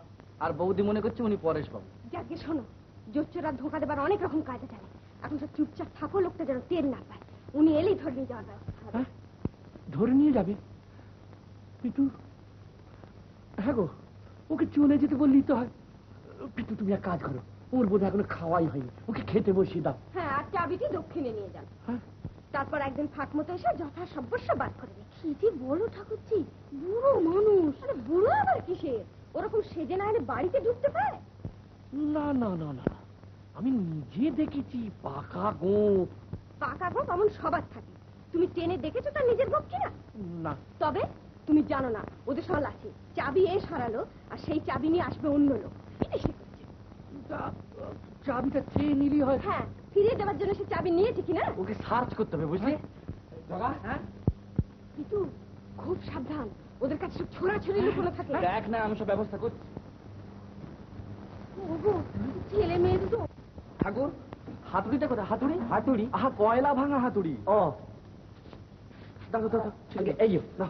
আর বৌদি মনে করছে উনি পরেশ বাবু। যাকে শোনো, জোচ্চরা ধোঁকা দেবার অনেক রকম কাজে জানে। এখন সব চুপচাপ থাকো, লোকটা যেন টের না পায়। উনি এলেই ধরে নিয়ে যাওয়ার ব্যবস্থা হবে। হ্যাঁ, ধরে নিয়ে যাবে? পিটু, হ্যাঁ গো, ওকে চলে যেতে বললেই তো হয়। পিটু, তুমি এক কাজ করো, ওর বোধ এখনো খাওয়াই হয়নি, ওকে খেতে বসিয়ে দাও। হ্যাঁ, আর চাবিটি দক্ষিণে নিয়ে যান। হ্যাঁ, তারপর একদিন ফাঁক মতো এসে যথা সর্বস্ব বাদ করে দিই। কি যে বলো ঠাকুরজি, বুড়ো মানুষ। আরে বুড়ো আবার কিসের? ওরকম সেজে না এলে বাড়িতে ঢুকতে পারে? না না না না, আমি নিজে দেখেছি পাকা গোপ। পাকা গোপ এমন সবার থাকে। তুমি টেনে দেখেছো তার নিজের গোপ কিনা? না, তবে তুমি জানো না ওদের সল আছে। চাবি এ সরালো আর সেই চাবি নিয়ে আসবে অন্য লোক। এটাই সে করছে। চাবিটা চেয়ে নিলি হয়। হ্যাঁ, ফিরিয়ে দেওয়ার জন্য সে চাবি নিয়েছে কিনা? ওকে সার্চ করতে হবে, বুঝলি? জগা, হ্যাঁ, কিন্তু খুব সাবধান, ওদের কাছে সব ছোড়াছুড়ি লুকোনো থাকে। দেখ না, আমি সব ব্যবস্থা করছি। ওগো, ছেলে মেয়ে দুটো। ঠাকুর, হাতুড়িটা কোথায়? হাতুড়ি? হাতুড়ি? আহা, কয়লা ভাঙা হাতুড়ি। ও, দাও দাও দাও, এই না,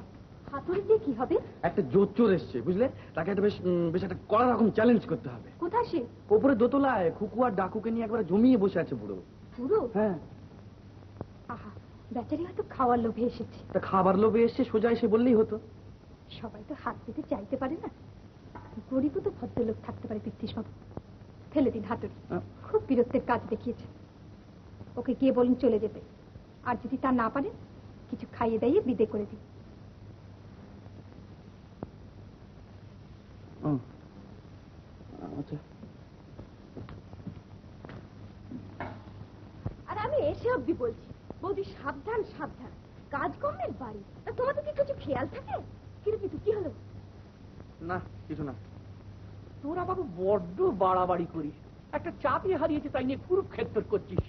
হাতুড়ি দিয়ে কি হবে? একটা জোচ্চোর এসছে, বুঝলে? তাকে একটা বেশ একটা কড়া রকম চ্যালেঞ্জ করতে হবে। কোথায় সে? ওপরে দোতলায় খুকু আর ডাকুকে নিয়ে একবার জমিয়ে বসে আছে বুড়ো। পুরো? হ্যাঁ, আহা, বেচারি হয়তো খাওয়ার লোভে এসেছে। তা খাবার লোভে এসছে, সোজা এসে বললেই হতো। সবাই তো হাত পেতে চাইতে পারে না। গরিবও তো ভদ্রলোক থাকতে পারে। পিতৃ সব ফেলে দিন হাতুড়ি। খুব বিরক্তের কাজ দেখিয়েছে। ওকে গিয়ে বলুন চলে যেতে। আর যদি তা না পারেন, কিছু খাইয়ে দাইয়ে বিদে করে দিন। আচ্ছা, আর আমি এসে অব্দি বলছি, বৌদি সাবধান সাবধান, কাজকর্মের বাড়ি। তা তোমাদের কি কিছু খেয়াল থাকে? কিরকম কি হলো? না কিছু না। তোরা বাবু বড্ড বাড়াবাড়ি করিস। একটা চাবি হারিয়েছে তাই নিয়ে কুরুক্ষেত্র করছিস।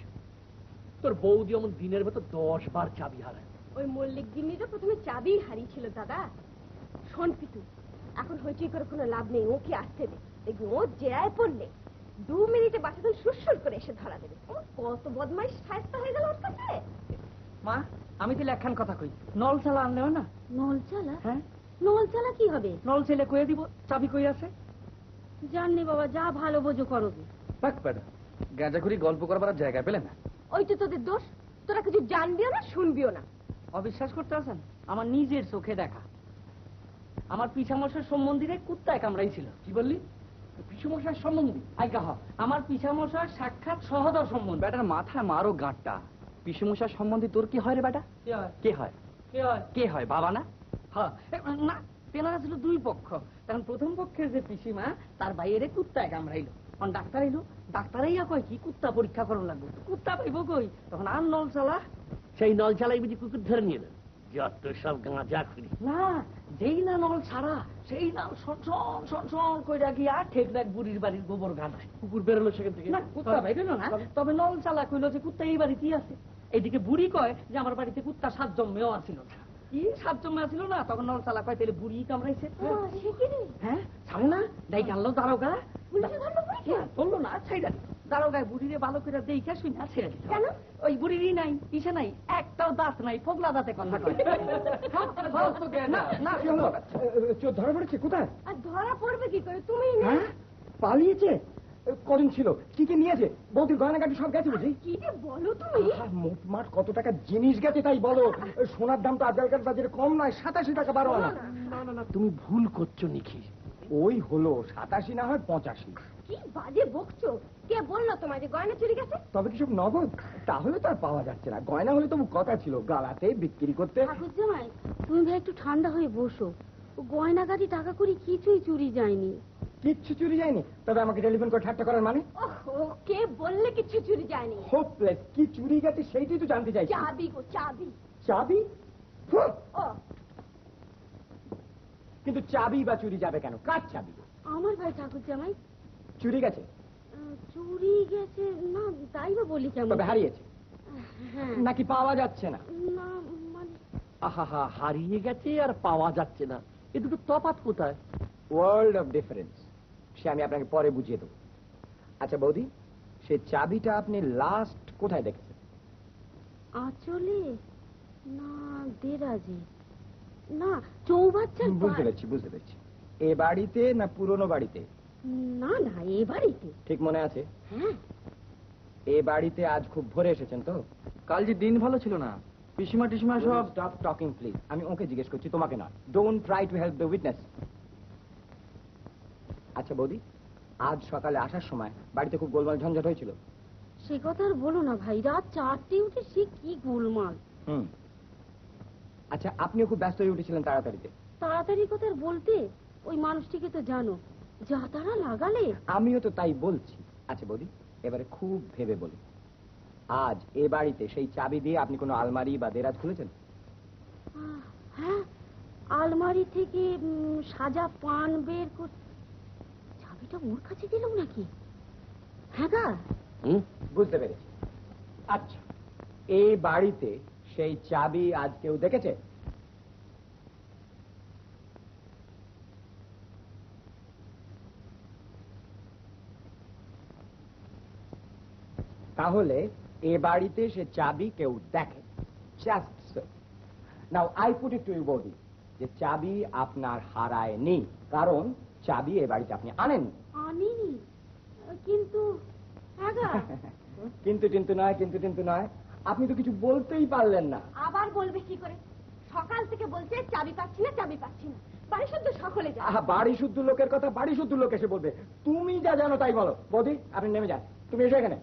তোর বৌদি এমন দিনের ভেতর 10 বার চাবি হারায়। ওই মল্লিক গিন্নিটা প্রথমে চাবি হারিয়েছিল দাদা। শোন পিতু, এখন হইচই করে কোনো লাভ নেই। ওকে আসতে দে, দেখবি ও জেরায় পড়লে 2 মিনিটে বাচ্চাদের সুরসুর করে এসে ধরা দেবে। ও কত বদমাইশ সায়স্তা হয়ে গেল ওর কাছে। মা, আমি তাহলে একখান কথা কই, নল চালা আনলে হয় না? নল চালা? হ্যাঁ, নল চালা কি হবে? নল ছেলে কয়ে দিব, চাবি কই আছে? জাননি বাবা, যা ভালো বোঝো করো। বাক প্যাডা, গাঁজাখুরি গল্প করবার আর জায়গা পেলে না। ওই তো তোদের দোষ, তোরা কিছু জানবিও না শুনবিও না। অবিশ্বাস করতে আছেন? আমার নিজের চোখে দেখা। আমার পিছামশার সম্বন্ধীরে কুত্তায় কামড়াইছিল। কি বললি? পিছুমশার সম্বন্ধী? আইকা হ, আমার পিছামশার সাক্ষাৎ সহদর সম্বন্ধ। বেটার মাথায় মারো গাঁটটা। পিছুমশার সম্বন্ধে তোর কি হয় রে বেটা? কে হয়? কে হয়? কে হয়? কে হয়? বাবা না? হ্যাঁ, না, তেনারা ছিল 2 পক্ষ। তখন প্রথম পক্ষের যে পিসিমা, তার বাইরে কুত্তায় কামড়াইলো। তখন ডাক্তার এলো, ডাক্তারাইয়া কয় কি কুত্তা পরীক্ষা করা লাগবে। কুত্তা পাইব কই? তখন আর নল চালা। সেই নল চালাই বুঝি কুকুর ধরে নিয়ে এলেন? যত সব গাঁজা খুঁড়ি। না, যেই না নল ছাড়া সেই না সনসন সনসন কইরা গিয়া ঠেকনাক বুড়ির বাড়ির গোবর গাদায়। কুকুর বেরোলো সেখান থেকে? না, কুত্তা বাইরেলো না, তবে নল চালা কইলো যে কুত্তা এই বাড়িতেই আছে। এইদিকে বুড়ি কয় যে আমার বাড়িতে কুত্তা 7 জন্মেও আসিল না। কি 7 জন্মে আসিল না? তখন নল চালা কয় তাহলে বুড়ি কামড়াইছে। হ্যাঁ, ছাড়ে না, ডাইকে আনলো দারোগা। পুলিশে ধরলো বুড়িকে? বললো না ছাইড়া দারোগায় বুড়িরে ভালো করে দেখে শুনে ছেড়ে দিল। কেন? ওই বুড়িরই নাই, পিছে নাই, একটাও দাঁত নাই, ফোগলা দাঁতে কথা কয়। না না কি হলো? চোর ধরা পড়েছে কোথায়? আর ধরা পড়বে কি করে? তুমি না? হ্যাঁ পালিয়েছে? কজন ছিল? কি কি নিয়েছে? বৌদির গয়নাগাটি সব গেছে বুঝি? কি যে বলো তুমি? মোটমাট কত টাকা জিনিস গেছে তাই বলো। সোনার দাম তো আজকালকার বাজারে কম নয়, 87 টাকা 12 আনা। না তুমি ভুল করছো নিখি। ওই হলো 87 না হয় 85। কি বাজে বকছো? কে বললো তোমায় যে গয়না চুরি গেছে? তবে কি সব নগদ? তাহলে তো আর পাওয়া যাচ্ছে না। গয়না হলে তবু কথা ছিল, গালাতে বিক্রি করতে। ঠাকুর জামাই, তুমি ভাই একটু ঠান্ডা হয়ে বসো। গয়নাগাটি টাকা করি কিছুই চুরি যায়নি। কিচ্ছু চুরি যায়নি? তবে আমাকে টেলিফোন করে ঠাট্টা করার মানে? ওহো, কে বললে কিছু চুরি যায়নি? হোপলেস। কি চুরি গেছে সেইটাই তো জানতে চাইছি। চাবি গো, চাবি। চাবি? ফুহ! ও কিন্তু চাবি বা চুরি যাবে কেন? কার চাবি? আমার ভাই ঠাকুর জামাই। চুরি গেছে? চুরি গেছে না, তাই বা বলি কেমন? তবে হারিয়েছে হ্যাঁ। নাকি পাওয়া যাচ্ছে না? না মানে আহা হারিয়ে গেছে আর পাওয়া যাচ্ছে না, এ দুটো তফাৎ কোথায়? World of difference. সে আমি আপনাকে পরে বুঝিয়ে দেবো। আচ্ছা বৌদি, সে চাবিটা আপনি লাস্ট কোথায় দেখেছেন? আঁচলে না দেরাজে না চৌবাচ্চার বুঝতে পেরেছি। এ বাড়িতে না পুরনো বাড়িতে? না না এ বাড়িতে। ঠিক মনে আছে? হ্যাঁ। এ বাড়িতে আজ খুব ভোরে এসেছেন তো? কাল যে দিন ভালো ছিল না, পিসিমা টিসিমা সব। Stop talking please. আমি ওকে জিজ্ঞেস করছি, তোমাকে না। Don't try to help the witness. আচ্ছা বৌদি, আজ সকালে আসার সময় বাড়িতে খুব গোলমাল ঝঞ্ঝট হয়েছিল? সে কথা আর বলো না ভাই, রাত 4টে উঠে সে কি গোলমাল। আচ্ছা, আপনিও খুব ব্যস্ত হয়ে উঠেছিলেন তাড়াতাড়িতে? তাড়াতাড়ি কথা আর বলতে, ওই মানুষটিকে তো জানো, যা তারা লাগালে। আমিও তো তাই বলছি। আচ্ছা বৌদি, এবারে খুব ভেবে বলি, আজ এ বাড়িতে সেই চাবি দিয়ে আপনি কোনো আলমারি বা দেরাজ খুলেছেন? হ্যাঁ, আলমারি থেকে সাজা পান বের করে। চাবিটা ওর কাছে দিলাম নাকি? হ্যাঁ গা। বুঝতে পেরেছি। আচ্ছা, এই বাড়িতে সেই চাবি আজ কেউ দেখেছে? তাহলে এ বাড়িতে সে চাবি কেউ দেখে। Just so. Now I put it to you বৌদি, যে চাবি আপনার হারায়নি, কারণ চাবি এ বাড়িতে আপনি আনেননি। আনিনি, কিন্তু হ্যাঁ গা। কিন্তু নয়, আপনি তো কিছু বলতেই পারলেন না। আবার বলবে কি করে? সকাল থেকে বলছে চাবি পাচ্ছি না। বাড়ি শুদ্ধ সকলে যায়। বাড়ি শুদ্ধ লোকের কথা বাড়ি শুদ্ধ লোক এসে বলবে। তুমি যা জানো তাই বলো। বৌদি, আপনি নেমে যান। তুমি এসো এখানে।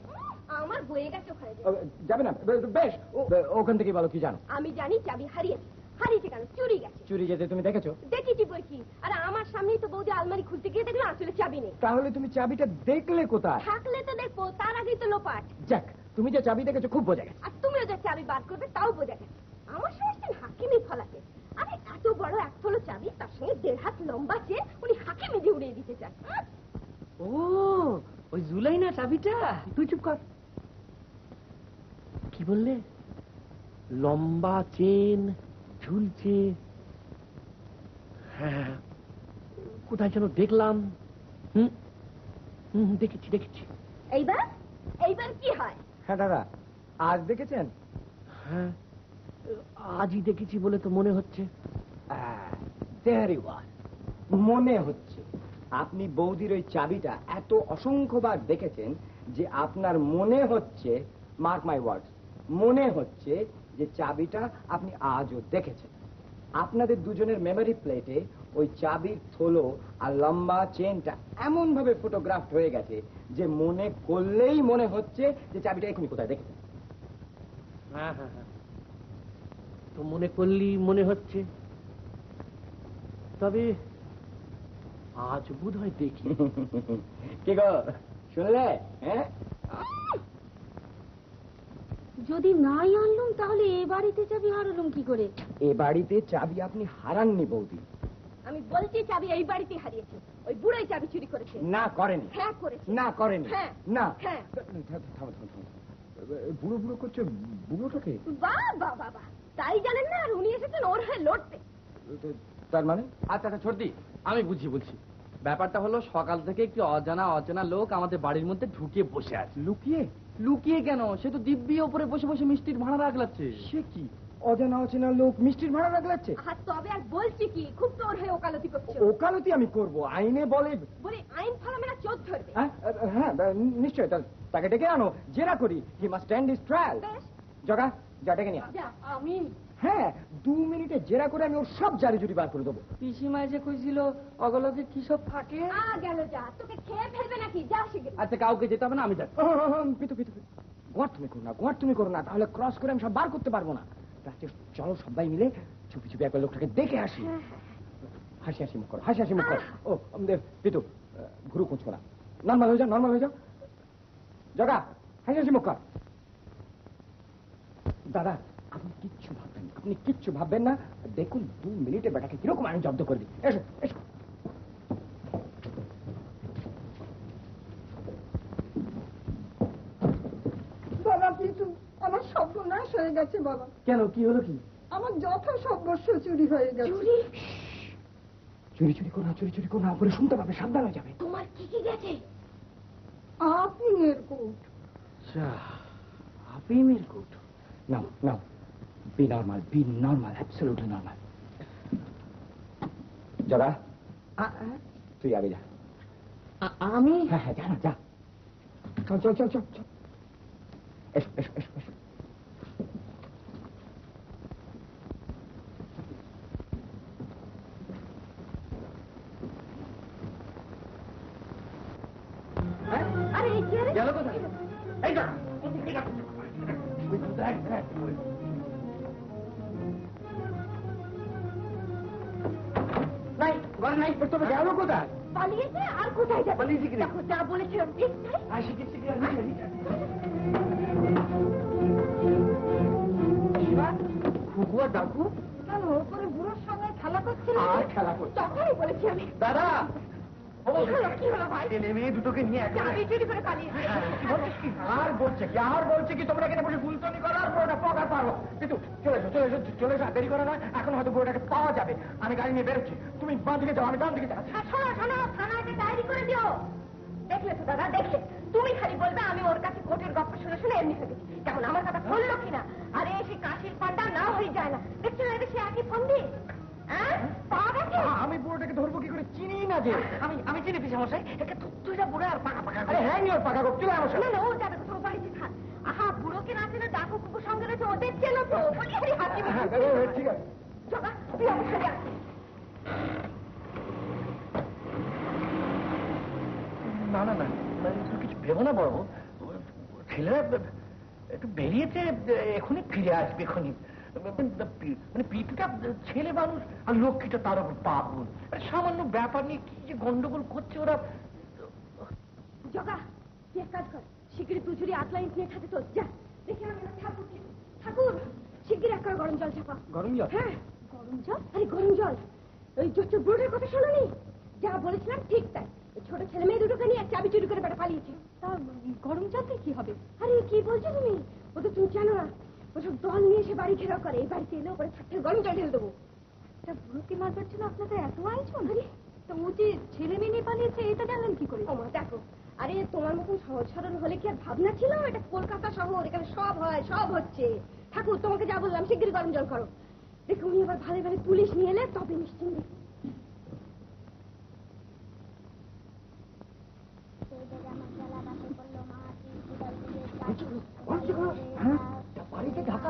আমার বয়ে গেছে ওখানে। যাবে না? বেশ, ওখান থেকে বলো কি জানো। আমি জানি চাবি হারিয়েছে কেন? চুরি গেছে। চুরি যেতে তুমি দেখেছো? দেখেছি বই কি, আর আমার সামনেই তো বৌদি আলমারি খুলতে গিয়ে দেখলো আসলে চাবি নেই। তাহলে তুমি চাবিটা দেখলে কোথায়? থাকলে তো দেখবো, তার আগেই তো লোপাট। যাক, তুমি যে চাবি দেখেছো খুব বোঝা গেছে। আর তুমিও যে চাবি বার করবে তাও বোঝা গেছে। আমার সমস্ত হাকিমি ফলাতে। আরে এত বড় এক থলো চাবি, তার সঙ্গে 1.5 হাত লম্বা চেন, উনি হাকিমি দিয়ে উড়িয়ে দিতে চান। ও ওই জুলাই না চাবিটা? তুই চুপ কর। কি বললে? লম্বা চেন ঝুলছে? হ্যাঁ, কোথায় যেন দেখলাম। দেখেছি। এইবার কি হয়? হ্যাঁ দাদা, আজ দেখেছেন? হ্যাঁ, আজই দেখেছি বলে তো মনে হচ্ছে। Very well. মনে হচ্ছে আপনি বৌদির ওই চাবিটা এত অসংখ্যবার দেখেছেন যে আপনার মনে হচ্ছে, মার্ক মাই ওয়ার্ডস, মনে হচ্ছে যে চাবিটা আপনি আজও দেখেছেন। আপনাদের দুজনের মেমোরি প্লেটে ওই চাবির থলো আর লম্বা চেনটা এমন ভাবে ফটোগ্রাফ হয়ে গেছে যে মনে করলেই মনে হচ্ছে যে চাবিটা এখনই কোথায় দেখেছেন। হ্যাঁ, তো মনে করলি মনে হচ্ছে। তবে আজ বোধ হয় দেখি। কি গো, শুনলে? হ্যাঁ, যদি নাই আনলুম তাহলে এ বাড়িতে চাবি হারালাম কি করে? এ বাড়িতে চাবি আপনি হারাননি বৌদি। আমি বলছি চাবি এই বাড়িতে হারিয়েছে। ওই বুড়োই চাবি চুরি করেছে। না করেনি। হ্যাঁ করেছে। না করেনি। হ্যাঁ। না। হ্যাঁ। থামো। বুড়ো বুড়ো করছে বুড়োটাকে? বাবা, তাই জানেন না? আর উনি এসেছেন ওর হয়ে লড়তে। তার মানে? আচ্ছা ছোটদি, আমি বলছি। ব্যাপারটা হলো সকাল থেকে একটি অজানা অচেনা লোক আমাদের বাড়ির মধ্যে ঢুকে বসে আছে। লুকিয়ে? লুকিয়ে কেন, সে তো দিব্যি ওপরে বসে বসে মিষ্টির ভাড়া রাখলাচ্ছে। সে কি অজানা অচেনা লোক মিষ্টির ভাড়া রাখলাচ্ছে? আর তবে আর বলছি কি, খুব তোর হয়ে ওকালতি করছে। ওকালতি আমি করব? আইনে বলে আইন ফলামে না চোখ ধরবে। হ্যাঁ নিশ্চয়, তাকে ডেকে আনো, জেরা করি। He must stand his trial. জগা, যা ডেকে নিয়ে। আমি হ্যাঁ, 2 মিনিটে জেরা করে আমি ওর সব জারি জুরি বার করে দেবো। পিসিমা যে কইছিল অগলকে কি সব থাকে। গেল যা, তোকে খেয়ে ফেলবে নাকি? যা শিখে। আচ্ছা, কাউকে যেতে হবে না, আমি যাচ্ছি। পিতু পিতু গোয়ার তুমি করো না, তাহলে ক্রস করে আমি সব বার করতে পারবো না। চলো সবাই মিলে চুপি চুপি একবার লোকটাকে দেখে আসি। হাসি হাসি মুখ করো, হাসি হাসি মুখ করো। ও পিতু, ঘুরু কুঁচকো না, নর্মাল হয়ে যাও। জগা, হাসি হাসি মুখ কর। দাদা, আপনি কিচ্ছু ভাববেন না। দেখুন 2 মিনিটে বেটাকে কিরকম আমি জব্দ করে দিই। এসো এসো। বাবা পিছু, আমার সর্বনাশ হয়ে গেছে বাবা। কেন, কি হলো? কি? আমার যথা সর্বস্ব চুরি হয়ে গেছে। চুরি করো না, বলে শুনতে পাবে, সাবধান হয়ে যাবে। তোমার কি কি গেছে? আপিনের কোট। আপিনের coat? Now, be normal, absolutely normal. Jaga, তুই আগে যা। আমি? হ্যাঁ, যা না, যা। চল। এসো। আরে কি রে? গেল কোথায়? এই যা। নাই, তবে গেল কোথায়? পালিয়েছে। আর কোথায় যাবে? পালিয়েছে কি? দেখো, যা বলেছিলাম ঠিক তাই। খুকুয়া ডাকু কেন ওপরে বুড়োর সঙ্গে খেলা করছিল? আর খেলা করছে। তখনই বলেছি আমি। দাদা, কি হলো ভাই? ছেলে মেয়ে দুটোকে নিয়ে চাবি চুরি করে পালিয়েছে। আর বলছে কি তোমরা এখানে বসে গুলতনি করো আর বউটা পকার পারো। কিন্তু চলে এসো, দেরি করো না, এখন হয়তো বউটাকে পাওয়া যাবে। আমি গাড়ি নিয়ে বেরোচ্ছি, তুমি বাঁ দিকে যাও, আমি ডান দিকে যাচ্ছি। শোনো, থানাতে ডায়েরি করে দিও। দেখলে তো দাদা, দেখলে তুমি খালি বলবে আমি ওর কাছে কোটের গল্প শুনে এমনি ফেলেছি। কেমন আমার কথা বললো কিনা? আরে সে কাশির পান্ডা না হয়ে যায় না। দেখছো না, এটা সে একই ফন্দি। পাওয়া গেছে? আমি বুড়োটাকে ধরবো কি করে, চিনি না যে। আমি চিনি পিসা মশাই, একে তুইটা বুড়ো আর পাকা আরে হ্যাঁ, ওর পাকা গোপ চলে আমার না, ও যাবে তো বাড়িতে থাক। আহা, বুড়োকে না চেনে ডাকু কুকুর সঙ্গে রয়েছে, ওদের চেনো তো। বলি হাতি ঠিক আছে। জগা, তুই আমার সঙ্গে আস। না, তুই কিছু ভেবো না বড়। ছেলেরা একটু বেরিয়েছে, এখনই ফিরে আসবে। এখনই মানে পিতুটা ছেলে মানুষ, আর লক্ষ্মীটা তার উপর পাগল। সামান্য ব্যাপার নিয়ে কি যে গন্ডগোল করছে ওরা। জগা, তুই এক কাজ কর, শিগগিরি তুজুরি আটলাইন নিয়ে খাতে তো যা। দেখে আমি ঠাকুর শিগগিরি এক করে গরম জল চাপা। গরম জল? হ্যাঁ, গরম জল। আরে গরম জল, ওই জোচ্চুর বুড়োটার কথা শোনোনি? যা বলেছিলাম ঠিক তাই। ছোট ছেলে মেয়ে দুটোকে নিয়ে চাবি চুরি করে বেটা পালিয়েছে। তা গরম জল কি হবে? আরে কি বলছো তুমি? ও তো তুমি জানো না, ওসব দল নিয়ে এসে বাড়ি ঘেরাও করে। এই বাড়িতে এলে ওপরে ছাড়তে গরম জল ঢেলে দেবো। তা বুড়োকে মারবার জন্য আপনাদের এত আয়োজন? আরে তো ও যে ছেলে মেয়ে নিয়ে পালিয়েছে এটা জানলেন কি করে? ওমা দেখো, আরে তোমার মতন সহজ সরল হলে কি আর ভাবনা ছিল? এটা কলকাতা শহর, এখানে সব হয়, সব হচ্ছে। ঠাকুর, তোমাকে যা বললাম শিগগিরি গরম জল করো। দেখো উনি আবার ভালো ভালো পুলিশ নিয়ে এলে তবে নিশ্চিন্তে। বাড়িতে ঢাকা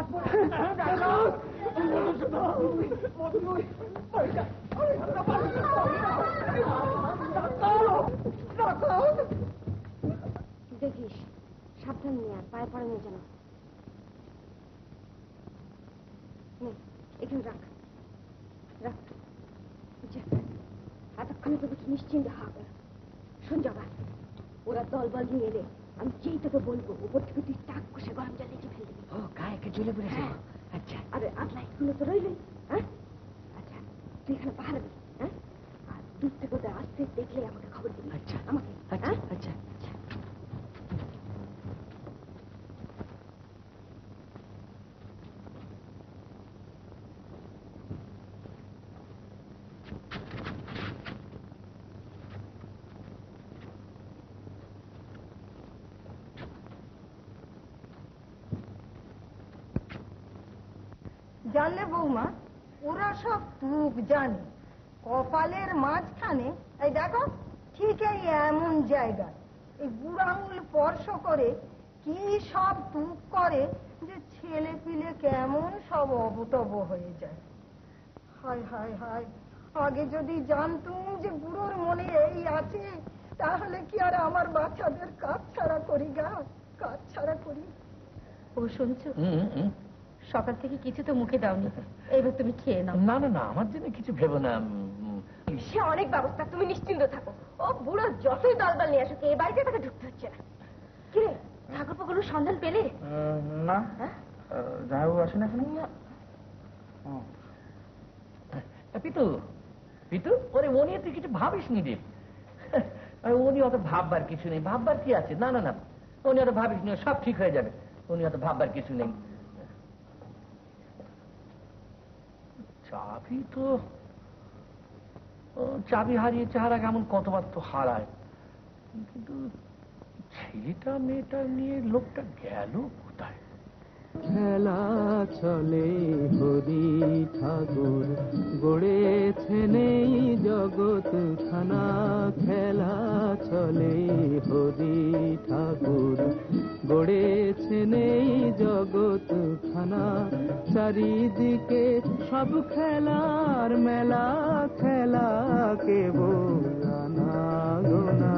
দেখিস, সাবধান নিয়ে আর পায়ে পড়ে নিয়ে যেন। এখানে রাখ। এতক্ষণে তোকে নিশ্চিন্তে হবে। শোন জগা, ওরা দল বল নিয়ে এলে আমি যেই তোকে বলবো উপর থেকে তুই টাক কষে গরম জল নিচে ফেলে দিবি। ও গায়ে জ্বলে পড়েছে। আচ্ছা, আর আটলাইট গুলো তো রইলই। হ্যাঁ, আচ্ছা তুই এখানে পাহারা দিবি। হ্যাঁ, আর দূর থেকে ওদের আসতে দেখলে আমাকে খবর দিবি। আচ্ছা আমাকে। আচ্ছা আচ্ছা। জানলে বৌমা, ওরা সব তুক জানে। কপালের মাঝখানে এই দেখো ঠিক এই এমন জায়গায় এই বুড়ো আঙুল স্পর্শ করে কি সব তুক করে যে ছেলে পিলে কেমন সব অবতব হয়ে যায়। হায় হায় হায়, আগে যদি জানতুম যে বুড়োর মনে এই আছে, তাহলে কি আর আমার বাচ্চাদের কাজ ছাড়া করি গা, কাজ ছাড়া করি। ও শুনছো, সকাল থেকে কিছু তো মুখে দাওনি, এবার তুমি খেয়ে নাও। না না না, আমার জন্য কিছু ভেবো না। সে অনেক ব্যবস্থা, তুমি নিশ্চিন্ত থাকো। ও বুড়ো যতই দলদল নিয়ে আসুক, এই বাড়িতে তাকে ঢুকতে হচ্ছে না। কিরে, ঠাকুর পাকুর সন্ধান পেলে? না, জামাইবাবু আসেন এখন। পিতু পিতু, ওরে ও নিয়ে তুই কিছু ভাবিস নি রে। উনি অত ভাববার কিছু নেই, ভাববার কি আছে? না না না, উনি অত ভাবিস নি, সব ঠিক হয়ে যাবে। উনি অত ভাববার কিছু নেই। চাবি তো, চাবি হারিয়ে চেহারা কেমন কতবার তো হারায়, কিন্তু ছেলেটা মেয়েটা নিয়ে লোকটা গেল কোথায়? খেলা চলে হরি ঠাকুর গড়েছেন এই জগৎ খানা। খেলা চলে হরি ঠাকুর গড়েছেন এই জগৎ খানা। চারিদিকে সব খেলার মেলা, খেলা কেবল আনাগোনা।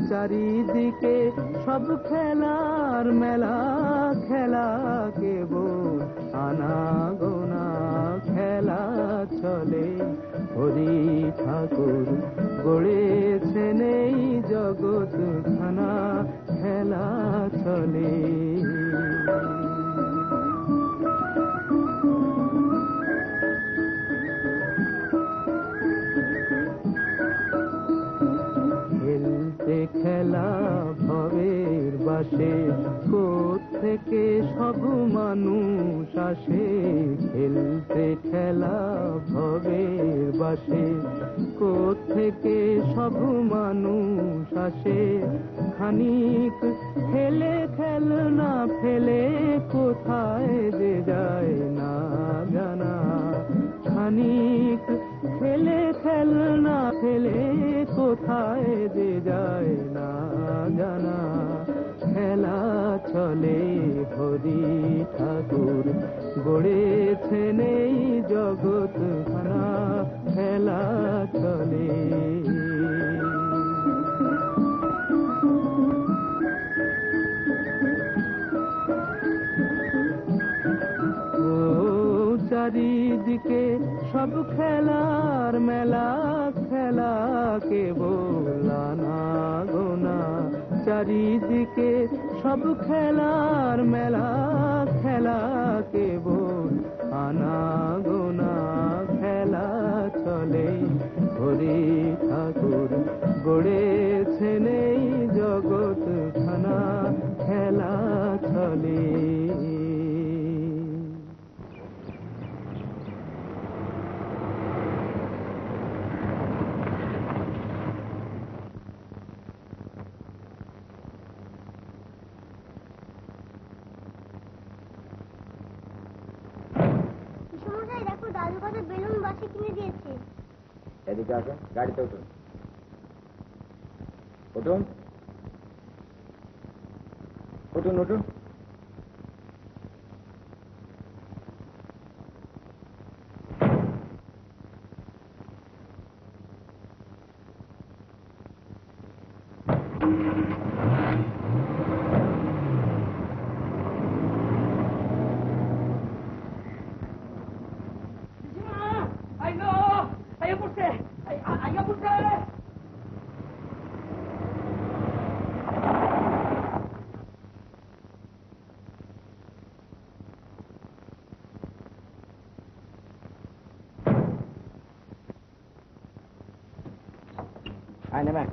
চারিদিকে সব খেলার মেলা, খেলা কেবল আনাগোনা। খেলা চলে হরি ঠাকুর গড়েছেন এই জগৎ খানা। খেলা চলে। খেলতে খেলা ভবের বাসে, কোত্থেকে সব মানুষ আসে। খেলতে খেলা ভবের বাসে, কোত্থেকে সব মানুষ আসে। খানিক খেলে খেলনা ফেলে কোথায় যে যায় না জানা। খানিক খেলে খেলনা ফেলে কোথায় যে যায় না জানা। খেলা চলে হরি ঠাকুর গড়েছেন এই জগৎ খানা। খেলা চলে। চারিদিকে সব খেলার মেলা, খেলা কেবল আনাগোনা। চারিদিকে সব খেলার মেলা, খেলা কেবল আনাগোনা। খেলা চলে হরি ঠাকুর গড়েছেন এই জগৎ খানা। খেলা চলে। দেখো দাদু কত বেলুন বাসে কিনে দিয়েছে। এদিকে আসুন, গাড়িতে উঠুন। উঠুন উঠুন উঠুন। আয় নেমে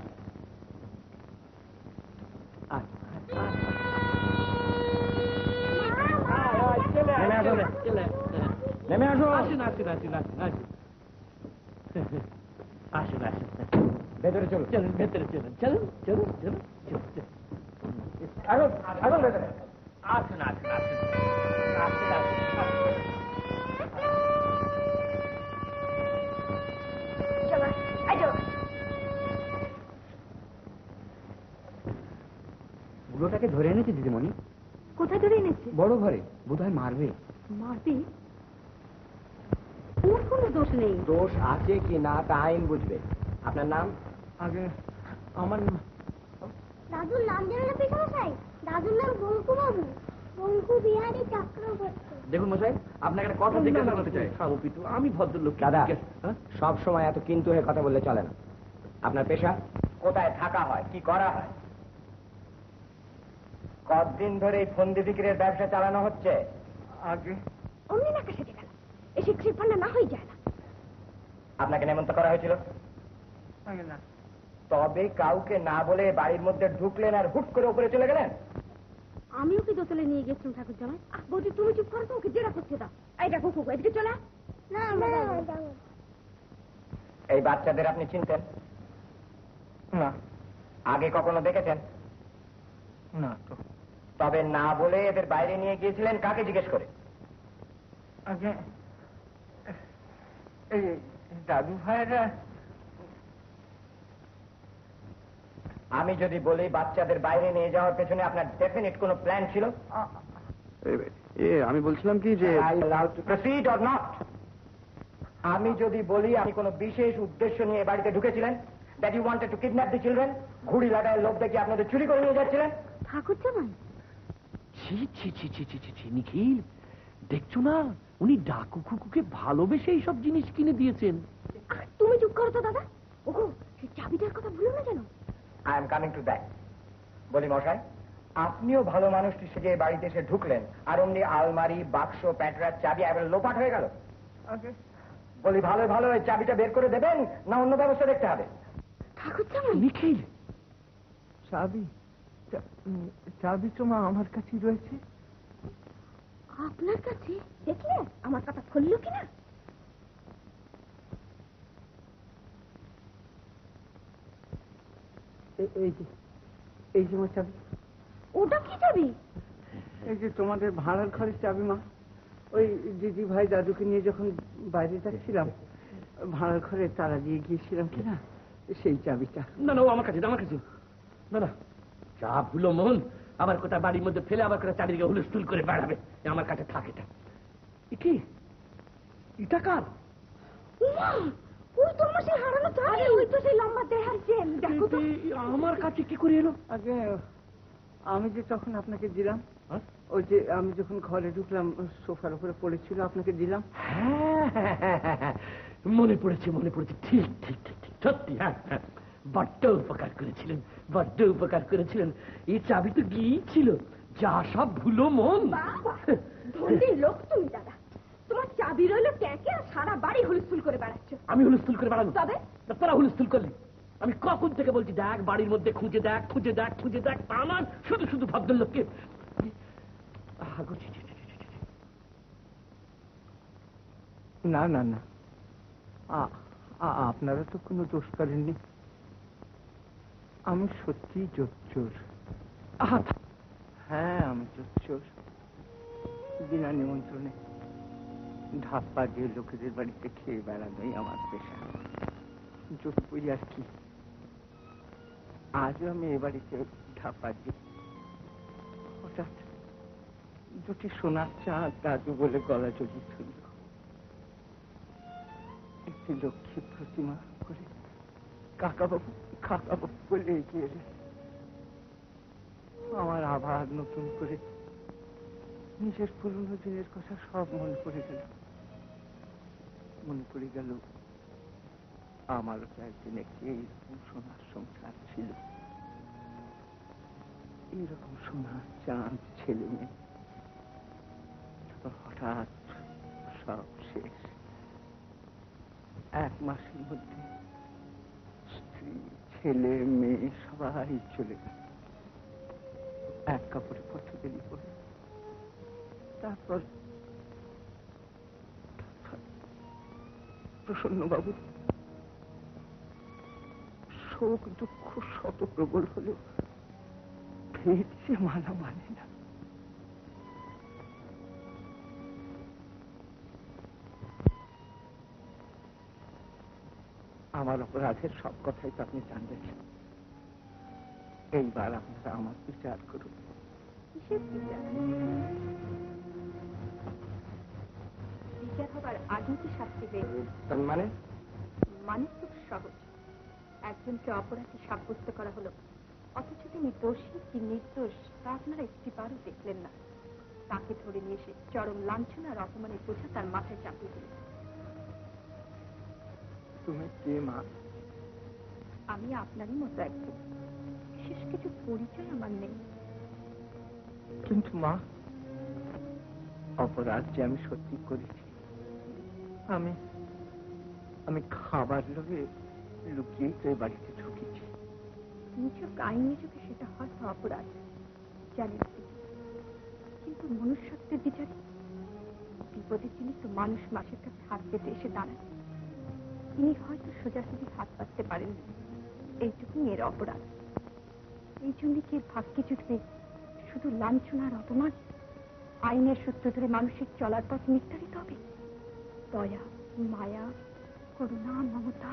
নেমে আসো। আসুন আসুন আসুন আসুন আসুন আসুন আসুন, ভেতরে চলুন, চলুন ভেতরে চলুন, চলুন চলুন চলুন চলুন। আসুন আসুন ভেতরে, আসুন আসুন আসুন আসুন আসুন। বুড়োটাকে ধরে এনেছে দিদিমণি। কোথায় ধরে এনেছে? বড় ঘরে, বোধহয় মারবে। মারবে? ওর কোনো দোষ নেই। দোষ আছে কি না তা আইন বুঝবে। আপনার নাম? আগে আমার দাদুর নাম জানেন না পিসমশাই? দাদুর নাম বঙ্কুবাবু, বঙ্কু বিহারী চক্রবর্তী। দেখুন মশাই, আপনাকে একটা কথা জিজ্ঞাসা করতে চাই। খাবো পিতু, আমি ভদ্রলোক। দাদা, সব সময় এত কিন্তু হয়ে কথা বললে চলে না। আপনার পেশা? কোথায় থাকা হয়, কি করা হয়? কতদিন ধরে এই ফন্দি বিক্রির ব্যবসা চালানো হচ্ছে? আগে অমনি নাকা সেজে গেল, এসে কৃপান্না না হয়ে যায় না। আপনাকে নেমন্তন্ন করা হয়েছিল? আগে না। তবে কাউকে না বলে বাড়ির মধ্যে ঢুকলেন আর হুট করে উপরে চলে গেলেন? আমি ওকে দোতলে নিয়ে গেছিলাম ঠাকুর জামাই। বলছি তুমি চুপ করো তো, ওকে জেরা করতে দাও। এই দেখো কুকু, এদিকে চলে আয়। না আমরা যাবো। এই বাচ্চাদের আপনি চিনতেন? না আগে কখনো দেখেছেন? না তো। তবে না বলে এদের বাইরে নিয়ে গিয়েছিলেন কাকে জিজ্ঞেস করে? আগে এই দাদু ভাইরা। আমি যদি বলি বাচ্চাদের বাইরে নিয়ে যাওয়ার পেছনে আপনার ডেফিনিট কোনো প্ল্যান ছিল? আমি বলছিলাম কি যে প্রসিড অর নট? আমি যদি বলি আপনি কোনো বিশেষ উদ্দেশ্য নিয়ে বাড়িতে ঢুকেছিলেন, that you wanted to kidnap the children, ঘুড়ি লাগায় লোভ দেখে আপনাদের চুরি করে নিয়ে যাচ্ছিলেন? ঠাকুর জামাই, ছি ছি ছি ছি ছি ছি ছি, নিখিল, দেখছো না উনি ডাকু খুকুকে ভালোবেসে এইসব জিনিস কিনে দিয়েছেন। তুমি চুপ করো তো দাদা। ওগো, সেই চাবিটার কথা ভুলো না যেন। I am coming to that. বলি মশাই, আপনিও ভালো মানুষটি সেজে বাড়িতে এসে ঢুকলেন আর অমনি আলমারি, বাক্স, প্যান্টরার চাবি এবার লোপাট হয়ে গেল। বলি ভালো ভালো এই চাবিটা বের করে দেবেন না অন্য ব্যবস্থা দেখতে হবে? ঠাকুর জামাই, নিখিল, চাবি চাবি তো মা আমার কাছেই রয়েছে। আপনার কাছে? দেখলে আমার কথা খুললো কিনা? এই যে আমার চাবি। ওটা কি চাবি? এই যে তোমাদের ভাড়ার ঘরের চাবি মা। ওই দিদি ভাই দাদুকে নিয়ে যখন বাইরে যাচ্ছিলাম, ভাড়ার ঘরে তালা দিয়ে গিয়েছিলাম কিনা, সেই চাবিটা। না না, ও আমার কাছে, আমার কাছে। না না, যা ভুলো মন, আমার কথা বাড়ির মধ্যে ফেলে আবার কথা চারিদিকে হুলস্থুল করে বেড়াবে। আমার কাছে থাকে এটা। কি এটা কার? ওই তো আমার সেই হারানো চাবি। ওই তো সেই লম্বা দেহার চেন। দেখো তো। আমার কাছে কি করে এলো? আগে আমি যে তখন আপনাকে দিলাম, ওই যে আমি যখন ঘরে ঢুকলাম সোফার উপরে পড়েছিল, আপনাকে দিলাম। হ্যাঁ, মনে পড়েছে, মনে পড়েছে। ঠিক ঠিক ঠিক ঠিক, সত্যি। হ্যাঁ হ্যাঁ, বড্ড উপকার করেছিলেন, বড্ড উপকার করেছিলেন। এই চাবি তো গিয়েছিল। যা সব ভুলো মন। ধন্যের লোক তুমি দাদা। তোমার চাবি রইলো ট্যাঁকে আর সারা বাড়ি হুলস্থুল করে বেড়াচ্ছ। আমি হুলস্থুল করে বেড়ানো? তবে তোরা হুলস্থুল করলি। আমি কখন থেকে বলছি দেখ বাড়ির মধ্যে খুঁজে দেখ, খুঁজে দেখ, খুঁজে দেখ। তা না, শুধু শুধু ভদ্রলোককে। না না না, আপনারা তো কোনো দোষ করেননি। আমি সত্যি জোচ্চোর। হ্যাঁ, আমি জোচ্চোর। বিনা নিমন্ত্রণে ধাপ্পা দিয়ে লোকেদের বাড়িতে খেয়ে বেড়ানোই আমার পেশা। জোটবই আর কি। আজও আমি এ বাড়িতে ধাপ্পা দিই। হঠাৎ দুটি সোনার চাঁদ দাদু বলে গলা জড়িয়ে ধরল। একটি লক্ষ্মী প্রতিমা করে কাকাবাবু কাকাবাবু বলে এগিয়ে এলেন। আমার আবার নতুন করে নিজের পুরনো দিনের কথা সব মনে পড়ে গেল। মনে পড়ে গেল আমারও তো একদিন একটি এইরকম সোনার সংসার ছিল। এইরকম সোনার চাঁদ, ছেলে মেয়ে। হঠাৎ সব শেষ। এক মাসের মধ্যে স্ত্রী, ছেলে, মেয়ে সবাই চলে গেল। এক কাপড়ে পথেলি পড়ে। তারপর প্রসন্নবাবু শোক দুঃখ শত প্রবল হলেও ভেদ সে মানা মানে না। আমার অপরাধের সব কথাই তো আপনি জানবেন। এইবার আপনারা আমার বিচার করুন। কিসের বিচার? বিচার হবার আগে কি শাস্তি পেয়ে? মানে মানে খুব সহজ। একজনকে অপরাধী সাব্যস্ত করা হলো, অথচ তিনি দোষী কি নির্দোষ তা আপনারা একটিবারও দেখলেন না। তাকে ধরে নিয়ে এসে চরম লাঞ্ছনা আর অপমানের বোঝা তার মাথায় চাপিয়ে দিলেন। তুমি কে মা? আমি আপনারই মতো একজন, বিশেষ কিছু পরিচয় আমার নেই। কিন্তু মা, অপরাধ যে আমি সত্যি করেছি। আমি আমি খাবার লোভে লুকিয়েই তো বাড়িতে ঢুকেছি। নিছক আইনি চোখে সেটা হয়তো অপরাধ, জানেন, কিন্তু মনুষ্যত্বের বিচারে বিপদের জিনিস তো মানুষ মাসের কাছে হাত পেতে এসে দাঁড়ায়। তিনি হয়তো সোজাসুজি হাত পাততে পারেন, এইটুকুই এর অপরাধ। এই জন্য কি ভাগ্যে জুটবে শুধু লাঞ্ছনার অপমান? আইনের সূত্র ধরে মানুষের চলার পথ নির্ধারিত হবে। দয়া, মায়া, করুণা, মমতা।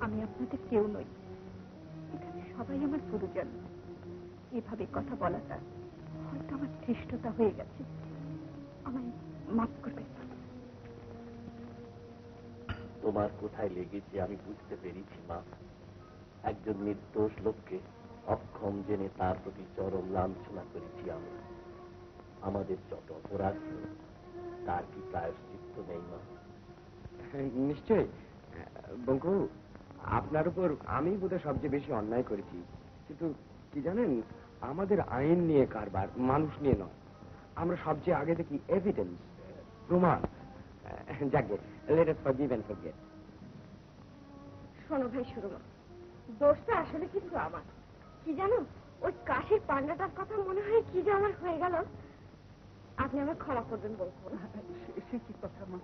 আমি আপনাদের কেউ নই, এখানে সবাই আমার গুরুজন। এভাবে কথা বলাটা হয়তো আমার ধৃষ্টতা হয়ে গেছে, আমায় মাফ করবেন। তোমার কোথায় লেগেছে আমি বুঝতে পেরেছি মা। একজন নির্দোষ লোককে অক্ষম জেনে তার প্রতি চরম লাঞ্ছনা করেছি আমরা। আমাদের যত অপরাধ তার কি প্রায়শ্চিত্ত নেই মা? নিশ্চয় বঙ্কু, আপনার উপর আমি বোধহয় সবচেয়ে বেশি অন্যায় করেছি। কিন্তু কি জানেন, আমাদের আইন নিয়ে কারবার, মানুষ নিয়ে নয়। আমরা সবচেয়ে আগে দেখি এভিডেন্স, প্রমাণ। যাকে let us forgive and forget. শোনো ভাই সুরমা, দোষটা আসলে কিন্তু আমার। কি জানো, ওই কাশির পান্ডাটার কথা মনে হয় কি যে আমার হয়ে গেল। আপনি আমার ক্ষমা করবেন বলবো। সে কি কথা মা?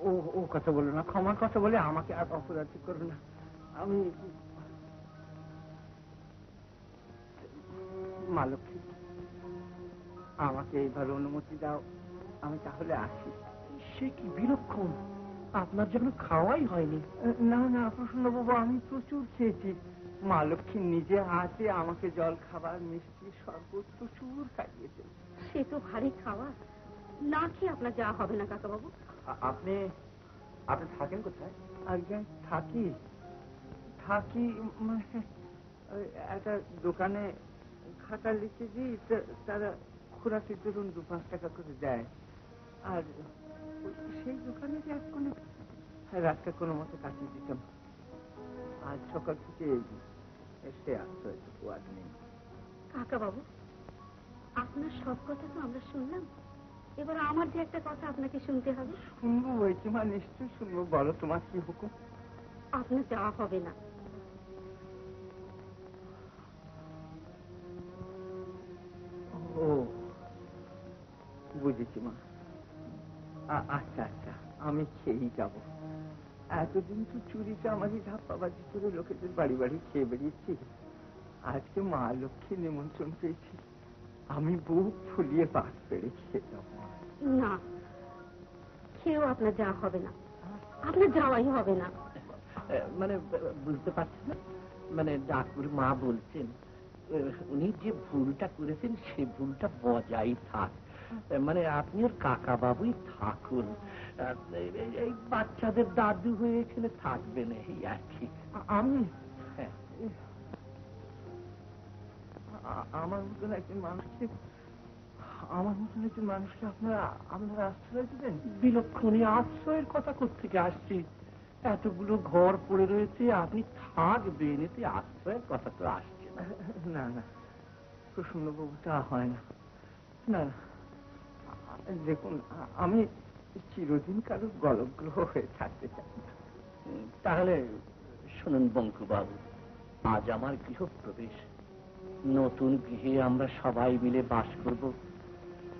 ও ও কথা বলো না, ক্ষমার কথা বলে আমাকে আর অপরাধী করো না। আমি মা লক্ষ্মী, আমাকে এইবার অনুমতি দাও, আমি তাহলে আসি। সে কি বিলক্ষণ! আপনার যেন খাওয়াই হয়নি। না না প্রসন্নবাবু, আমি প্রচুর খেয়েছি। মা লক্ষ্মী নিজে হাতে আমাকে জল খাবার, মিষ্টি, শরবত প্রচুর খাইয়েছে। সে তো ভারী খাওয়া, না খেয়ে আপনার যাওয়া হবে না কাকাবাবু। আপনি আপনি থাকেন কোথায়? আগে থাকি থাকি মানে ওই একটা দোকানে খাতা লিখে দিই, তারা খোরাকি ধরুন 2-5 টাকা করে দেয়। আর সেই দোকানে যে এক কোণে রাতটা কোনো মতে কাটিয়ে দিতাম। আজ সকাল থেকে এসে আসতো আর নেই। কাকাবাবু, আপনার সব কথা তো আমরা শুনলাম, এবার আমার যে একটা কথা আপনাকে শুনতে হবে। শুনবো বলছি মা, নিশ্চয়ই শুনবো। বলো, তোমার কি হুকুম? আপনার যাওয়া হবে না। ও বুঝেছি মা। আচ্ছা আচ্ছা, আমি খেয়েই যাব। এতদিন তো চুরি চামারি ধাপ্পাবাজি করে লোকেদের বাড়ি বাড়ি খেয়ে বেরিয়েছি। আজকে মা লক্ষ্মী নিমন্ত্রণ পেয়েছি, আমি বুক ফুলিয়ে পাক পেড়ে খেয়ে যাব। না, খেয়েও আপনার যাওয়া হবে না, আপনার যাওয়াই হবে না। মানে বুঝতে পারছেন না, মানে ডাকুর মা বলছেন উনি যে ভুলটা করেছেন সে ভুলটা বজায় থাক। মানে আপনি ওর কাকা বাবুই থাকুন, এই বাচ্চাদের দাদু হয়ে এখানে থাকবেন এই আর কি। আমি হ্যাঁ, আমার মতন একজন মানুষকে আপনারা আশ্রয় দেবেন? বিলক্ষণী আশ্রয়ের কথা কোত্থেকে আসছে? এতগুলো ঘর পড়ে রয়েছে, আপনি থাকবেন, এতে আশ্রয়ের কথা তো আসছে না। না না প্রসন্নবাবু, তা হয় না। না না, দেখুন, আমি চিরদিন কারো গলগ্রহ হয়ে থাকতে চাই না। তাহলে শুনুন বঙ্কুবাবু, আজ আমার গৃহপ্রবেশ। নতুন গৃহে আমরা সবাই মিলে বাস করব,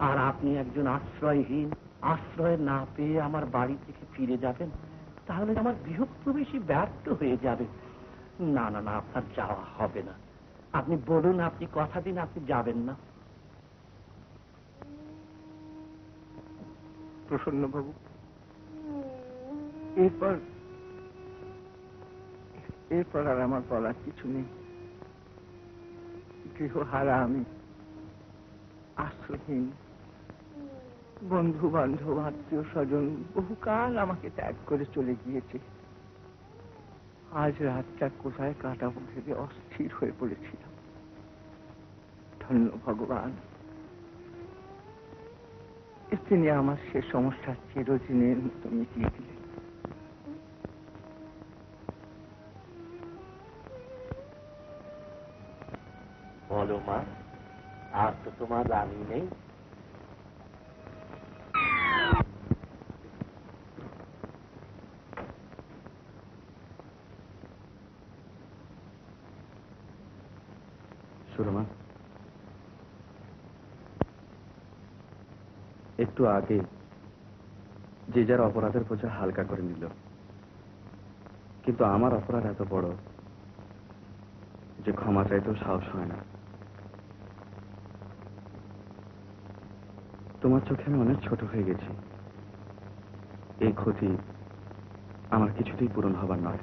আর আপনি একজন আশ্রয়হীন, আশ্রয় না পেয়ে আমার বাড়ি থেকে ফিরে যাবেন, তাহলে আমার গৃহপ্রবেশই ব্যর্থ হয়ে যাবে। না না না, আপনার যাওয়া হবে না। আপনি বলুন, আপনি কথা দিন আপনি যাবেন না। প্রসন্নবাবু, এরপর এরপর আর আমার বলার কিছু নেই। গৃহহারা আমি, আশ্রয়হীন, বন্ধু বান্ধব আত্মীয় স্বজন বহুকাল আমাকে ত্যাগ করে চলে গিয়েছে। আজ রাতটা কোথায় কাটাবো ভেবে অস্থির হয়ে পড়েছিলাম। ধন্য ভগবান, তিনি আমার সে সমস্যা চিরদিনের মতো মিটিয়ে দিলেন। বলো মা, আর তো তোমার রানী নেই। সুরমা, একটু আগে যে যার অপরাধের বোঝা হালকা করে নিল, কিন্তু আমার অপরাধ এত বড় যে ক্ষমা চাইতেও সাহস হয় না। তোমার চোখে আমি অনেক ছোট হয়ে গেছি। এই ক্ষতি আমার কিছুতেই পূরণ হবার নয়।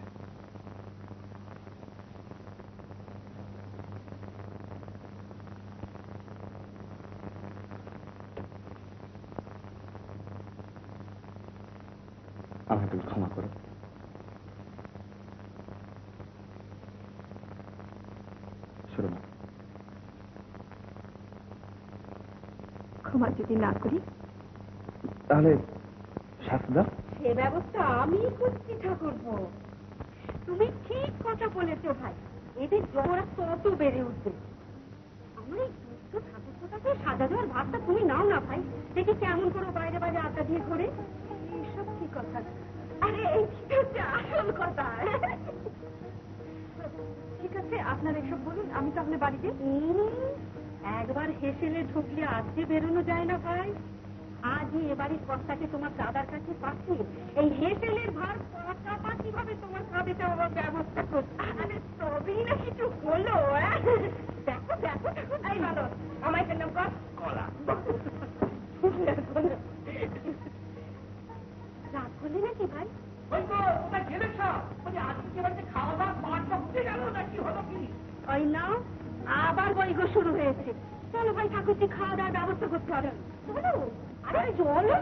আমাকে তুমি ক্ষমা করো। সুরমা, ক্ষমা যদি না করি তাহলে শাস্তি দাও। সে ব্যবস্থা আমি করছি ঠাকুরপো। তুমি ঠিক কথা বলেছো ভাই, এদের জোড়া তত বেড়ে উঠবে। আমার এই দুষ্ট ঠাকুরপোটাকে সাজা দেওয়ার ভাবটা তুমি নাও না ভাই। দেখি কেমন করে বাইরে বাইরে আড্ডা দিয়ে ঘুরে। এইসব কি কথা? আরে এই হচ্ছে আসল কথা। ঠিক আছে, আপনারা এসব বলুন, আমি তাহলে বাড়িতে। একবার হেসেলে ঢুকলে আজকে বেরোনো যায় না ভাই। আজই এবারের কর্তাকে তোমার দাদার কাছে পাঠিয়ে এই হেসেলের ভার পাকাপাকি ভাবে তোমার কাঁধে দেওয়ার ব্যবস্থা করছি। আরে তবেই না কিছু হলো। দেখো দেখো এই ভালো আমায় কেন কলা রাত করলে নাকি ভাই? ওই নাও আবার বৈগ শুরু হয়েছে। চলো ভাই ঠাকুরজি, খাওয়া দাওয়ার ব্যবস্থা করতে হবে। চলো, আরে চলো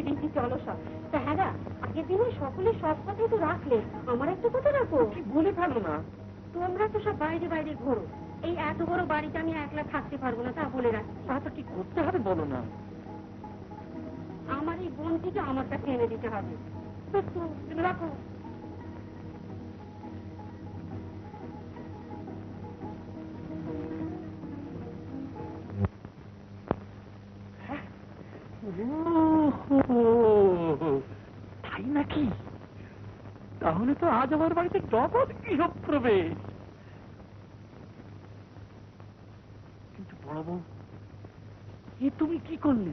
দিচ্ছি চলো সব। তা হ্যাঁ, আগের দিনে সকলে সব কথাই তো রাখলে, আমার একটা কথা রাখো। কি বলে ফেলো না। তোমরা তো সব বাইরে বাইরে ঘোরো, এই এত বড় বাড়িতে আমি একলা থাকতে পারবো না, তা বলে রাখি। তা তো কি করতে হবে বলো না। আমার এই বোনটিকে আমার কাছে এনে দিতে হবে। তুমি রাখো। তাই নাকি? তাহলে তো আজ আমার বাড়িতে জগৎ গৃহপ্রবেশ। কিন্তু বড় বউ, এ তুমি কি করলে?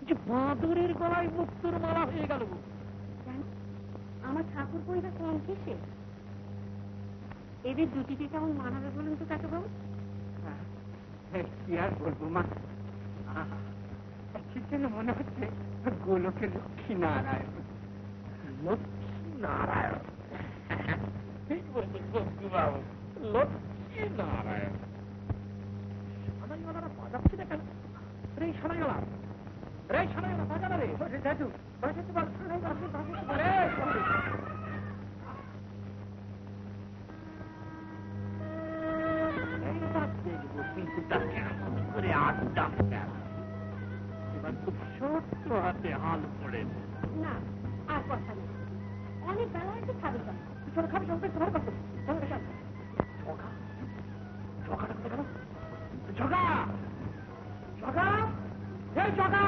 যে বাঁদরের গলায় মুক্তোর মালা হয়ে গেল। আমার ঠাকুর পরিবার কম কিসে? এদের দুটিকে কেমন মানাবে বলুন তো কাকে বাবু? কি আর বলবো মা, ঠিক যেন মনে হচ্ছে গোলকে লক্ষ্মী নারায়ণ। লক্ষ্মী নারায়ণ, ঠিক বলছেন বন্ধু বাবু, লক্ষ্মী নারায়ণ। সানাইওয়ালারা বাজাচ্ছে না কেন? রে সানাইওয়ালা, রে সানাইওয়ালা বাজা না রে। দাদু বাজাতে পারছে না, করে আড্ডা এবার খুব ছোট্ট হাতে হাল পড়ে। না, আর কথা নেই, অনেক বেলা হয়েছে, খাবি না। চলো খাবি, চলবে তোমার কাছে। চলো বেশাল ঝগা, ঝগাটা কোথায় গেল? ঝগা, ঝগা, হে ঝগা!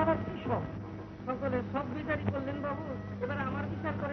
আবার কি সব? সকলে সব বিচারই করলেন বাবু, এবার আমার বিচার করে